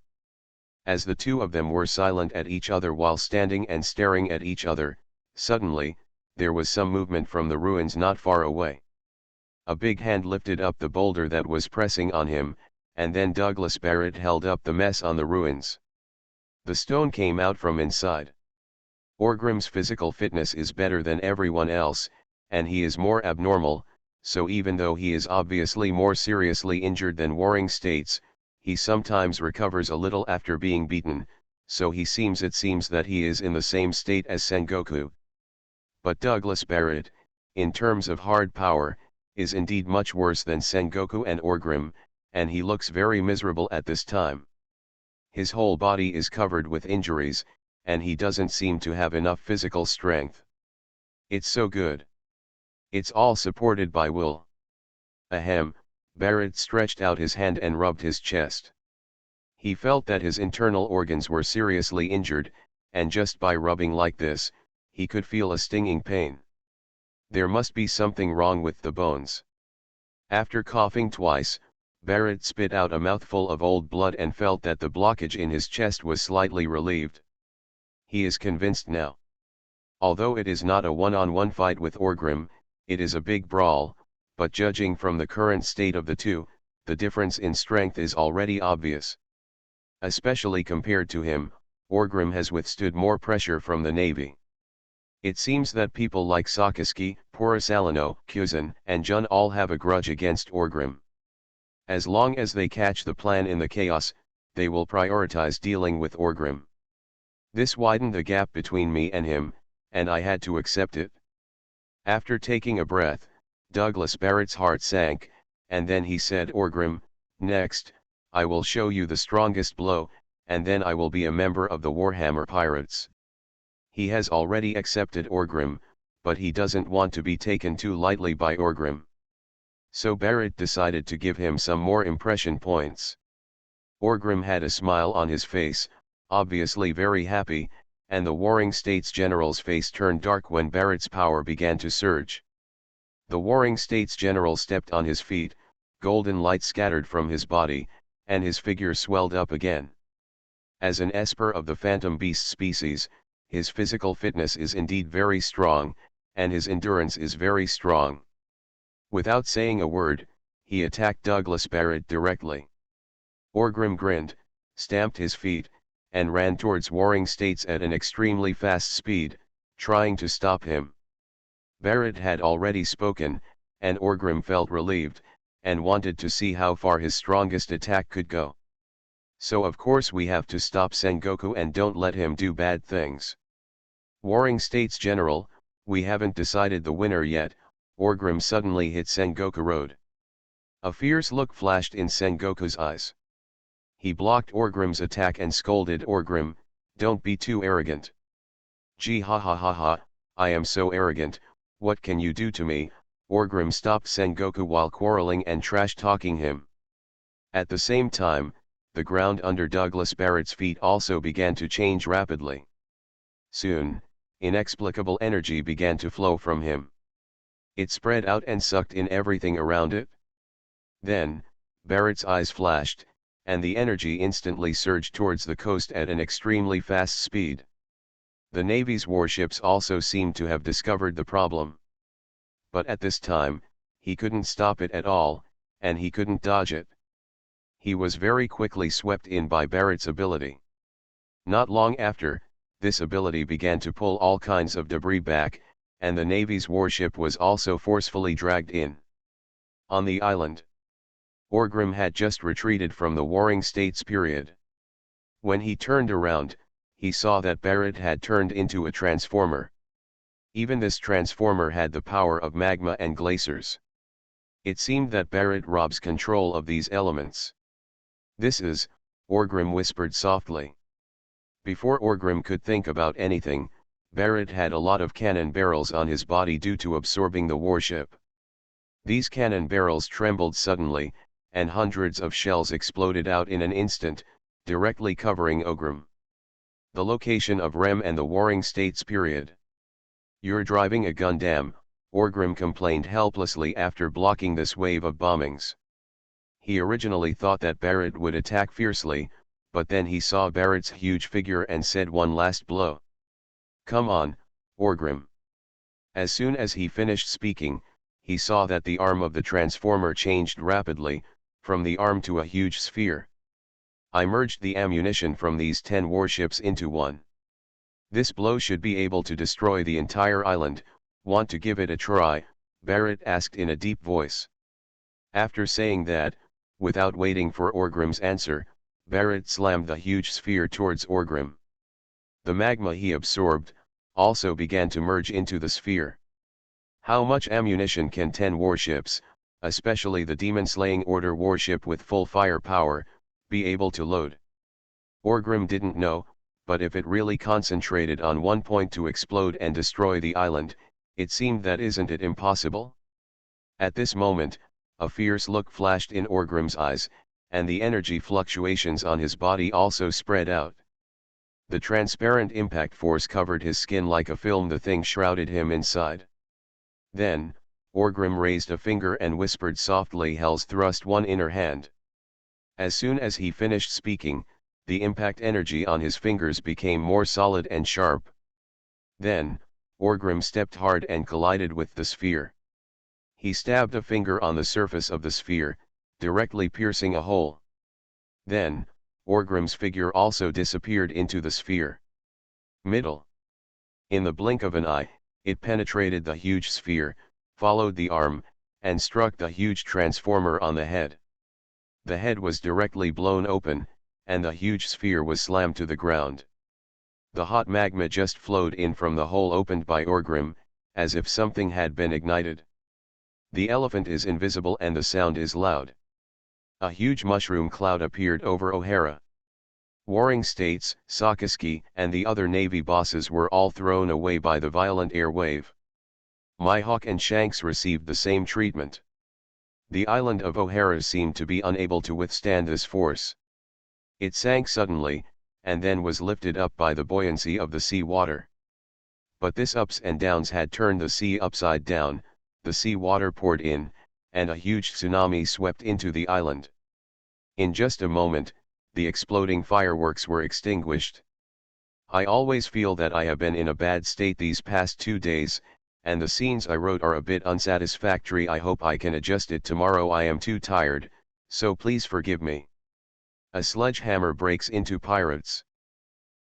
As the two of them were silent at each other while standing and staring at each other, suddenly, there was some movement from the ruins not far away. A big hand lifted up the boulder that was pressing on him, and then Douglas Barrett held up the mess on the ruins. The stone came out from inside. Orgrim's physical fitness is better than everyone else, and he is more abnormal, so even though he is obviously more seriously injured than Warring States, he sometimes recovers a little after being beaten, so it seems that he is in the same state as Sengoku. But Douglas Barrett, in terms of hard power, is indeed much worse than Sengoku and Orgrim, and he looks very miserable at this time. His whole body is covered with injuries, and he doesn't seem to have enough physical strength. It's so good. It's all supported by will. Ahem, Barrett stretched out his hand and rubbed his chest. He felt that his internal organs were seriously injured, and just by rubbing like this, he could feel a stinging pain. There must be something wrong with the bones. After coughing twice, Barrett spit out a mouthful of old blood and felt that the blockage in his chest was slightly relieved. He is convinced now. Although it is not a one-on-one fight with Orgrim, it is a big brawl, but judging from the current state of the two, the difference in strength is already obvious. Especially compared to him, Orgrim has withstood more pressure from the Navy. It seems that people like Sakazuki, Porisalino, Kuzan, and Jun all have a grudge against Orgrim. As long as they catch the plan in the chaos, they will prioritize dealing with Orgrim. This widened the gap between me and him, and I had to accept it. After taking a breath, Douglas Barrett's heart sank, and then he said, Orgrim, next, I will show you the strongest blow, and then I will be a member of the Warhammer Pirates. He has already accepted Orgrim, but he doesn't want to be taken too lightly by Orgrim. So Barrett decided to give him some more impression points. Orgrim had a smile on his face, obviously very happy, and the Warring States general's face turned dark when Barrett's power began to surge. The Warring States general stepped on his feet, golden light scattered from his body, and his figure swelled up again. As an esper of the phantom beast species, his physical fitness is indeed very strong, and his endurance is very strong. Without saying a word, he attacked Douglas Barrett directly. Orgrim grinned, stamped his feet, and ran towards Warring States at an extremely fast speed, trying to stop him. Barrett had already spoken, and Orgrim felt relieved, and wanted to see how far his strongest attack could go. So of course we have to stop Sengoku and don't let him do bad things. Warring States General, we haven't decided the winner yet. Orgrim suddenly hit Sengoku Road. A fierce look flashed in Sengoku's eyes. He blocked Orgrim's attack and scolded Orgrim, don't be too arrogant. Gee ha ha ha ha, I am so arrogant, what can you do to me? Orgrim stopped Sengoku while quarreling and trash-talking him. At the same time, the ground under Douglas Barrett's feet also began to change rapidly. Soon, inexplicable energy began to flow from him. It spread out and sucked in everything around it. Then, Barrett's eyes flashed, and the energy instantly surged towards the coast at an extremely fast speed. The Navy's warships also seemed to have discovered the problem. But at this time, he couldn't stop it at all, and he couldn't dodge it. He was very quickly swept in by Barrett's ability. Not long after, this ability began to pull all kinds of debris back, and the Navy's warship was also forcefully dragged in. On the island, Orgrim had just retreated from the Warring States period. When he turned around, he saw that Barrett had turned into a transformer. Even this transformer had the power of magma and glaciers. It seemed that Barrett robs control of these elements. "This is," Orgrim whispered softly. Before Orgrim could think about anything, Barrett had a lot of cannon barrels on his body due to absorbing the warship. These cannon barrels trembled suddenly, and hundreds of shells exploded out in an instant, directly covering Orgrim. The location of Rem and the Warring States period. "You're driving a Gundam," Orgrim complained helplessly after blocking this wave of bombings. He originally thought that Barrett would attack fiercely, but then he saw Barrett's huge figure and said one last blow. "Come on, Orgrim." As soon as he finished speaking, he saw that the arm of the transformer changed rapidly, from the arm to a huge sphere. "I merged the ammunition from these 10 warships into one. This blow should be able to destroy the entire island. Want to give it a try?" Barrett asked in a deep voice. After saying that, without waiting for Orgrim's answer, Barrett slammed the huge sphere towards Orgrim. The magma he absorbed also began to merge into the sphere. How much ammunition can 10 warships, especially the demon-slaying Order warship with full firepower, be able to load? Orgrim didn't know, but if it really concentrated on one point to explode and destroy the island, it seemed that isn't it impossible? At this moment, a fierce look flashed in Orgrim's eyes, and the energy fluctuations on his body also spread out. The transparent impact force covered his skin like a film. The thing shrouded him inside. Then, Orgrim raised a finger and whispered softly, "Hell's thrust, one inner hand." As soon as he finished speaking, the impact energy on his fingers became more solid and sharp. Then, Orgrim stepped hard and collided with the sphere. He stabbed a finger on the surface of the sphere, directly piercing a hole. Then, Orgrim's figure also disappeared into the sphere. Middle. In the blink of an eye, it penetrated the huge sphere, followed the arm, and struck the huge transformer on the head. The head was directly blown open, and the huge sphere was slammed to the ground. The hot magma just flowed in from the hole opened by Orgrim, as if something had been ignited. The elephant is invisible and the sound is loud. A huge mushroom cloud appeared over O'Hara. Warring States, Sakaski, and the other Navy bosses were all thrown away by the violent air wave. Mihawk and Shanks received the same treatment. The island of O'Hara seemed to be unable to withstand this force. It sank suddenly, and then was lifted up by the buoyancy of the sea water. But this ups and downs had turned the sea upside down. The sea water poured in, and a huge tsunami swept into the island. In just a moment, the exploding fireworks were extinguished. "I always feel that I have been in a bad state these past 2 days, and the scenes I wrote are a bit unsatisfactory. I hope I can adjust it tomorrow. I am too tired, so please forgive me." A sledgehammer breaks into pirates.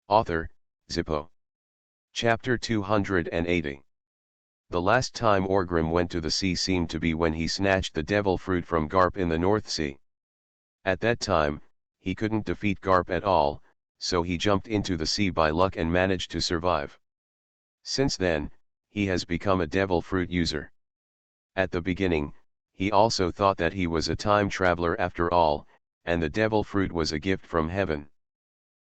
Author, Zippo. Chapter 280. The last time Orgrim went to the sea seemed to be when he snatched the devil fruit from Garp in the North Sea. At that time, he couldn't defeat Garp at all, so he jumped into the sea by luck and managed to survive. Since then, he has become a devil fruit user. At the beginning, he also thought that he was a time traveler after all, and the devil fruit was a gift from heaven.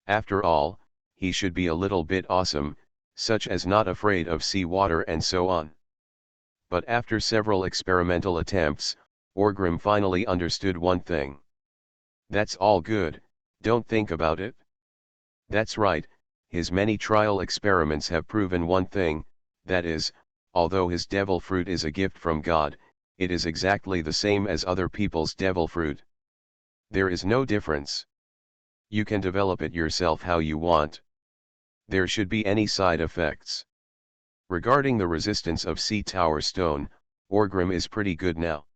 After all, he should be a little bit awesome, such as not afraid of sea water and so on. But after several experimental attempts, Orgrim finally understood one thing. That's all good, don't think about it. That's right, his many trial experiments have proven one thing, that is, although his devil fruit is a gift from God, it is exactly the same as other people's devil fruit. There is no difference. You can develop it yourself how you want. There should be any side effects. Regarding the resistance of Sea Tower Stone, Orgrim is pretty good now.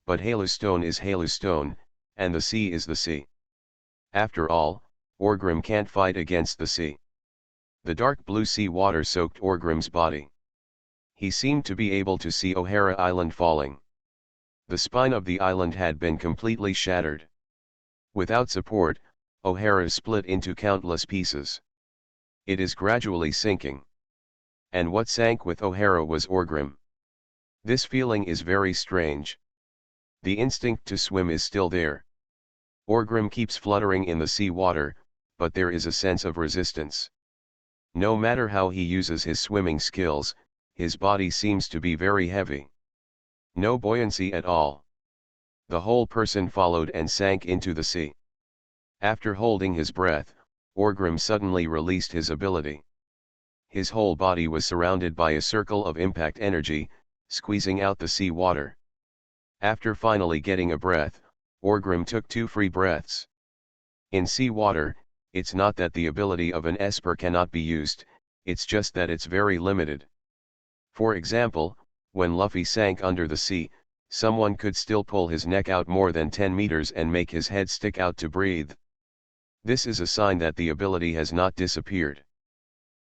But Halustone is Halustone, and the sea is the sea. After all, Orgrim can't fight against the sea. The dark blue sea water soaked Orgrim's body. He seemed to be able to see O'Hara Island falling. The spine of the island had been completely shattered. Without support, O'Hara split into countless pieces. It is gradually sinking. And what sank with O'Hara was Orgrim. This feeling is very strange. The instinct to swim is still there. Orgrim keeps fluttering in the sea water, but there is a sense of resistance. No matter how he uses his swimming skills, his body seems to be very heavy. No buoyancy at all. The whole person followed and sank into the sea. After holding his breath, Orgrim suddenly released his ability. His whole body was surrounded by a circle of impact energy, squeezing out the sea water. After finally getting a breath, Orgrim took 2 free breaths. In sea water, it's not that the ability of an Esper cannot be used, it's just that it's very limited. For example, when Luffy sank under the sea, someone could still pull his neck out more than 10 meters and make his head stick out to breathe. This is a sign that the ability has not disappeared.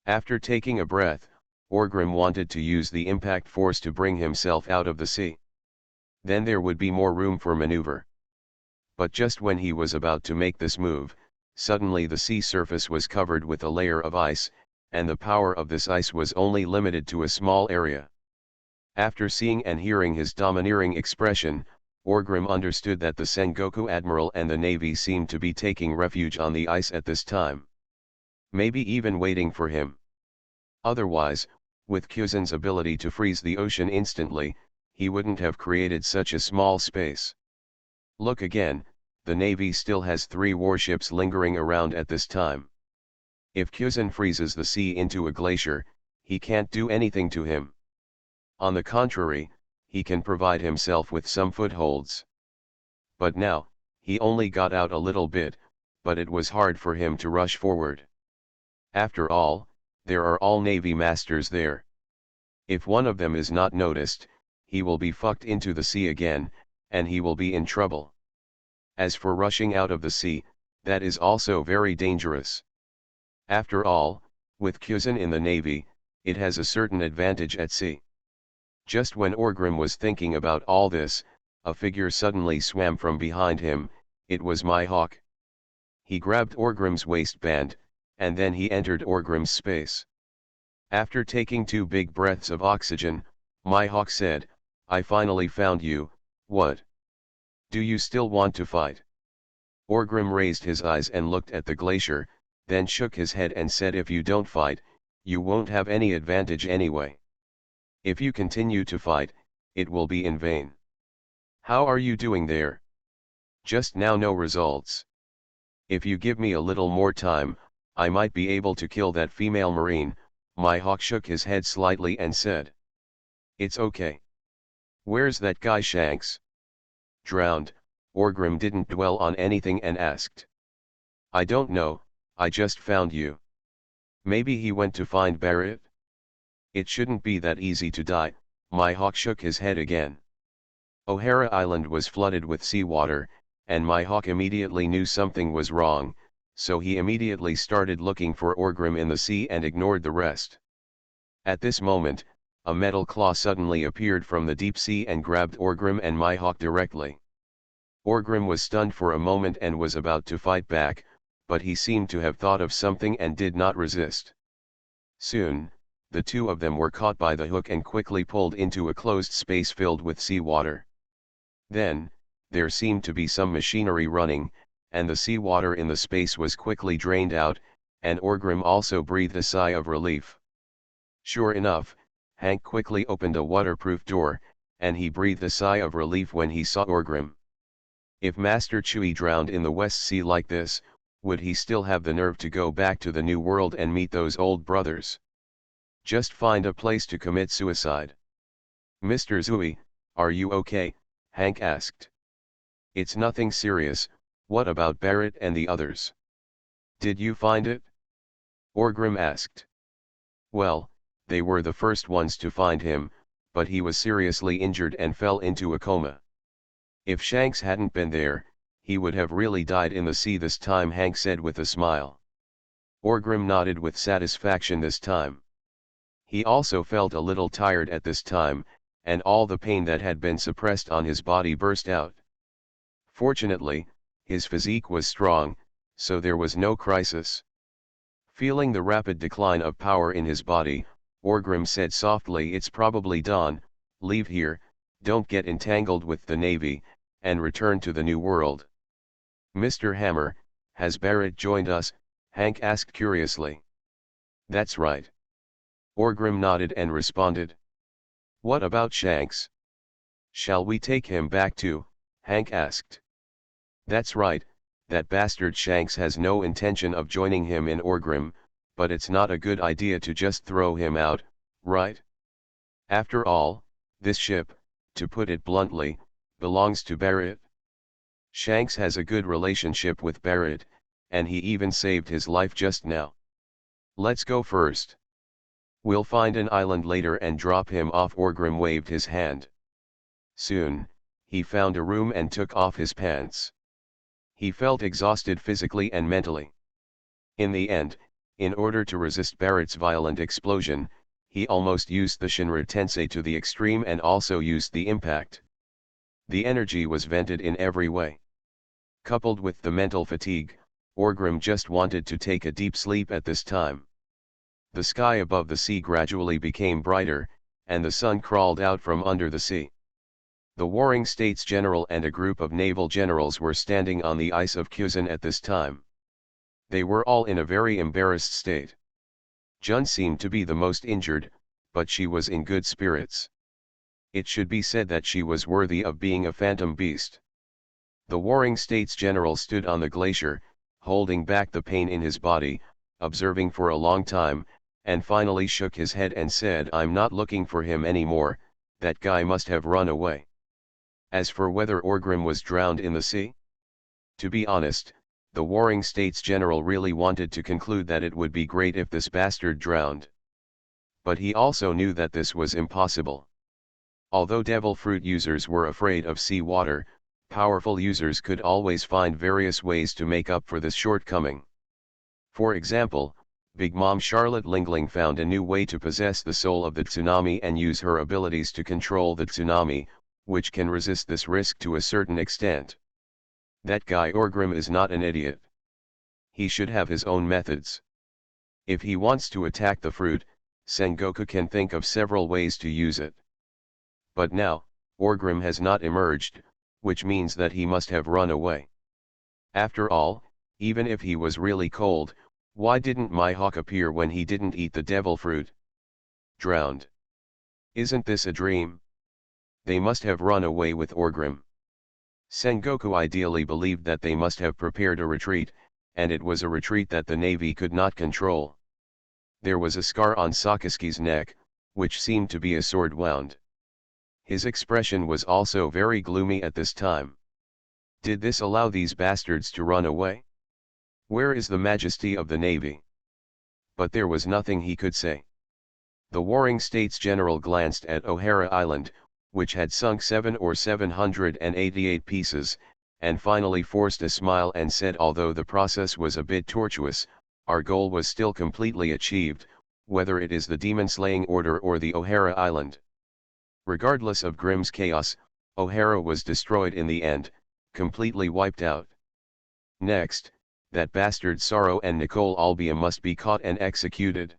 After taking a breath, Orgrim wanted to use the impact force to bring himself out of the sea. Then there would be more room for maneuver. But just when he was about to make this move, suddenly the sea surface was covered with a layer of ice, and the power of this ice was only limited to a small area. After seeing and hearing his domineering expression, Orgrim understood that the Sengoku Admiral and the Navy seemed to be taking refuge on the ice at this time. Maybe even waiting for him. Otherwise, with Kyuzen's ability to freeze the ocean instantly, he wouldn't have created such a small space. Look again, the Navy still has 3 warships lingering around at this time. If Kyuzen freezes the sea into a glacier, he can't do anything to him. On the contrary, he can provide himself with some footholds. But now, he only got out a little bit, but it was hard for him to rush forward. After all, there are all Navy masters there. If one of them is not noticed, he will be fucked into the sea again, and he will be in trouble. As for rushing out of the sea, that is also very dangerous. After all, with Kyuzen in the Navy, it has a certain advantage at sea. Just when Orgrim was thinking about all this, a figure suddenly swam from behind him. It was Mihawk. He grabbed Orgrim's waistband, and then he entered Orgrim's space. After taking 2 big breaths of oxygen, Mihawk said, "I finally found you, what? Do you still want to fight?" Orgrim raised his eyes and looked at the glacier, then shook his head and said, "If you don't fight, you won't have any advantage anyway. If you continue to fight, it will be in vain. How are you doing there? Just now no results. If you give me a little more time, I might be able to kill that female marine." Mihawk shook his head slightly and said, "It's okay. Where's that guy Shanks?" "Drowned." Orgrim didn't dwell on anything and asked. "I don't know, I just found you. Maybe he went to find Barrett?" "It shouldn't be that easy to die." Mihawk shook his head again. O'Hara Island was flooded with seawater, and Mihawk immediately knew something was wrong, so he immediately started looking for Orgrim in the sea and ignored the rest. At this moment, a metal claw suddenly appeared from the deep sea and grabbed Orgrim and Mihawk directly. Orgrim was stunned for a moment and was about to fight back, but he seemed to have thought of something and did not resist. Soon, the 2 of them were caught by the hook and quickly pulled into a closed space filled with seawater. Then, there seemed to be some machinery running, and the seawater in the space was quickly drained out, and Orgrim also breathed a sigh of relief. Sure enough, Hank quickly opened a waterproof door, and he breathed a sigh of relief when he saw Orgrim. If Master Chewie drowned in the West Sea like this, would he still have the nerve to go back to the New World and meet those old brothers? Just find a place to commit suicide. Mr. Zooey, are you okay? Hank asked. It's nothing serious. What about Barrett and the others? Did you find it? Orgrim asked. Well, they were the first ones to find him, but he was seriously injured and fell into a coma. If Shanks hadn't been there, he would have really died in the sea this time, Hank said with a smile. Orgrim nodded with satisfaction this time. He also felt a little tired at this time, and all the pain that had been suppressed on his body burst out. Fortunately, his physique was strong, so there was no crisis. Feeling the rapid decline of power in his body, Orgrim said softly, "It's probably dawn, leave here, don't get entangled with the Navy, and return to the New World." "Mr. Hammer, has Barrett joined us?" Hank asked curiously. "That's right." Orgrim nodded and responded. "What about Shanks? Shall we take him back too?" Hank asked. "That's right, that bastard Shanks has no intention of joining him in Orgrim, but it's not a good idea to just throw him out, right? After all, this ship, to put it bluntly, belongs to Barrett. Shanks has a good relationship with Barrett, and he even saved his life just now. Let's go first. We'll find an island later and drop him off." Orgrim waved his hand. Soon, he found a room and took off his pants. He felt exhausted physically and mentally. In the end, in order to resist Barrett's violent explosion, he almost used the Shinra Tensei to the extreme and also used the impact. The energy was vented in every way. Coupled with the mental fatigue, Orgrim just wanted to take a deep sleep at this time. The sky above the sea gradually became brighter, and the sun crawled out from under the sea. The Warring States General and a group of naval generals were standing on the ice of Kuzan at this time. They were all in a very embarrassed state. Jun seemed to be the most injured, but she was in good spirits. It should be said that she was worthy of being a phantom beast. The Warring States General stood on the glacier, holding back the pain in his body, observing for a long time, and finally shook his head and said, "I'm not looking for him anymore, that guy must have run away." As for whether Orgrim was drowned in the sea? To be honest, the Warring States General really wanted to conclude that it would be great if this bastard drowned. But he also knew that this was impossible. Although devil fruit users were afraid of sea water, powerful users could always find various ways to make up for this shortcoming. For example, Big Mom Charlotte Lingling found a new way to possess the soul of the tsunami and use her abilities to control the tsunami, which can resist this risk to a certain extent. That guy Orgrim is not an idiot. He should have his own methods. If he wants to attack the fruit, Sengoku can think of several ways to use it. But now, Orgrim has not emerged, which means that he must have run away. After all, even if he was really cold, why didn't Mihawk appear when he didn't eat the devil fruit? Drowned. Isn't this a dream? They must have run away with Orgrim. Sengoku ideally believed that they must have prepared a retreat, and it was a retreat that the Navy could not control. There was a scar on Sakisuke's neck, which seemed to be a sword wound. His expression was also very gloomy at this time. Did this allow these bastards to run away? Where is the majesty of the Navy? But there was nothing he could say. The Warring States General glanced at O'Hara Island, which had sunk 788 pieces, and finally forced a smile and said, "Although the process was a bit tortuous, our goal was still completely achieved, whether it is the demon-slaying order or the O'Hara Island. Regardless of Grimm's chaos, O'Hara was destroyed in the end, completely wiped out. Next, that bastard Sorrow and Nicole Albia must be caught and executed.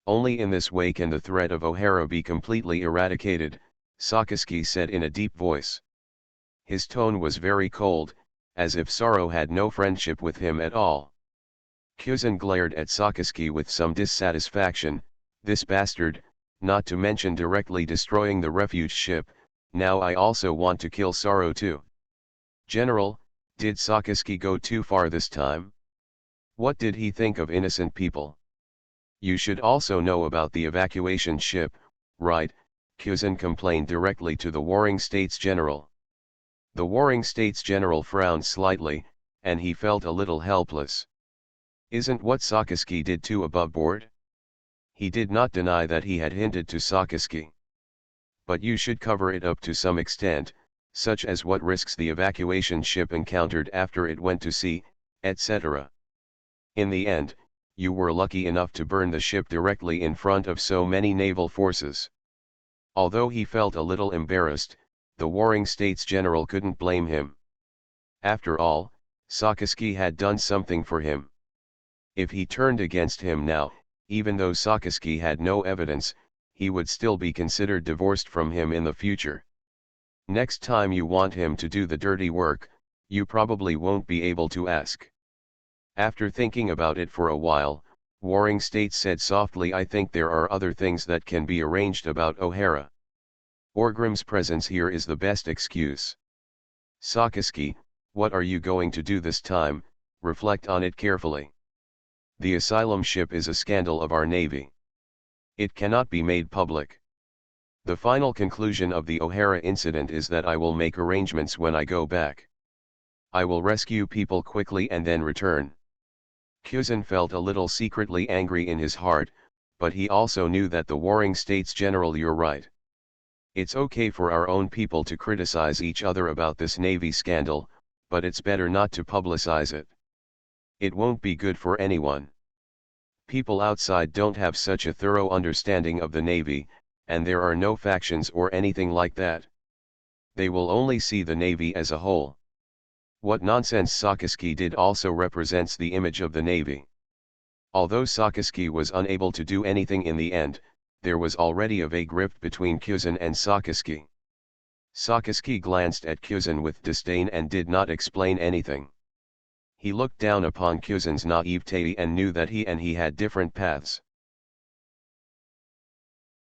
Only in this way can the threat of O'Hara be completely eradicated," Sakisuke said in a deep voice. His tone was very cold, as if Sorrow had no friendship with him at all. Kuzan glared at Sakisuke with some dissatisfaction. "This bastard, not to mention directly destroying the refuge ship. Now I also want to kill Saro too. General, did Sakaski go too far this time? What did he think of innocent people? You should also know about the evacuation ship, right? Kuzan complained directly to the Warring States General. The Warring States General frowned slightly, and he felt a little helpless. Isn't what Sakaski did too above board? He did not deny that he had hinted to Sakaski. But you should cover it up to some extent, such as what risks the evacuation ship encountered after it went to sea, etc. In the end, you were lucky enough to burn the ship directly in front of so many naval forces. Although he felt a little embarrassed, the Warring States General couldn't blame him. After all, Sakaski had done something for him. If he turned against him now, even though Sakaski had no evidence, he would still be considered divorced from him in the future. Next time you want him to do the dirty work, you probably won't be able to ask. After thinking about it for a while, Warring States said softly, I think there are other things that can be arranged about O'Hara. Orgrim's presence here is the best excuse. Sakaski, what are you going to do this time? Reflect on it carefully. The asylum ship is a scandal of our navy. It cannot be made public. The final conclusion of the O'Hara incident is that I will make arrangements when I go back. I will rescue people quickly and then return. Kuzan felt a little secretly angry in his heart, but he also knew that the Warring States General, you're right. It's okay for our own people to criticize each other about this Navy scandal, but it's better not to publicize it. It won't be good for anyone. People outside don't have such a thorough understanding of the Navy, and there are no factions or anything like that. They will only see the Navy as a whole. What nonsense Sakaski did also represents the image of the Navy. Although Sakaski was unable to do anything in the end, there was already a vague rift between Kuzan and Sakaski. Sakaski glanced at Kuzan with disdain and did not explain anything. He looked down upon Kuzan's naivete and knew that he had different paths.